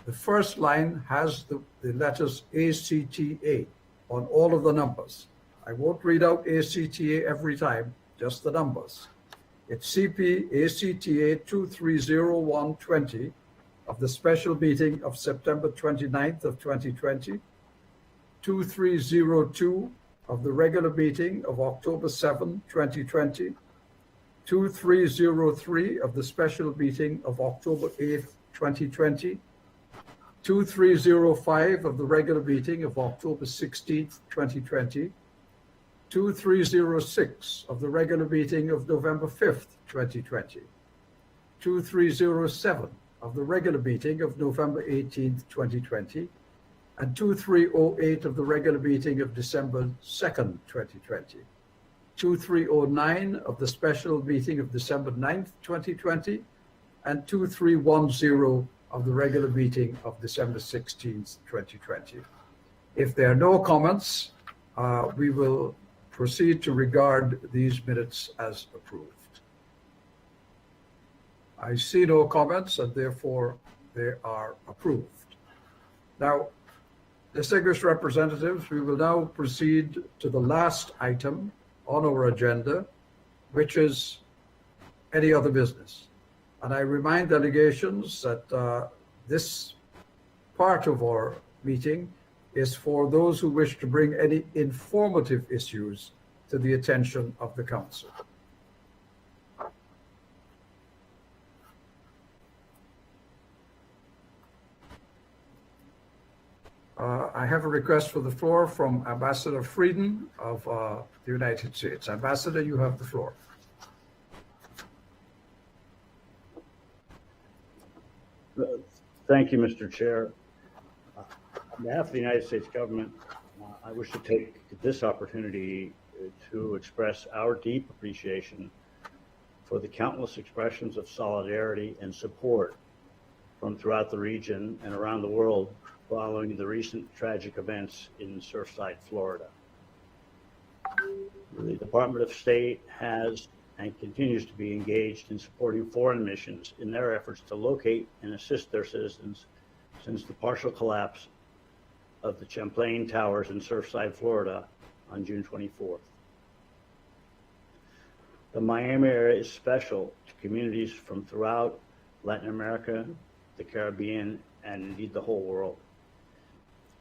The first line has the letters ACTA on all of the numbers. I won't read out ACTA every time, just the numbers. It's CP ACTA 230120 of the special meeting of September 29th of 2020, 2302 of the regular meeting of October 7, 2020, 2303 of the special meeting of October 8th, 2020, 2305 of the regular meeting of October 16th, 2020, 2306 of the regular meeting of November 5th, 2020, 2307 of the regular meeting of November 18th, 2020, and 2308 of the regular meeting of December 2nd, 2020, 2309 of the special meeting of December 9th, 2020, and 2310 of the regular meeting of December 16th, 2020. If there are no comments, we will proceed to regard these minutes as approved. I see no comments, and therefore they are approved. Now, distinguished representatives, we will now proceed to the last item on our agenda, which is any other business. And I remind delegations that this part of our meeting is for those who wish to bring any informative issues to the attention of the Council. I have a request for the floor from Ambassador Frieden of the United States. Ambassador, you have the floor. Thank you, Mr. Chair. On behalf of the United States government, I wish to take this opportunity to express our deep appreciation for the countless expressions of solidarity and support from throughout the region and around the world following the recent tragic events in Surfside, Florida. The Department of State has and continues to be engaged in supporting foreign missions in their efforts to locate and assist their citizens since the partial collapse of the Champlain Towers in Surfside, Florida on June 24th. The Miami area is special to communities from throughout Latin America, the Caribbean, and indeed the whole world.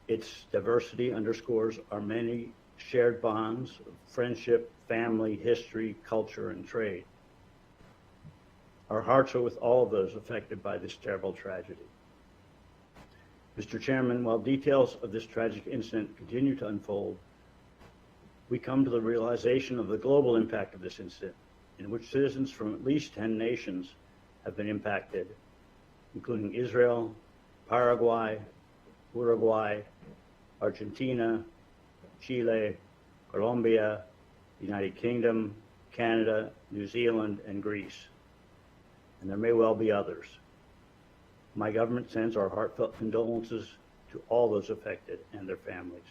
Its diversity underscores our many shared bonds of friendship, family, history, culture, and trade. Our hearts are with all of those affected by this terrible tragedy. Mr. Chairman, while details of this tragic incident continue to unfold, we come to the realization of the global impact of this incident, in which citizens from at least 10 nations have been impacted, including Israel, Paraguay, Uruguay, Argentina, Chile, Colombia, United Kingdom, Canada, New Zealand, and Greece. And there may well be others. My government sends our heartfelt condolences to all those affected and their families.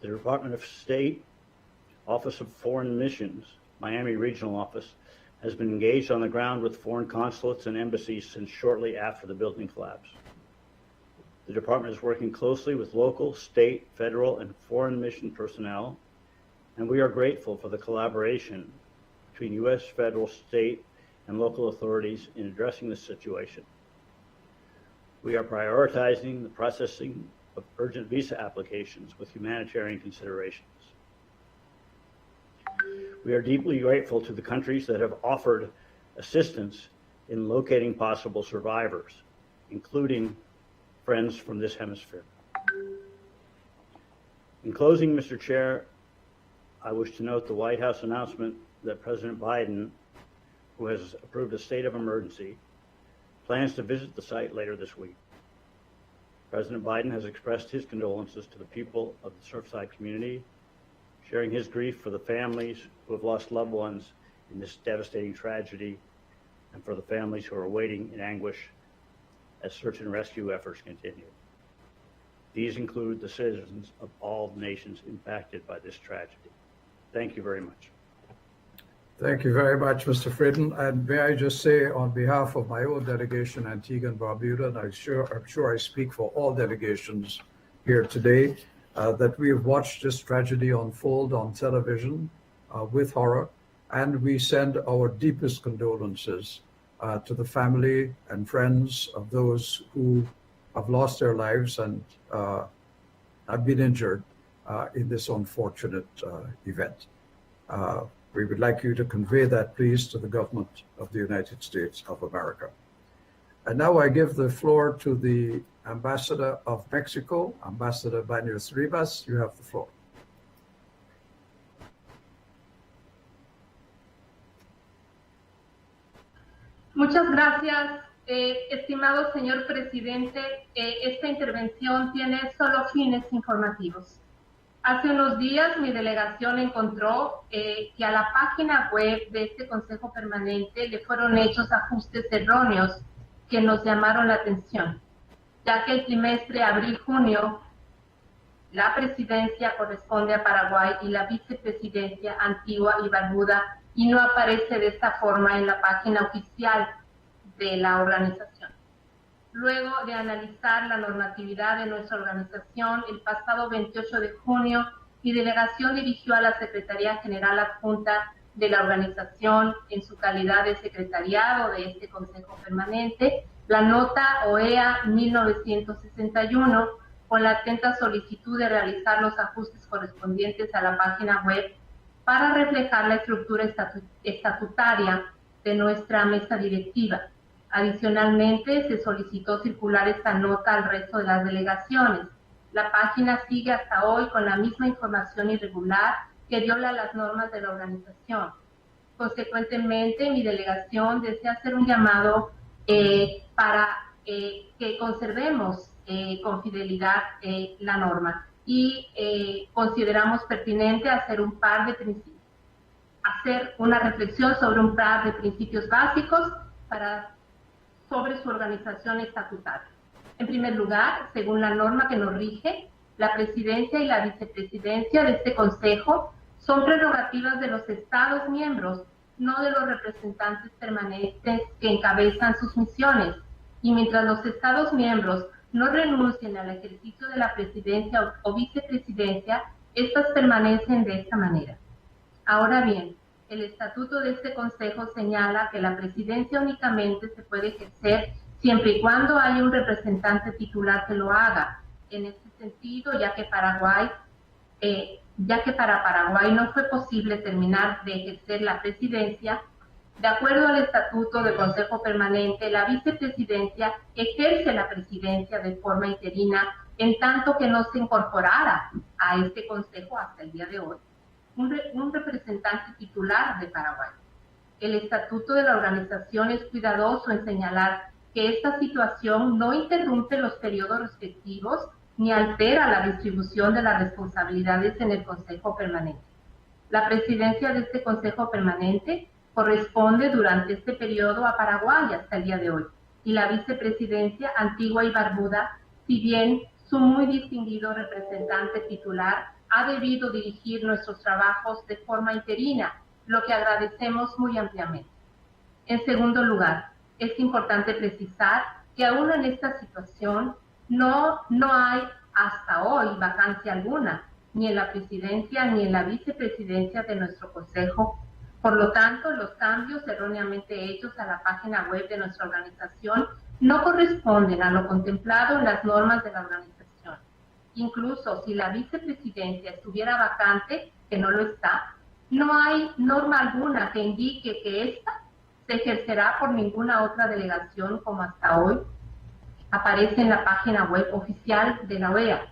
The Department of State, Office of Foreign Missions, Miami Regional Office, has been engaged on the ground with foreign consulates and embassies since shortly after the building collapse. The department is working closely with local, state, federal, and foreign mission personnel, and we are grateful for the collaboration between U.S. federal, state, and local authorities in addressing this situation. We are prioritizing the processing of urgent visa applications with humanitarian considerations. We are deeply grateful to the countries that have offered assistance in locating possible survivors, including friends from this hemisphere. In closing, Mr. Chair, I wish to note the White House announcement that President Biden, who has approved a state of emergency, plans to visit the site later this week. President Biden has expressed his condolences to the people of the Surfside community, sharing his grief for the families who have lost loved ones in this devastating tragedy, and for the families who are waiting in anguish as search and rescue efforts continue. These include the citizens of all nations impacted by this tragedy. Thank you very much. Thank you very much, Mr. Frieden. And may I just say, on behalf of my own delegation, Antigua and Barbuda, and I'm sure I speak for all delegations here today, that we have watched this tragedy unfold on television with horror, and we send our deepest condolences to the family and friends of those who have lost their lives and have been injured in this unfortunate event. We would like you to convey that, please, to the government of the United States of America. And now I give the floor to the Ambassador of Mexico, Ambassador Baños Rivas. You have the floor. Muchas gracias, estimado señor presidente. Esta intervención tiene solo fines informativos. Hace unos días mi delegación encontró que a la página web de este Consejo Permanente le fueron hechos ajustes erróneos que nos llamaron la atención, ya que el trimestre abril-junio la presidencia corresponde a Paraguay y la vicepresidencia Antigua y Barbuda, y no aparece de esta forma en la página oficial de la organización. Luego de analizar la normatividad de nuestra organización, el pasado 28 de junio, mi delegación dirigió a la Secretaría General Adjunta de la organización, en su calidad de secretariado de este Consejo Permanente, la nota OEA 1961, con la atenta solicitud de realizar los ajustes correspondientes a la página web para reflejar la estructura estatutaria de nuestra mesa directiva. Adicionalmente, se solicitó circular esta nota al resto de las delegaciones. La página sigue hasta hoy con la misma información irregular que viola las normas de la organización. Consecuentemente, mi delegación desea hacer un llamado para que conservemos con fidelidad la norma, y consideramos pertinente hacer una reflexión sobre un par de principios básicos sobre su organización estatutaria. En primer lugar, según la norma que nos rige, la presidencia y la vicepresidencia de este Consejo son prerrogativas de los Estados miembros, no de los representantes permanentes que encabezan sus misiones. Y mientras los Estados miembros no renuncien al ejercicio de la presidencia o vicepresidencia, estas permanecen de esta manera. Ahora bien, el estatuto de este Consejo señala que la presidencia únicamente se puede ejercer siempre y cuando haya un representante titular que lo haga. En este sentido, ya que para Paraguay no fue posible terminar de ejercer la presidencia, de acuerdo al estatuto del Consejo Permanente, la vicepresidencia ejerce la presidencia de forma interina, en tanto que no se incorporara a este Consejo hasta el día de hoy un representante titular de Paraguay. El estatuto de la organización es cuidadoso en señalar que esta situación no interrumpe los periodos respectivos ni altera la distribución de las responsabilidades en el Consejo Permanente. La presidencia de este Consejo Permanente corresponde durante este periodo a Paraguay hasta el día de hoy, y la vicepresidencia Antigua y Barbuda, si bien su muy distinguido representante titular ha debido dirigir nuestros trabajos de forma interina, lo que agradecemos muy ampliamente. En segundo lugar, es importante precisar que aún en esta situación no hay hasta hoy vacancia alguna, ni en la presidencia ni en la vicepresidencia de nuestro Consejo. Por lo tanto, los cambios erróneamente hechos a la página web de nuestra organización no corresponden a lo contemplado en las normas de la organización. Incluso si la vicepresidencia estuviera vacante, que no lo está, no hay norma alguna que indique que ésta se ejercerá por ninguna otra delegación como hasta hoy aparece en la página web oficial de la OEA.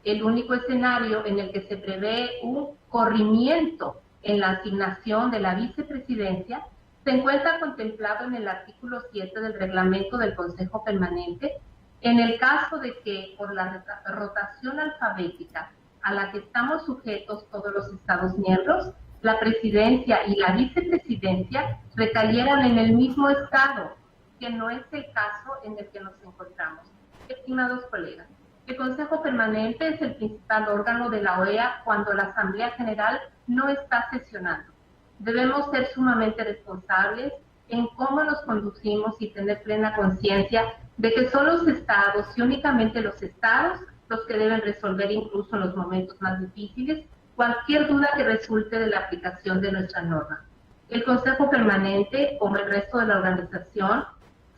El único escenario en el que se prevé un corrimiento en la asignación de la vicepresidencia se encuentra contemplado en el artículo 7 del reglamento del Consejo Permanente, en el caso de que por la rotación alfabética a la que estamos sujetos todos los Estados miembros, la presidencia y la vicepresidencia recayeran en el mismo Estado, que no es el caso en el que nos encontramos. Estimados colegas, el Consejo Permanente es el principal órgano de la OEA cuando la Asamblea General no está sesionando. Debemos ser sumamente responsables en cómo nos conducimos y tener plena conciencia de que son los Estados y únicamente los Estados los que deben resolver incluso en los momentos más difíciles cualquier duda que resulte de la aplicación de nuestra norma. El Consejo Permanente, como el resto de la organización,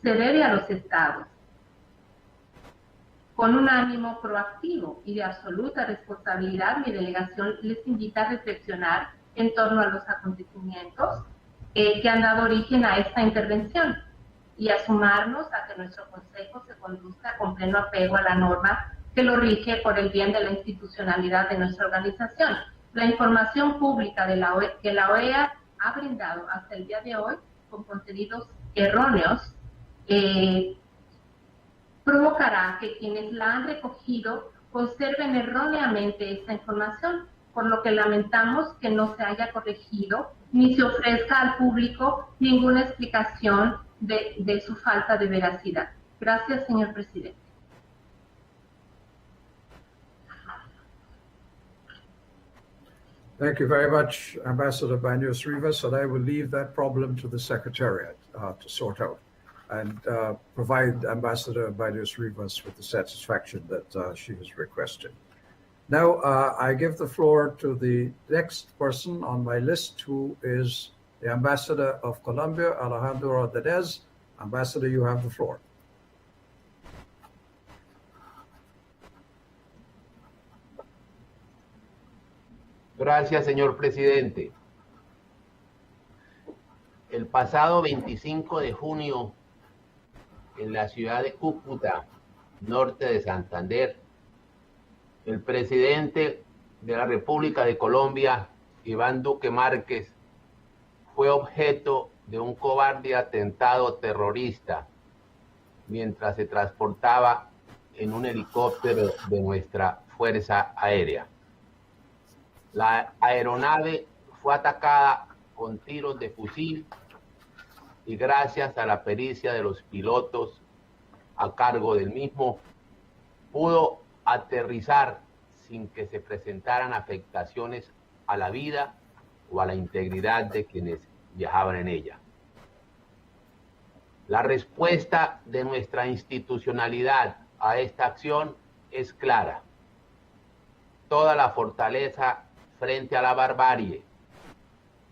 se debe a los Estados. Con un ánimo proactivo y de absoluta responsabilidad, mi delegación les invita a reflexionar en torno a los acontecimientos que han dado origen a esta intervención y a sumarnos a que nuestro Consejo se conduzca con pleno apego a la norma que lo rige por el bien de la institucionalidad de nuestra organización. La información pública de que la OEA ha brindado hasta el día de hoy con contenidos erróneos provocará que quienes la han recogido conserven erróneamente esta información, por lo que lamentamos que no se haya corregido ni se ofrezca al público ninguna explicación de su falta de veracidad. Gracias, señor presidente. Thank you very much, Ambassador Baños Rivas, and I will leave that problem to the Secretariat to sort out and provide Ambassador Baños Rivas with the satisfaction that she has requested. Now, I give the floor to the next person on my list, who is the Ambassador of Colombia, Alejandro Rodriguez. Ambassador, you have the floor. Gracias, señor presidente. El pasado 25 de junio, en la ciudad de Cúcuta, norte de Santander, el presidente de la República de Colombia, Iván Duque Márquez, fue objeto de un cobarde atentado terrorista mientras se transportaba en un helicóptero de nuestra Fuerza Aérea. La aeronave fue atacada con tiros de fusil y gracias a la pericia de los pilotos a cargo del mismo, pudo aterrizar sin que se presentaran afectaciones a la vida o a la integridad de quienes viajaban en ella. La respuesta de nuestra institucionalidad a esta acción es clara. Toda la fortaleza frente a la barbarie.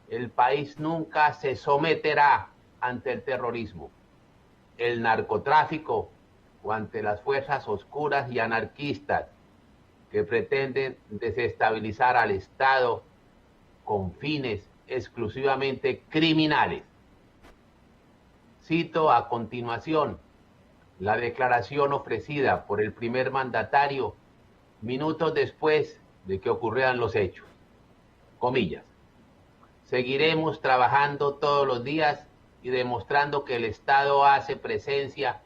El país nunca se someterá ante el terrorismo, el narcotráfico o ante las fuerzas oscuras y anarquistas que pretenden desestabilizar al Estado con fines exclusivamente criminales. Cito a continuación la declaración ofrecida por el primer mandatario minutos después de que ocurrieran los hechos. Comillas: seguiremos trabajando todos los días y demostrando que el Estado hace presencia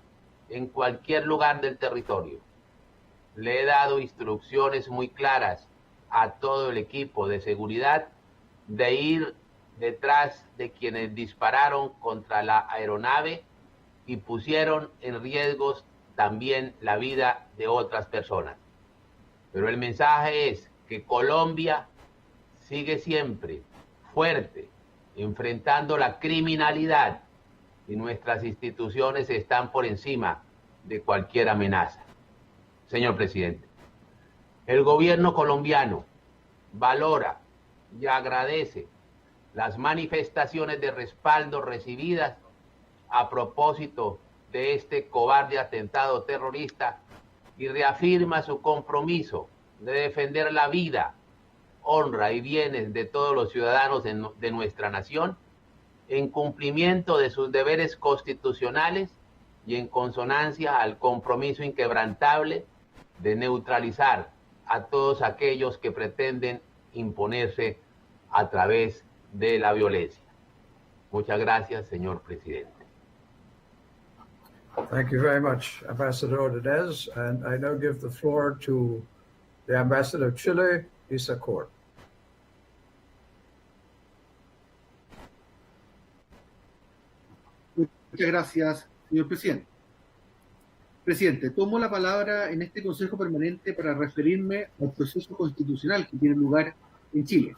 en cualquier lugar del territorio. le he dado instrucciones muy claras a todo el equipo de seguridad de ir detrás de quienes dispararon contra la aeronave y pusieron en riesgo también la vida de otras personas. Pero el mensaje es que Colombia sigue siempre fuerte, enfrentando la criminalidad, y nuestras instituciones están por encima de cualquier amenaza. Señor presidente, el gobierno colombiano valora y agradece las manifestaciones de respaldo recibidas a propósito de este cobarde atentado terrorista y reafirma su compromiso de defender la vida, honra y bienes de todos los ciudadanos de nuestra nación en cumplimiento de sus deberes constitucionales y en consonancia al compromiso inquebrantable de neutralizar a todos aquellos que pretenden imponerse a través de la violencia. Muchas gracias, señor presidente. Thank you very much, Ambassador Ordonez. And I now give the floor to the Ambassador of Chile, ICRRS. Muchas gracias, señor presidente. Presidente, tomo la palabra en este Consejo Permanente para referirme al proceso constitucional que tiene lugar en Chile.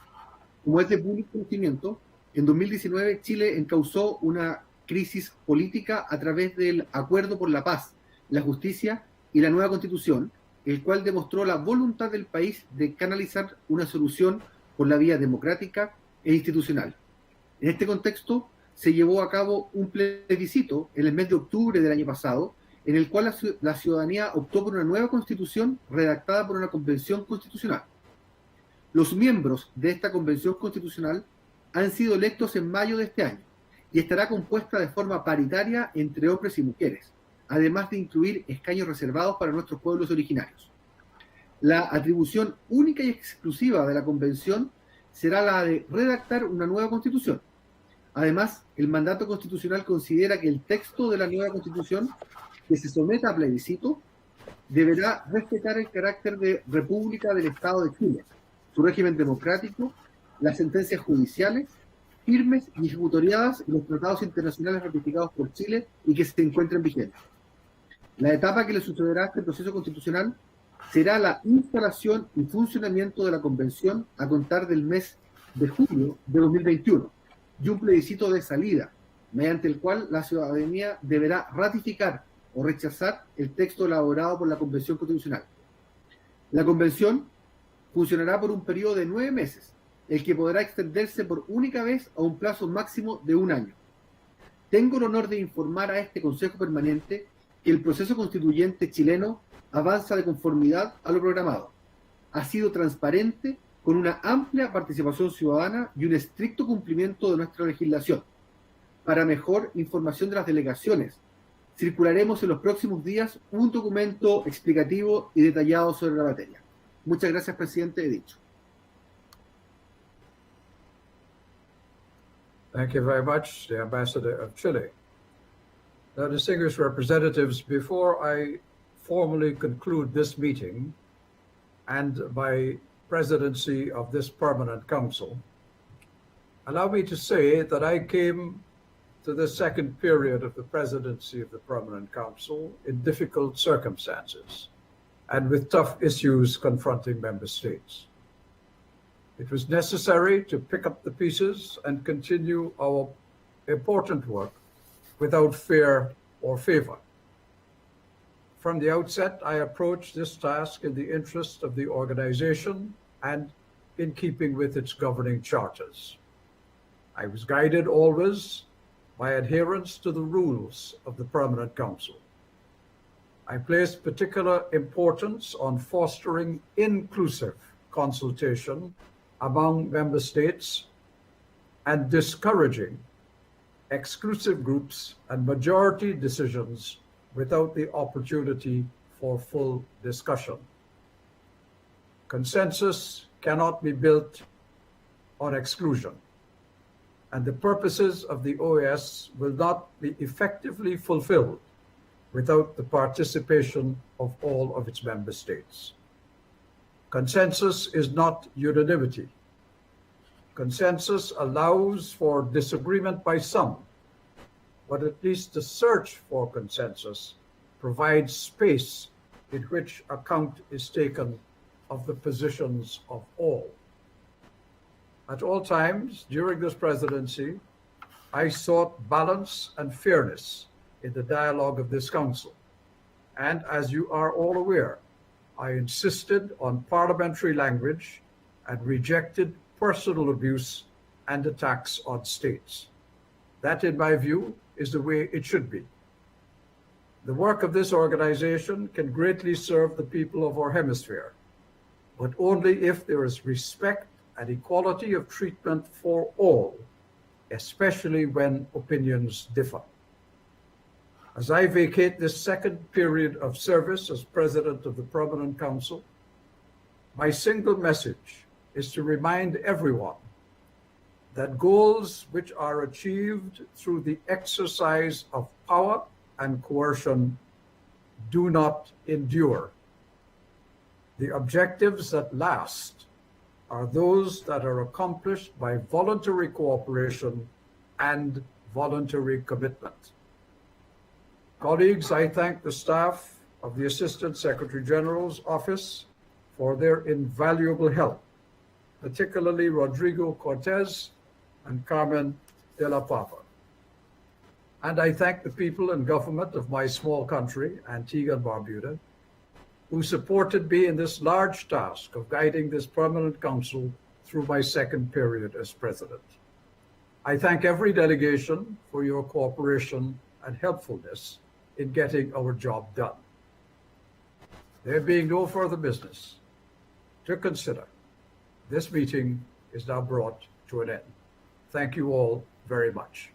Como es de público conocimiento, en 2019 Chile encauzó una crisis política a través del Acuerdo por la Paz, la Justicia y la nueva Constitución, el cual demostró la voluntad del país de canalizar una solución por la vía democrática e institucional. En este contexto, se llevó a cabo un plebiscito en el mes de octubre del año pasado, en el cual la ciudadanía optó por una nueva constitución redactada por una convención constitucional. Los miembros de esta convención constitucional han sido electos en mayo de este año y estará compuesta de forma paritaria entre hombres y mujeres, además de incluir escaños reservados para nuestros pueblos originarios. La atribución única y exclusiva de la convención será la de redactar una nueva constitución. Además, el mandato constitucional considera que el texto de la nueva constitución que se someta a plebiscito deberá respetar el carácter de República del Estado de Chile, su régimen democrático, las sentencias judiciales firmes y ejecutoriadas en los tratados internacionales ratificados por Chile y que se encuentren vigentes. La etapa que le sucederá a este proceso constitucional será la instalación y funcionamiento de la convención a contar del mes de julio de 2021 y un plebiscito de salida, mediante el cual la ciudadanía deberá ratificar o rechazar el texto elaborado por la Convención Constitucional. La Convención funcionará por un periodo de 9 meses, el que podrá extenderse por única vez a un plazo máximo de 1 año. Tengo el honor de informar a este Consejo Permanente que el proceso constituyente chileno avanza de conformidad a lo programado. Ha sido transparente, con una amplia participación ciudadana y un estricto cumplimiento de nuestra legislación. Para mejor información de las delegaciones, circularemos en los próximos días un documento explicativo y detallado sobre la materia. Muchas gracias, presidente, he dicho. Thank you very much, the Ambassador of Chile. Now, distinguished representatives, before I formally conclude this meeting and my presidency of this permanent council, allow me to say that I came to the second period of the presidency of the Permanent Council in difficult circumstances and with tough issues confronting member states. It was necessary to pick up the pieces and continue our important work without fear or favor. From the outset, I approached this task in the interest of the organization and in keeping with its governing charters. I was guided always by adherence to the rules of the Permanent Council. I placed particular importance on fostering inclusive consultation among member states and discouraging exclusive groups and majority decisions without the opportunity for full discussion. Consensus cannot be built on exclusion, and the purposes of the OAS will not be effectively fulfilled without the participation of all of its member states. Consensus is not unanimity. Consensus allows for disagreement by some, but at least the search for consensus provides space in which account is taken of the positions of all. At all times during this presidency, I sought balance and fairness in the dialogue of this council. And as you are all aware, I insisted on parliamentary language and rejected personal abuse and attacks on states. That, in my view, is the way it should be. The work of this organization can greatly serve the people of our hemisphere, but only if there is respect and equality of treatment for all, especially when opinions differ. As I vacate this second period of service as President of the Permanent Council, my single message is to remind everyone that goals which are achieved through the exercise of power and coercion do not endure. The objectives that last are those that are accomplished by voluntary cooperation and voluntary commitment. Colleagues, I thank the staff of the Assistant Secretary General's Office for their invaluable help, particularly Rodrigo Cortez and Carmen de la Pava. And I thank the people and government of my small country, Antigua and Barbuda, who supported me in this large task of guiding this permanent council through my second period as president. I thank every delegation for your cooperation and helpfulness in getting our job done. There being no further business to consider, this meeting is now brought to an end. Thank you all very much.